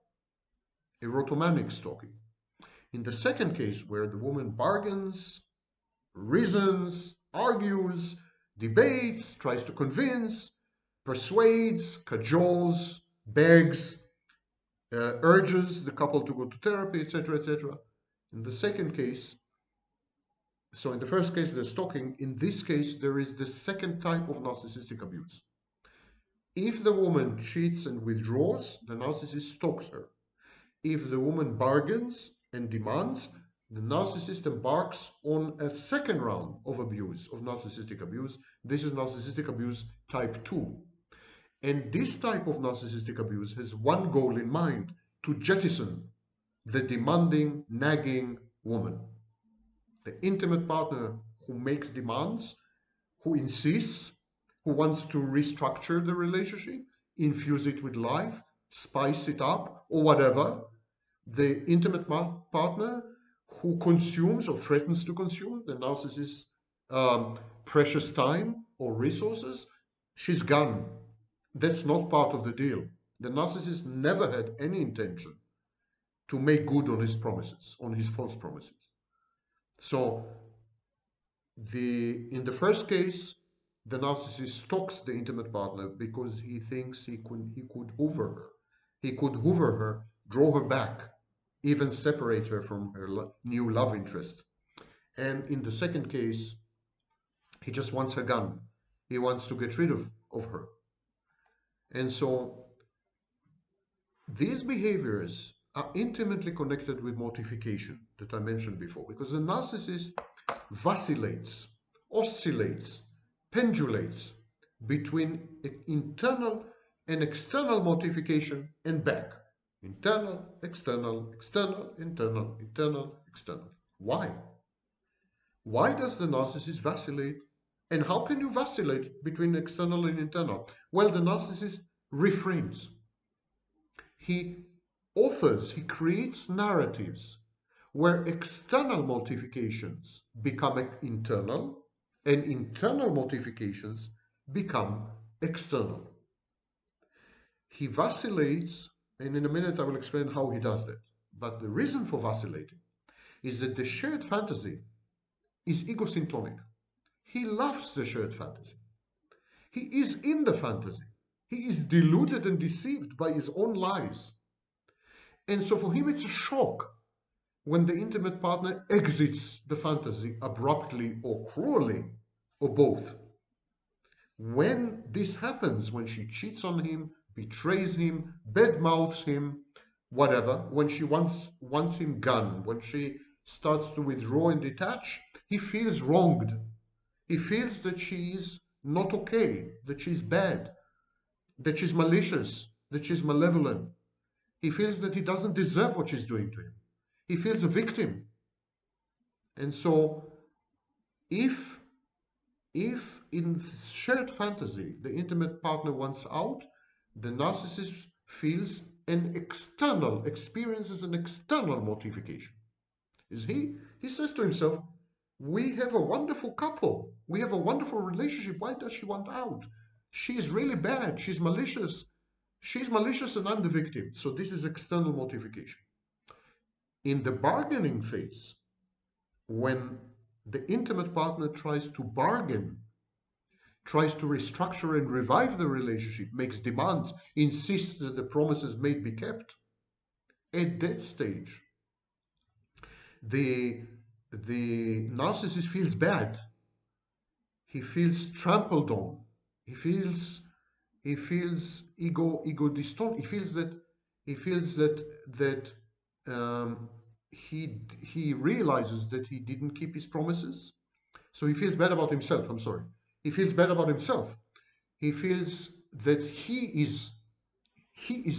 Erotomanic stalking. In the second case, where the woman bargains, reasons, argues, debates, tries to convince, persuades, cajoles, begs, urges the couple to go to therapy, etc., etc. In the second case, so in the first case, there's stalking. In this case, there is the second type of narcissistic abuse. If the woman cheats and withdraws, the narcissist stalks her. If the woman bargains and demands, the narcissist embarks on a second round of abuse, of narcissistic abuse. This is narcissistic abuse type 2. And this type of narcissistic abuse has one goal in mind: to jettison the demanding, nagging woman. The intimate partner who makes demands, who insists, who wants to restructure the relationship, infuse it with life, spice it up, or whatever. The intimate partner who consumes or threatens to consume the narcissist's precious time or resources, she's gone. That's not part of the deal. The narcissist never had any intention to make good on his promises, on his false promises. So in the first case, the narcissist stalks the intimate partner because he thinks he could hoover her. He could hoover her, draw her back, even separate her from her new love interest. And in the second case, he just wants her gone. He wants to get rid of her. And so these behaviors are intimately connected with mortification that I mentioned before, because the narcissist vacillates, oscillates, pendulates between internal and external mortification and back. Internal, external, external, internal, internal, external. Why? Why does the narcissist vacillate? And how can you vacillate between external and internal? Well, the narcissist reframes. He offers, he creates narratives where external mortifications become internal and internal mortifications become external. He vacillates, and in a minute I will explain how he does that. But the reason for vacillating is that the shared fantasy is egosyntonic. He loves the shared fantasy. He is in the fantasy. He is deluded and deceived by his own lies. And so for him it's a shock when the intimate partner exits the fantasy abruptly or cruelly, or both. When this happens, when she cheats on him, betrays him, badmouths him, whatever, when she wants him gone, when she starts to withdraw and detach, he feels wronged. He feels that she is not okay, that she's bad, that she's malicious, that she's malevolent. He feels that he doesn't deserve what she's doing to him. He feels a victim. And so if in shared fantasy the intimate partner wants out, the narcissist feels experiences an external mortification. He says to himself, we have a wonderful couple, we have a wonderful relationship, why does she want out? She's really bad, she's malicious and I'm the victim. So this is external mortification. In the bargaining phase, when the intimate partner tries to bargain, tries to restructure and revive the relationship, makes demands, insists that the promises made be kept, at that stage, the narcissist feels bad. He feels trampled on. He feels ego distorted. He feels that he realizes that he didn't keep his promises. So he feels bad about himself. I'm sorry. He feels bad about himself. He feels that he is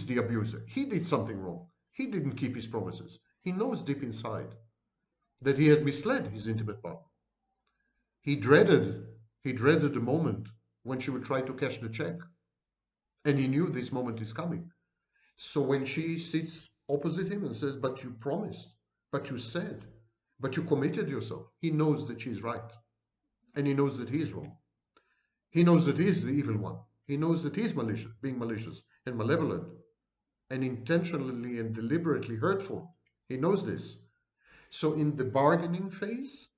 the abuser. He did something wrong. He didn't keep his promises. He knows deep inside that he had misled his intimate partner. He dreaded the moment when she would try to cash the check. And he knew this moment is coming. So when she sits opposite him and says, but you promised, but you said, But you committed yourself. He knows that she's right. And he knows that he's wrong. He knows that he's the evil one. He knows that he's malicious, being malicious and malevolent and intentionally and deliberately hurtful. He knows this. So in the bargaining phase,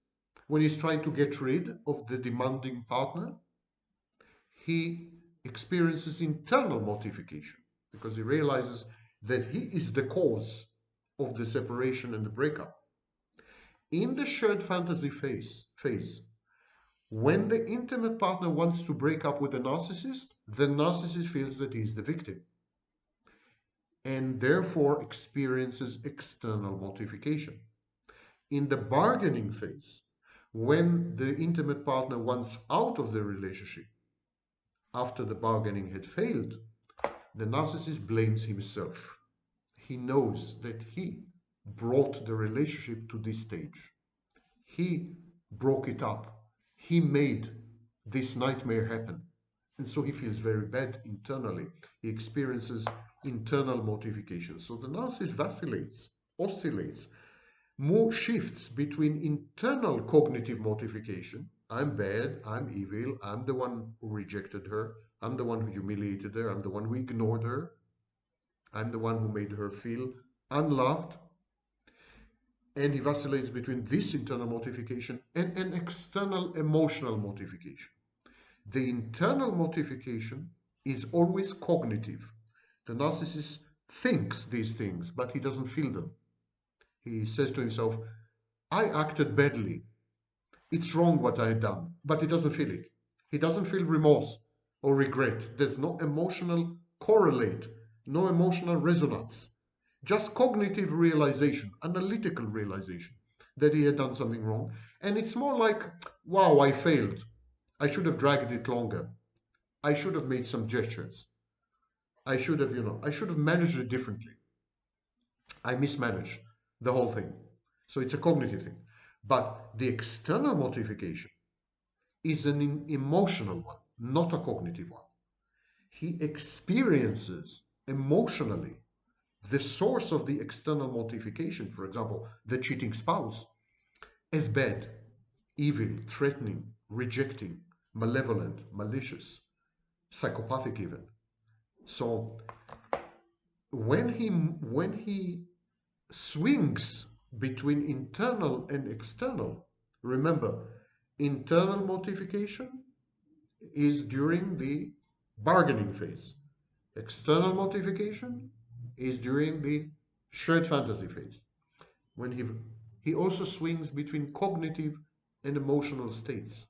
when he's trying to get rid of the demanding partner, he experiences internal mortification because he realizes that he is the cause of the separation and the breakup. In the shared fantasy phase, when the intimate partner wants to break up with the narcissist feels that he's the victim and therefore experiences external mortification. In the bargaining phase, when the intimate partner wants out of the relationship after the bargaining had failed, the narcissist blames himself. He knows that he brought the relationship to this stage. He broke it up. He made this nightmare happen. And so he feels very bad internally. He experiences internal mortification. So the narcissist vacillates, oscillates, more shifts between internal cognitive mortification. I'm bad, I'm evil, I'm the one who rejected her, I'm the one who humiliated her, I'm the one who ignored her, I'm the one who made her feel unloved. And he vacillates between this internal mortification and an external emotional mortification. The internal mortification is always cognitive. The narcissist thinks these things, but he doesn't feel them. He says to himself, I acted badly. It's wrong what I had done, but he doesn't feel it. He doesn't feel remorse or regret. There's no emotional correlate, no emotional resonance. Just cognitive realization, analytical realization that he had done something wrong. And it's more like, wow, I failed. I should have dragged it longer. I should have made some gestures. I should have, I should have managed it differently. I mismanaged the whole thing. So it's a cognitive thing. But the external mortification is an emotional one, not a cognitive one. He experiences emotionally the source of the external mortification, for example, the cheating spouse, as bad, evil, threatening, rejecting, malevolent, malicious, psychopathic even. So when he swings between internal and external, remember, internal mortification is during the bargaining phase. External mortification is during the shared fantasy phase. When he also swings between cognitive and emotional states.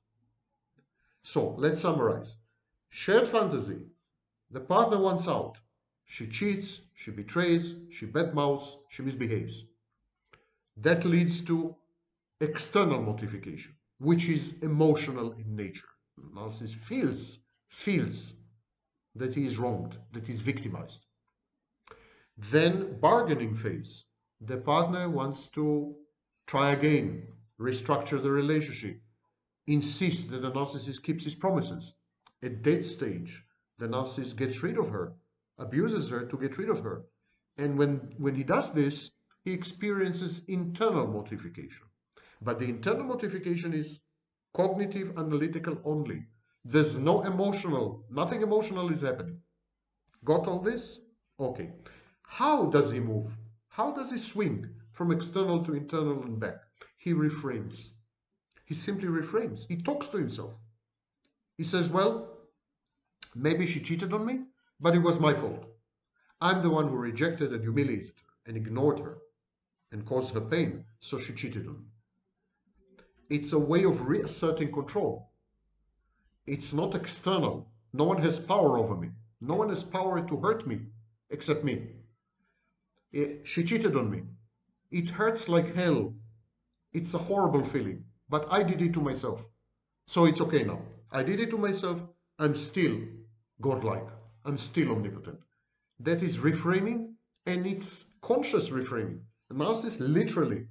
So let's summarize. Shared fantasy. The partner wants out. She cheats, she betrays, she badmouths, she misbehaves. That leads to external mortification, which is emotional in nature. The narcissist feels that he is wronged, that he is victimized. Then bargaining phase. The partner wants to try again, restructure the relationship, insist that the narcissist keeps his promises. At that stage, the narcissist gets rid of her, abuses her to get rid of her. And when he does this, he experiences internal mortification. But the internal mortification is cognitive, analytical only. There's no emotional, nothing emotional is happening. Got all this? Okay. How does he move? How does he swing from external to internal and back? He reframes. He simply reframes. He talks to himself. He says, well, maybe she cheated on me, but it was my fault. I'm the one who rejected and humiliated her and ignored her and caused her pain, so she cheated on me. It's a way of reasserting control. It's not external. No one has power over me. No one has power to hurt me except me. She cheated on me. It hurts like hell. It's a horrible feeling, but I did it to myself. So it's okay now. I did it to myself. I'm still godlike. I'm still omnipotent. That is reframing, and it's conscious reframing. The narcissist literally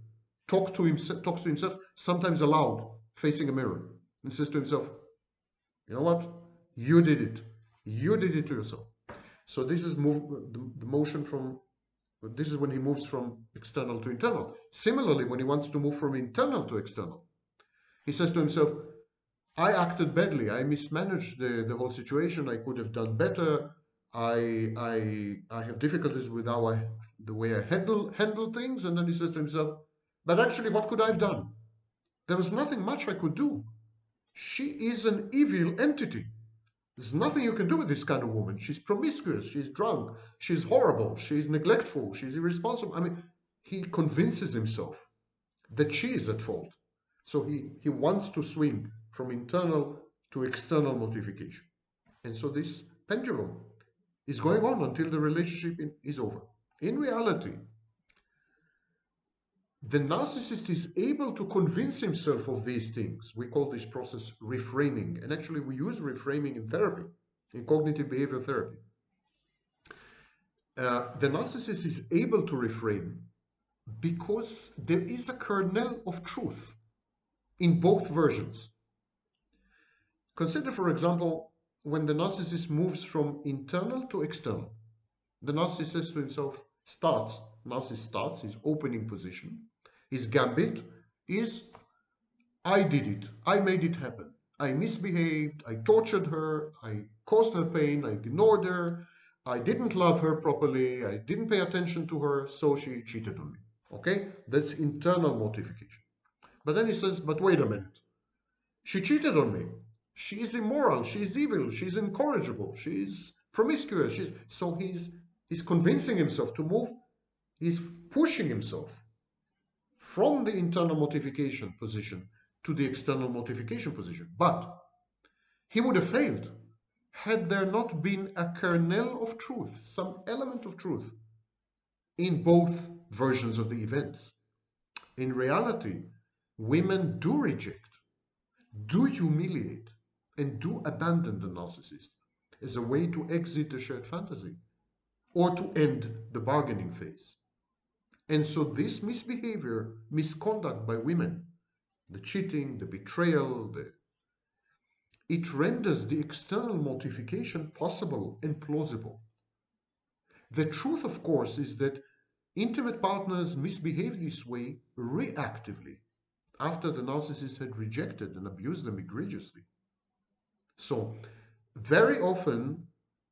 talks to himself, sometimes aloud, facing a mirror, and says to himself, you know what? You did it. You did it to yourself. So this is the motion from But this is when he moves from external to internal. Similarly, when he wants to move from internal to external, he says to himself, I acted badly. I mismanaged the whole situation. I could have done better. I have difficulties with the way I handle things. And then he says to himself, but actually, what could I have done? There was nothing much I could do. She is an evil entity. There's nothing you can do with this kind of woman. She's promiscuous. She's drunk. She's horrible. She's neglectful. She's irresponsible. I mean, he convinces himself that she is at fault. So he wants to swing from internal to external mortification. And so this pendulum is going on until the relationship is over. In reality, the narcissist is able to convince himself of these things. We call this process reframing. And actually, we use reframing in therapy, in cognitive behavior therapy. The narcissist is able to reframe because there is a kernel of truth in both versions. Consider, for example, when the narcissist moves from internal to external. The narcissist says to himself, narcissist starts his opening position. His gambit is, I did it. I made it happen. I misbehaved. I tortured her. I caused her pain. I ignored her. I didn't love her properly. I didn't pay attention to her, so she cheated on me. Okay? That's internal mortification. But then he says, but wait a minute. She cheated on me. She is immoral. She's evil. She's incorrigible. She's promiscuous. So he's convincing himself to move. He's pushing himself from the internal mortification position to the external mortification position. But he would have failed had there not been a kernel of truth, some element of truth in both versions of the events. In reality, women do reject, do humiliate, and do abandon the narcissist as a way to exit the shared fantasy or to end the bargaining phase. And so this misbehavior, misconduct by women, the cheating, the betrayal, it renders the external mortification possible and plausible. The truth, of course, is that intimate partners misbehave this way reactively after the narcissist had rejected and abused them egregiously. So, very often,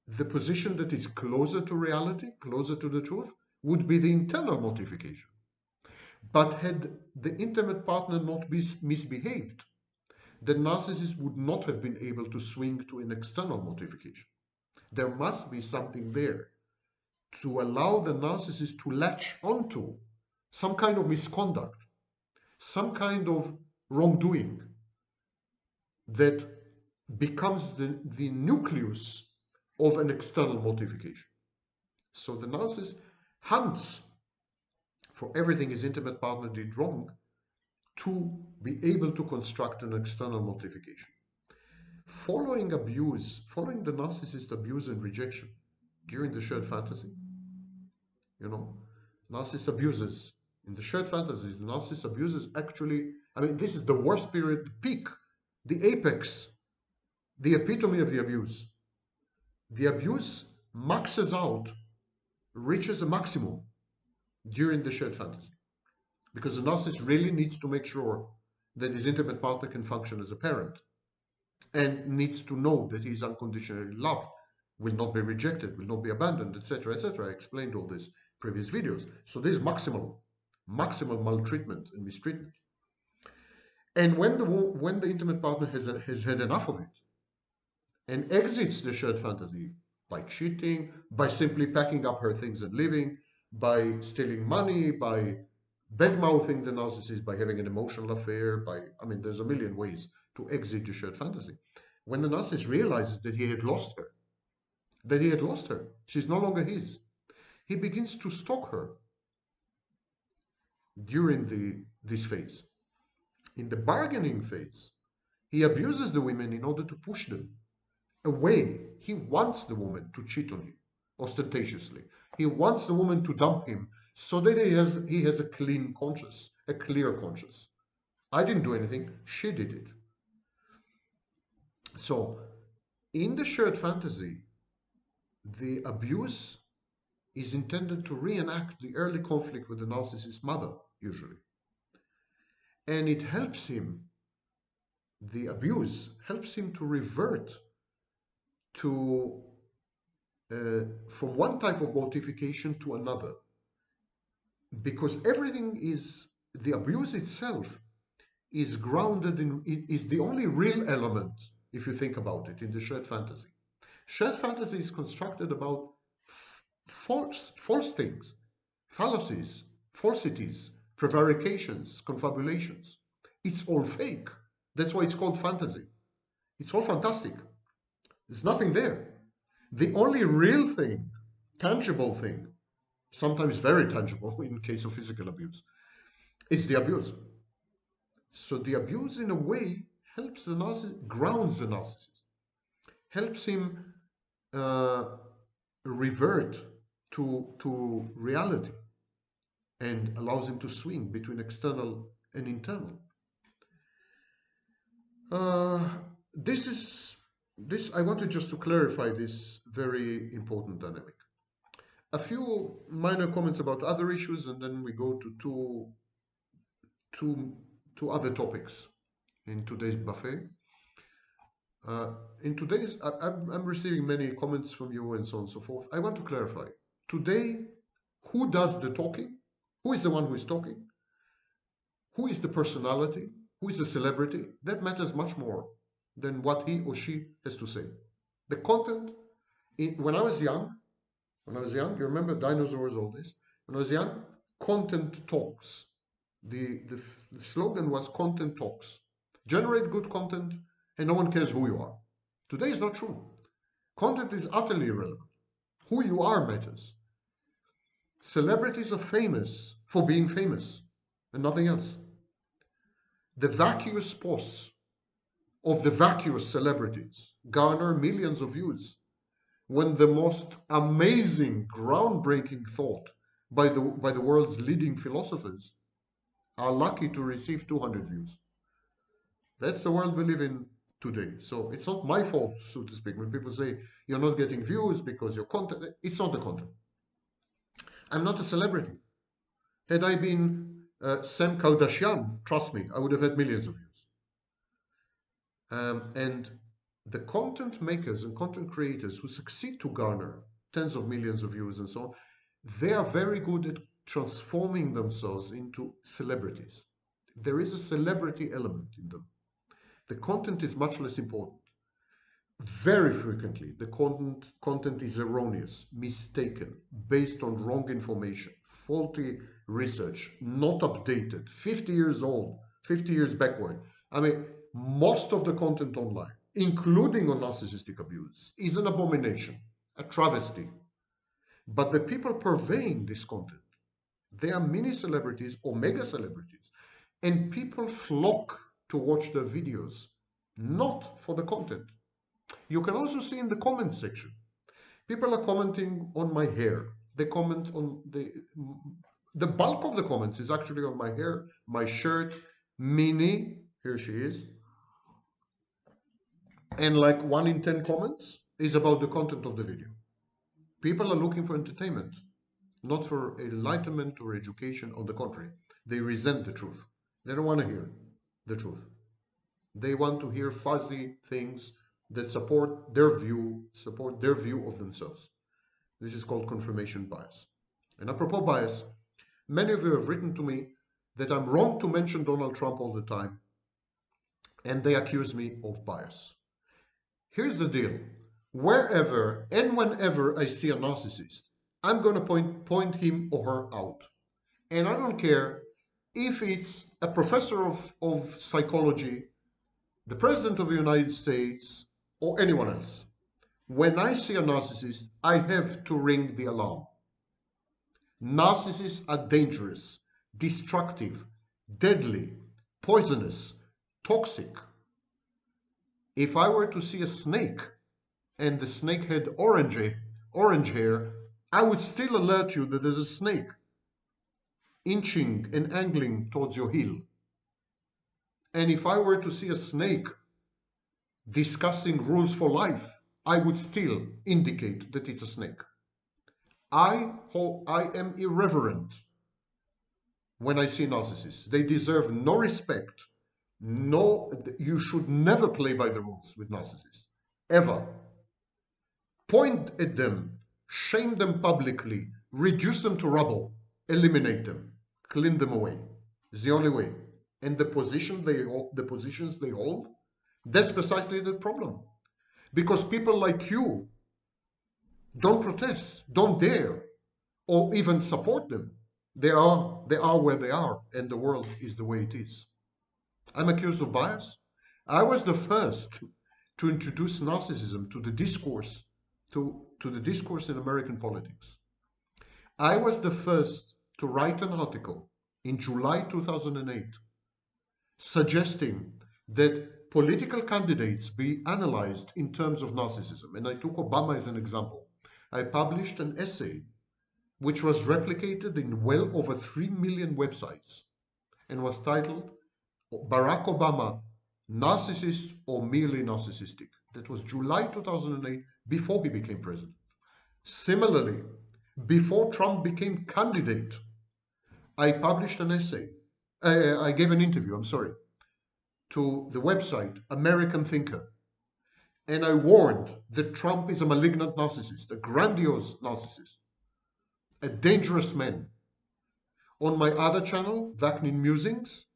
the position that is closer to reality, closer to the truth, would be the internal mortification. But had the intimate partner not misbehaved, the narcissist would not have been able to swing to an external mortification. There must be something there to allow the narcissist to latch onto some kind of misconduct, some kind of wrongdoing that becomes the nucleus of an external mortification. So the narcissist hunts for everything his intimate partner did wrong to be able to construct an external mortification. Following the narcissist abuse and rejection during the shared fantasy, narcissist abuses. In the shared fantasy, the narcissist abuses actually, this is the worst period, the peak, the apex, the epitome of the abuse. The abuse maxes out, reaches a maximum during the shared fantasy. Because the narcissist really needs to make sure that his intimate partner can function as a parent and needs to know that he is unconditionally loved, will not be rejected, will not be abandoned, etc., etc. I explained all this in previous videos. So this is maximal maltreatment and mistreatment. And when the intimate partner has had enough of it and exits the shared fantasy by cheating, by simply packing up her things and leaving, by stealing money, by bad-mouthing the narcissist, by having an emotional affair, there's a million ways to exit the shared fantasy. When the narcissist realizes that he had lost her, she's no longer his, he begins to stalk her during this phase. In the bargaining phase, he abuses the women in order to push them away. He wants the woman to cheat on him ostentatiously. He wants the woman to dump him so that he has a clean conscience, a clear conscience. I didn't do anything, she did it. So, in the shared fantasy, the abuse is intended to reenact the early conflict with the narcissist's mother, usually. And it helps him, the abuse helps him to revert to from one type of mortification to another. Because everything is, the abuse itself is grounded in, is the only real element, if you think about it, in the shared fantasy. Shared fantasy is constructed about false things, fallacies, falsities, prevarications, confabulations. It's all fake. That's why it's called fantasy. It's all fantastic. There's nothing there. The only real thing, tangible thing, sometimes very tangible in case of physical abuse, is the abuse. So the abuse, in a way, helps the narcissist, grounds the narcissist, helps him revert to reality, and allows him to swing between external and internal. I wanted just to clarify this very important dynamic. A few minor comments about other issues, and then we go to two other topics in today's buffet. In today's, I'm receiving many comments from you and so on and so forth. I want to clarify. Today, who does the talking? Who is the one who is talking? Who is the personality? Who is the celebrity? That matters much more than what he or she has to say. The content, when I was young, you remember dinosaurs, all this? When I was young, content talks. The slogan was content talks. Generate good content and no one cares who you are. Today is not true. Content is utterly irrelevant. Who you are matters. Celebrities are famous for being famous and nothing else. The vacuous posts of the vacuous celebrities garner millions of views, when the most amazing, groundbreaking thought by the world's leading philosophers are lucky to receive 200 views. That's the world we live in today. So it's not my fault, so to speak, when people say you're not getting views because your content, it's not the content. I'm not a celebrity. Had I been Sam Kardashian, trust me, I would have had millions of views. And the content makers and content creators who succeed to garner tens of millions of views and so on, they are very good at transforming themselves into celebrities. There is a celebrity element in them. The content is much less important. Very frequently, the content is erroneous, mistaken, based on wrong information, faulty research, not updated, 50 years old, 50 years backward. I mean, most of the content online, including on narcissistic abuse, is an abomination, a travesty. But the people purveying this content, they are mini celebrities or mega celebrities, and people flock to watch their videos, not for the content. You can also see in the comment section, people are commenting on my hair. They comment on the bulk of the comments is actually on my hair, my shirt, Minnie, here she is. And like 1 in 10 comments is about the content of the video. People are looking for entertainment, not for enlightenment or education. On the contrary, they resent the truth. They don't want to hear the truth. They want to hear fuzzy things that support their view of themselves. This is called confirmation bias. And apropos bias, many of you have written to me that I'm wrong to mention Donald Trump all the time, and they accuse me of bias. Here's the deal. Wherever and whenever I see a narcissist, I'm going to point him or her out. And I don't care if it's a professor of psychology, the President of the United States, or anyone else. When I see a narcissist, I have to ring the alarm. Narcissists are dangerous, destructive, deadly, poisonous, toxic. If I were to see a snake and the snake had orange hair, I would still alert you that there's a snake inching and angling towards your heel. And if I were to see a snake discussing rules for life, I would still indicate that it's a snake. I am irreverent when I see narcissists. They deserve no respect. No, you should never play by the rules with narcissists, ever. Point at them, shame them publicly, reduce them to rubble, eliminate them, clean them away. It's the only way. And the positions they hold, that's precisely the problem. Because people like you don't protest, don't dare, or even support them. They are where they are, and the world is the way it is. I'm accused of bias. I was the first to introduce narcissism to the discourse, to the discourse in American politics. I was the first to write an article in July 2008 suggesting that political candidates be analyzed in terms of narcissism. And I took Obama as an example. I published an essay which was replicated in well over 3 million websites and was titled Barack Obama, Narcissist or Merely Narcissistic. That was July 2008, before he became president. Similarly, before Trump became candidate, I published an essay. I gave an interview, to the website American Thinker. And I warned that Trump is a malignant narcissist, a grandiose narcissist, a dangerous man. On my other channel, Vaknin Musings,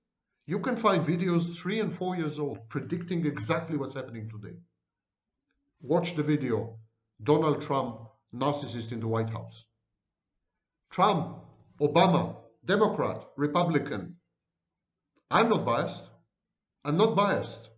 you can find videos 3 and 4 years old predicting exactly what's happening today. Watch the video, Donald Trump, narcissist in the White House. Trump, Obama, Democrat, Republican. I'm not biased. I'm not biased.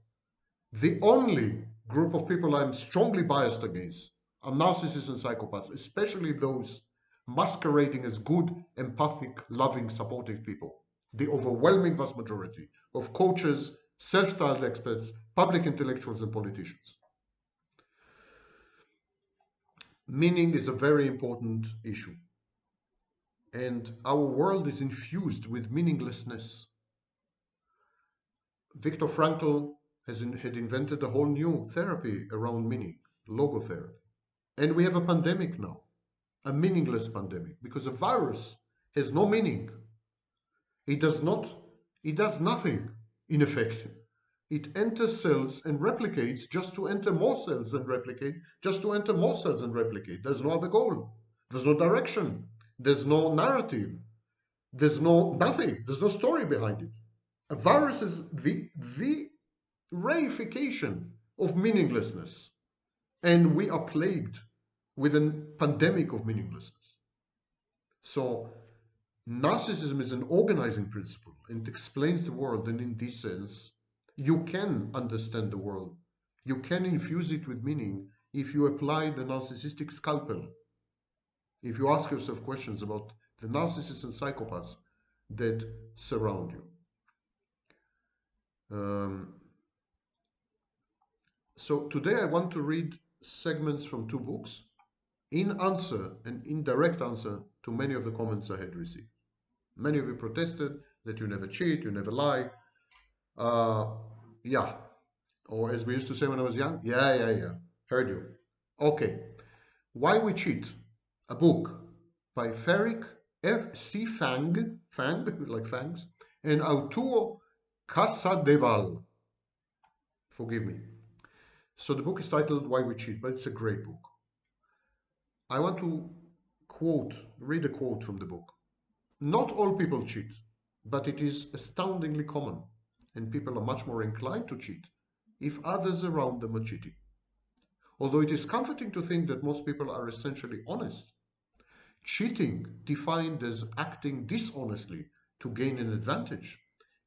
The only group of people I'm strongly biased against are narcissists and psychopaths, especially those masquerading as good, empathic, loving, supportive people. The overwhelming vast majority of coaches, self-styled experts, public intellectuals, and politicians. Meaning is a very important issue. And our world is infused with meaninglessness. Viktor Frankl had invented a whole new therapy around meaning, logotherapy. And we have a pandemic now, a meaningless pandemic, because a virus has no meaning. It does nothing, in effect. It enters cells and replicates just to enter more cells and replicate, just to enter more cells and replicate. There's no other goal. There's no direction. There's no narrative. There's nothing. There's no story behind it. A virus is the reification of meaninglessness. And we are plagued with a pandemic of meaninglessness. So narcissism is an organizing principle and explains the world, and in this sense, you can understand the world. You can infuse it with meaning if you apply the narcissistic scalpel. If you ask yourself questions about the narcissists and psychopaths that surround you. So today I want to read segments from 2 books in answer and indirect answer to many of the comments I had received. Many of you protested that you never cheat, you never lie. Yeah. Or as we used to say when I was young, yeah. Heard you. Okay. Why We Cheat, a book by Ferik F.C. Fang, like fangs, and Arturo Casadeval. Forgive me. So the book is titled Why We Cheat, but it's a great book. I want to read a quote from the book. Not all people cheat, but it is astoundingly common, and people are much more inclined to cheat if others around them are cheating. Although it is comforting to think that most people are essentially honest, cheating, defined as acting dishonestly to gain an advantage,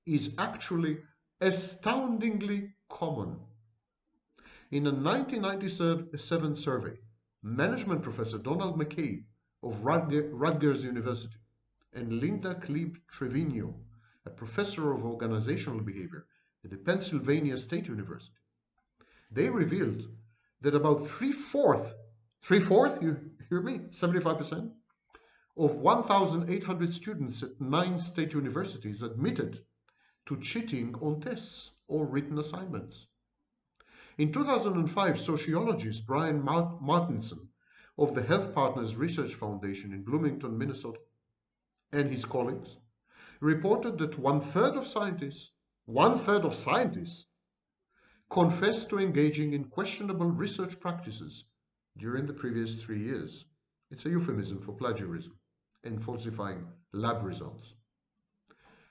is actually astoundingly common. In a 1997 survey, management professor Donald McCabe of Rutgers University and Linda Klebe-Trevino, a professor of organizational behavior at the Pennsylvania State University, they revealed that about three-fourths, you hear me, 75%, of 1,800 students at 9 state universities admitted to cheating on tests or written assignments. In 2005, sociologist Brian Martinson of the Health Partners Research Foundation in Bloomington, Minnesota, and his colleagues reported that one third of scientists confessed to engaging in questionable research practices during the previous 3 years. It's a euphemism for plagiarism and falsifying lab results.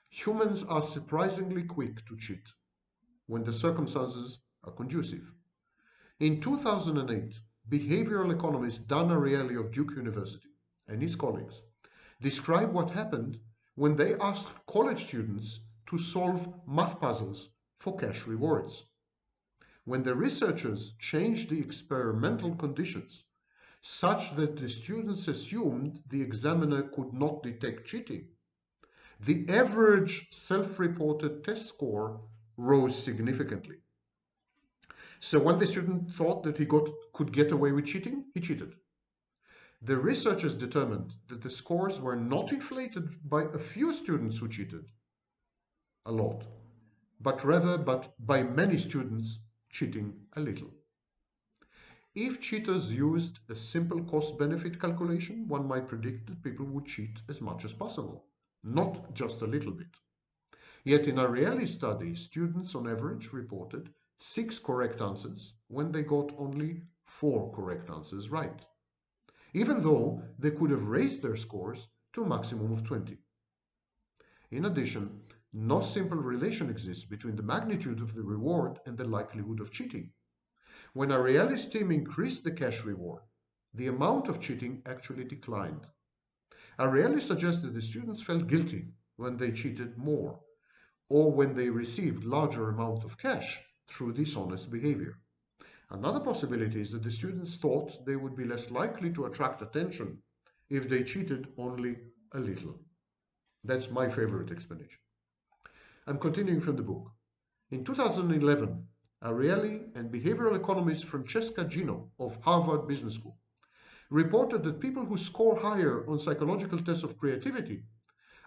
Humans are surprisingly quick to cheat when the circumstances are conducive. In 2008, behavioral economist Dan Ariely of Duke University and his colleagues describe what happened when they asked college students to solve math puzzles for cash rewards. When the researchers changed the experimental conditions such that the students assumed the examiner could not detect cheating, the average self-reported test score rose significantly. So when the student thought that he could get away with cheating, he cheated. The researchers determined that the scores were not inflated by a few students who cheated a lot, but rather by many students cheating a little. If cheaters used a simple cost-benefit calculation, one might predict that people would cheat as much as possible, not just a little bit. Yet in a Ariely study, students on average reported 6 correct answers when they got only 4 correct answers right, even though they could have raised their scores to a maximum of 20. In addition, no simple relation exists between the magnitude of the reward and the likelihood of cheating. When Ariely's team increased the cash reward, the amount of cheating actually declined. Ariely suggested the students felt guilty when they cheated more, or when they received larger amount of cash through dishonest behavior. Another possibility is that the students thought they would be less likely to attract attention if they cheated only a little. That's my favorite explanation. I'm continuing from the book. In 2011, Ariely and behavioral economist Francesca Gino of Harvard Business School reported that people who score higher on psychological tests of creativity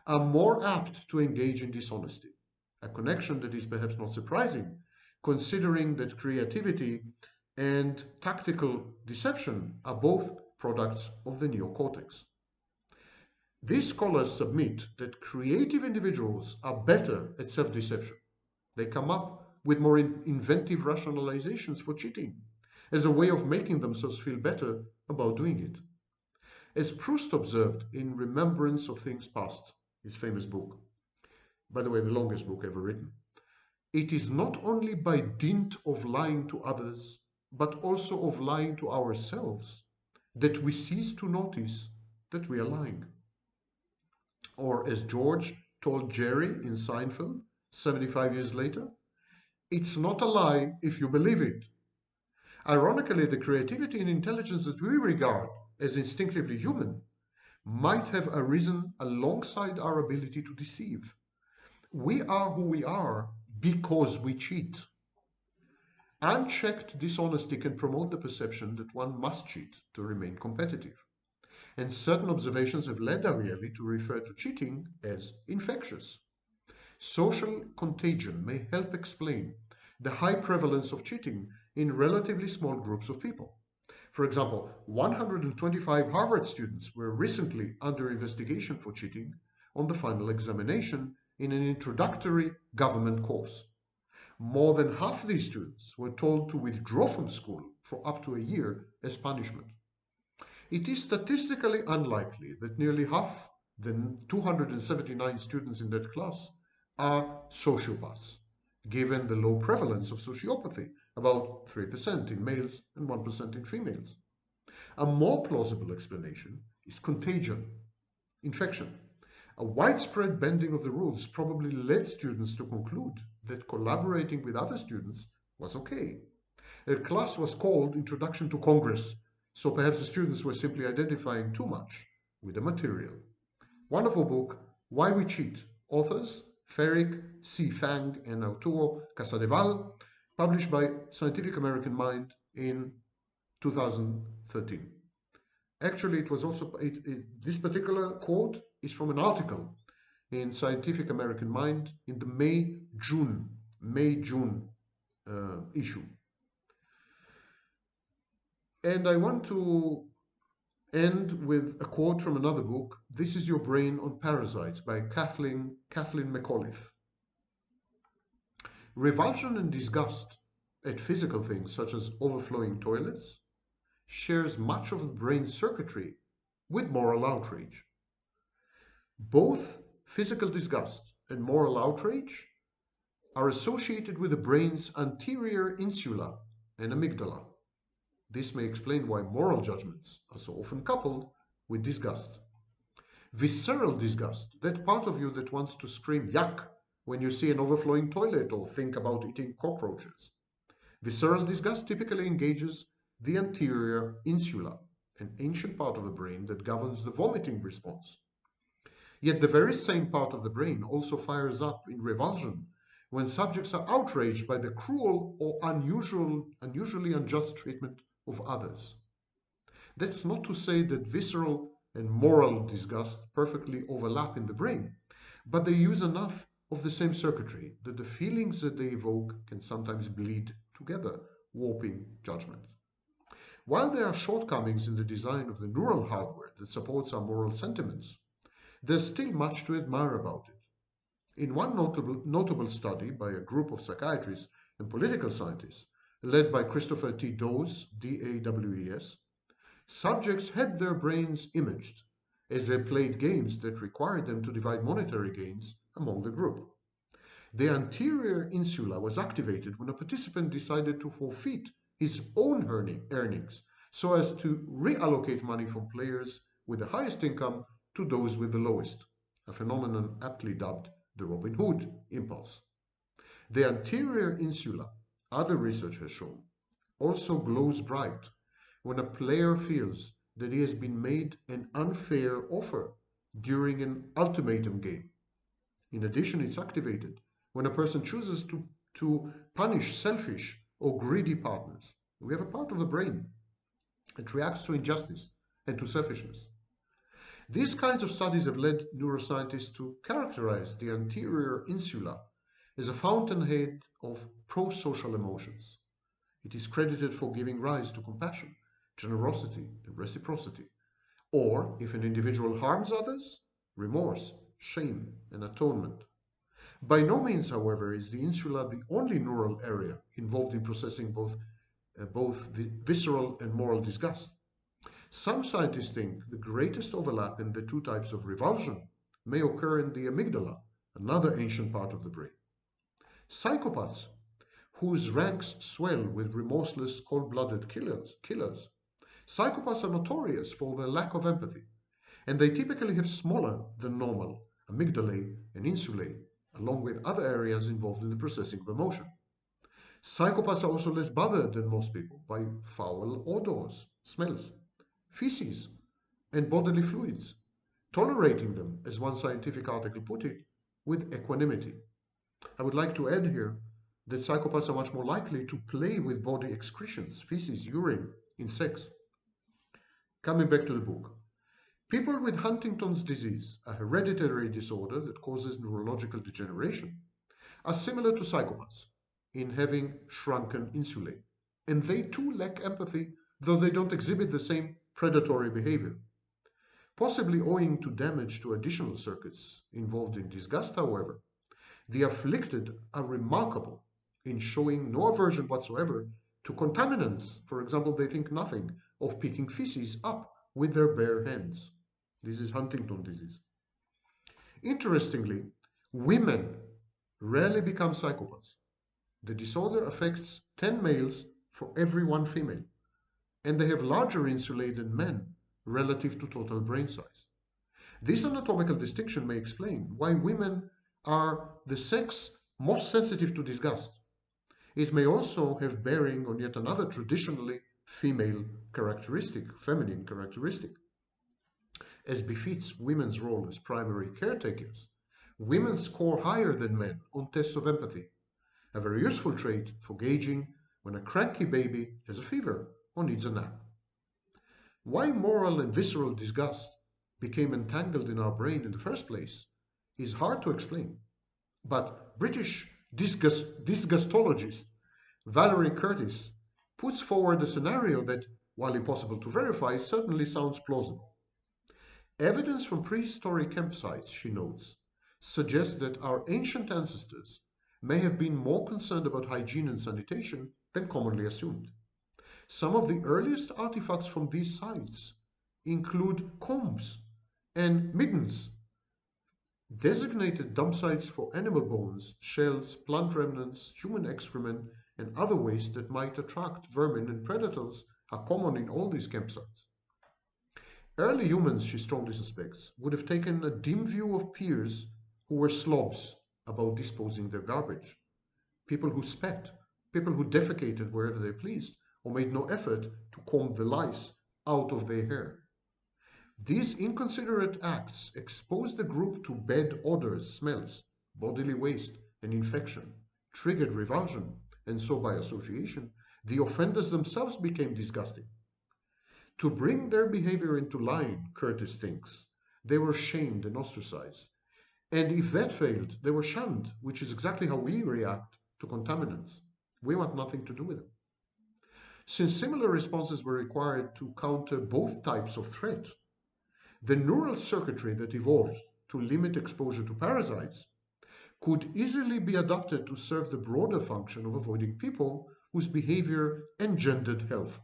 are more apt to engage in dishonesty, a connection that is perhaps not surprising, considering that creativity and tactical deception are both products of the neocortex. These scholars submit that creative individuals are better at self-deception. They come up with more inventive rationalizations for cheating as a way of making themselves feel better about doing it. As Proust observed in Remembrance of Things Past, his famous book, by the way, the longest book ever written, it is not only by dint of lying to others, but also of lying to ourselves, that we cease to notice that we are lying. Or as George told Jerry in Seinfeld 75 years later, it's not a lie if you believe it. Ironically, the creativity and intelligence that we regard as instinctively human might have arisen alongside our ability to deceive. We are who we are because we cheat. Unchecked dishonesty can promote the perception that one must cheat to remain competitive. And certain observations have led Ariely to refer to cheating as infectious. Social contagion may help explain the high prevalence of cheating in relatively small groups of people. For example, 125 Harvard students were recently under investigation for cheating on the final examination in an introductory government course. More than half these students were told to withdraw from school for up to a year as punishment. It is statistically unlikely that nearly half the 279 students in that class are sociopaths, given the low prevalence of sociopathy, about 3% in males and 1% in females. A more plausible explanation is contagion, infection. A widespread bending of the rules probably led students to conclude that collaborating with other students was okay. A class was called Introduction to Congress, so perhaps the students were simply identifying too much with the material. Wonderful book, Why We Cheat. Authors, Ferrick, C. Fang, and Arturo Casadeval, published by Scientific American Mind in 2013. Actually, it was also, this particular quote is from an article in Scientific American Mind in the May-June issue. And I want to end with a quote from another book, This is Your Brain on Parasites by Kathleen McAuliffe. Revulsion and disgust at physical things such as overflowing toilets shares much of the brain's circuitry with moral outrage. Both physical disgust and moral outrage are associated with the brain's anterior insula and amygdala. This may explain why moral judgments are so often coupled with disgust. Visceral disgust, that part of you that wants to scream yuck when you see an overflowing toilet or think about eating cockroaches. Visceral disgust typically engages the anterior insula, an ancient part of the brain that governs the vomiting response. Yet the very same part of the brain also fires up in revulsion when subjects are outraged by the cruel or unusually unjust treatment of others. That's not to say that visceral and moral disgust perfectly overlap in the brain, but they use enough of the same circuitry that the feelings that they evoke can sometimes bleed together, warping judgment. While there are shortcomings in the design of the neural hardware that supports our moral sentiments, there's still much to admire about it. In one notable study by a group of psychiatrists and political scientists, led by Christopher T. Dawes, D-A-W-E-S, subjects had their brains imaged as they played games that required them to divide monetary gains among the group. The anterior insula was activated when a participant decided to forfeit his own earnings so as to reallocate money from players with the highest income to those with the lowest, a phenomenon aptly dubbed the Robin Hood impulse. The anterior insula, other research has shown, also glows bright when a player feels that he has been made an unfair offer during an ultimatum game. In addition, it's activated when a person chooses to punish selfish or greedy partners. We have a part of the brain that reacts to injustice and to selfishness. These kinds of studies have led neuroscientists to characterize the anterior insula as a fountainhead of pro-social emotions. It is credited for giving rise to compassion, generosity, and reciprocity. Or, if an individual harms others, remorse, shame, and atonement. By no means, however, is the insula the only neural area involved in processing both visceral and moral disgust. Some scientists think the greatest overlap in the two types of revulsion may occur in the amygdala, another ancient part of the brain. Psychopaths, whose ranks swell with remorseless, cold-blooded killers, psychopaths are notorious for their lack of empathy, and they typically have smaller than normal amygdalae and insulae, along with other areas involved in the processing of emotion. Psychopaths are also less bothered than most people by foul odors, smells, feces, and bodily fluids, tolerating them, as one scientific article put it, with equanimity. I would like to add here that psychopaths are much more likely to play with body excretions, feces, urine, in sex. Coming back to the book. People with Huntington's disease, a hereditary disorder that causes neurological degeneration, are similar to psychopaths in having shrunken insulae, and they too lack empathy, though they don't exhibit the same predatory behavior. Possibly owing to damage to additional circuits involved in disgust, however, the afflicted are remarkable in showing no aversion whatsoever to contaminants. For example, they think nothing of picking feces up with their bare hands. This is Huntington disease. Interestingly, women rarely become psychopaths. The disorder affects 10 males for every 1 female, and they have larger insulae than men relative to total brain size. This anatomical distinction may explain why women are the sex most sensitive to disgust. It may also have bearing on yet another traditionally female characteristic, feminine characteristic. As befits women's role as primary caretakers, women score higher than men on tests of empathy, a very useful trait for gauging when a cranky baby has a fever or needs a nap. Why moral and visceral disgust became entangled in our brain in the first place is hard to explain, but British disgustologist Valerie Curtis puts forward a scenario that while impossible to verify, certainly sounds plausible. Evidence from prehistoric campsites, she notes, suggests that our ancient ancestors may have been more concerned about hygiene and sanitation than commonly assumed. Some of the earliest artifacts from these sites include combs and middens, designated dump sites for animal bones, shells, plant remnants, human excrement, and other waste that might attract vermin and predators are common in all these campsites. Early humans, she strongly suspects, would have taken a dim view of peers who were slobs about disposing their garbage, people who spat, people who defecated wherever they pleased, or made no effort to comb the lice out of their hair. These inconsiderate acts expose the group to bad odors, smells, bodily waste, and infection, triggered revulsion, and so by association, the offenders themselves became disgusting. To bring their behavior into line, Curtis thinks, they were shamed and ostracized. And if that failed, they were shunned, which is exactly how we react to contaminants. We want nothing to do with them. Since similar responses were required to counter both types of threat, the neural circuitry that evolved to limit exposure to parasites could easily be adapted to serve the broader function of avoiding people whose behavior engendered health.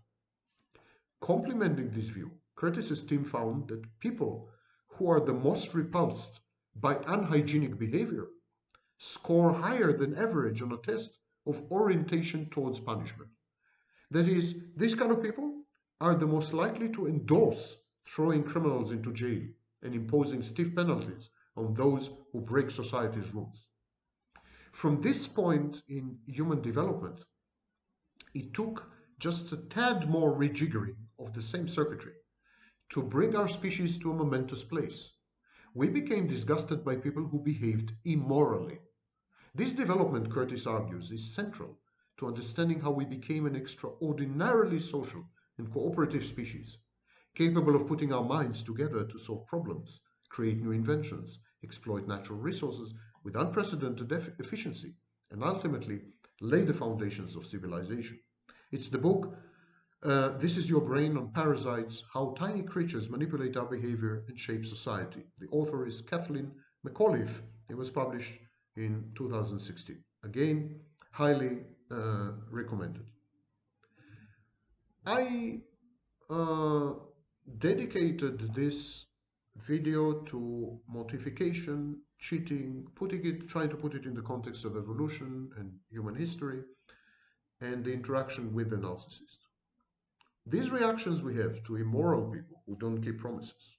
Complementing this view, Curtis's team found that people who are the most repulsed by unhygienic behavior score higher than average on a test of orientation towards punishment. That is, these kind of people are the most likely to endorse throwing criminals into jail and imposing stiff penalties on those who break society's rules. From this point in human development, it took just a tad more rejiggering of the same circuitry to bring our species to a momentous place. We became disgusted by people who behaved immorally. This development, Curtis argues, is central to understanding how we became an extraordinarily social and cooperative species, capable of putting our minds together to solve problems, create new inventions, exploit natural resources with unprecedented efficiency, and ultimately lay the foundations of civilization. It's the book, This Is Your Brain on Parasites, How Tiny Creatures Manipulate Our Behavior and Shape Society. The author is Kathleen McAuliffe. It was published in 2016. Again, highly recommended. I dedicated this video to mortification, cheating, trying to put it in the context of evolution and human history, and the interaction with the narcissist. These reactions we have to immoral people who don't keep promises,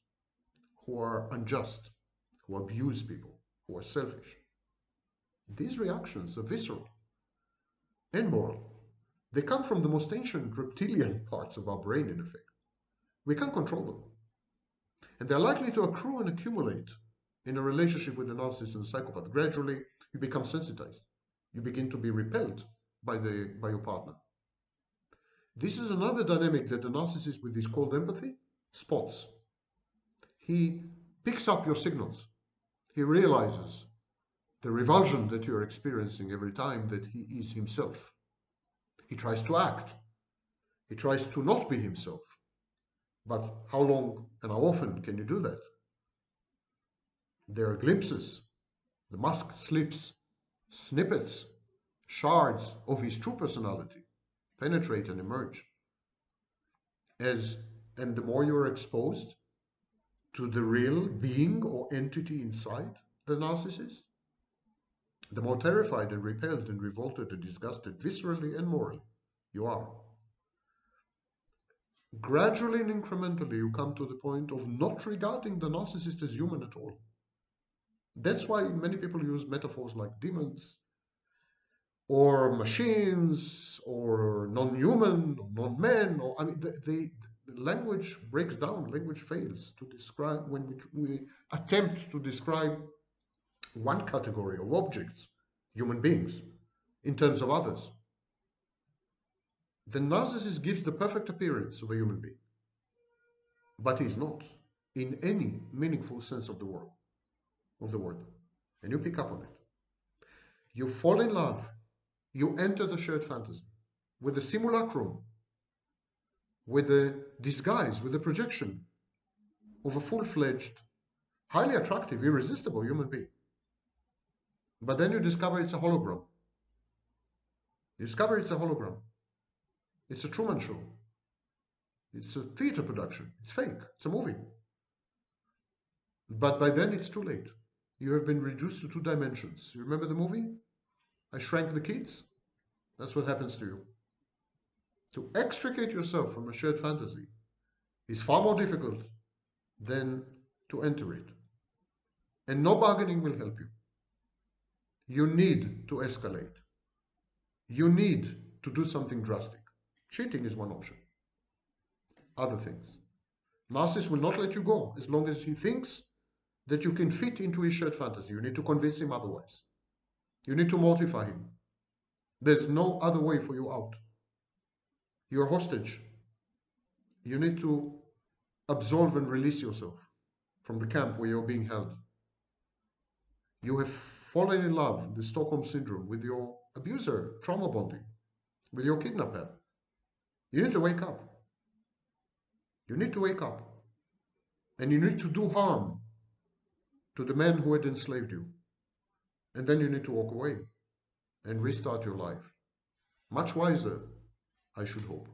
who are unjust, who abuse people, who are selfish. These reactions are visceral and moral. They come from the most ancient reptilian parts of our brain, in effect. We can't control them. And they're likely to accrue and accumulate in a relationship with a narcissist and a psychopath. Gradually, you become sensitized. You begin to be repelled by your partner. This is another dynamic that the narcissist, with his cold empathy, spots. He picks up your signals. He realizes the revulsion that you're experiencing every time that he is himself. He tries to act. He tries to not be himself. But how long and how often can you do that? There are glimpses. The mask slips, snippets, shards of his true personality penetrate and emerge. And the more you are exposed to the real being or entity inside the narcissist, the more terrified and repelled and revolted and disgusted viscerally and morally you are. Gradually and incrementally, you come to the point of not regarding the narcissist as human at all. That's why many people use metaphors like demons, or machines, or non-human, or non-man, or I mean, the language breaks down, language fails to describe when we attempt to describe one category of objects, human beings, in terms of others. The narcissist gives the perfect appearance of a human being, but he's not in any meaningful sense of the word. And you pick up on it. You fall in love. You enter the shared fantasy with the simulacrum with a disguise, with a projection of a full-fledged, highly attractive, irresistible human being. But then you discover it's a hologram. You discover it's a hologram. It's a Truman Show. It's a theater production. It's fake. It's a movie. But by then it's too late. You have been reduced to 2 dimensions. You remember the movie? I Shrank the Kids? That's what happens to you. To extricate yourself from a shared fantasy is far more difficult than to enter it. And no bargaining will help you. You need to escalate. You need to do something drastic. Cheating is one option. Other things. Narcissist will not let you go as long as he thinks that you can fit into his shared fantasy. You need to convince him otherwise. You need to mortify him. There's no other way for you out. You're hostage. You need to absolve and release yourself from the camp where you're being held. You have fallen in love, the Stockholm Syndrome, with your abuser, trauma bonding, with your kidnapper. You need to wake up. You need to wake up. And you need to do harm to the man who had enslaved you. And then you need to walk away and restart your life. Much wiser, I should hope.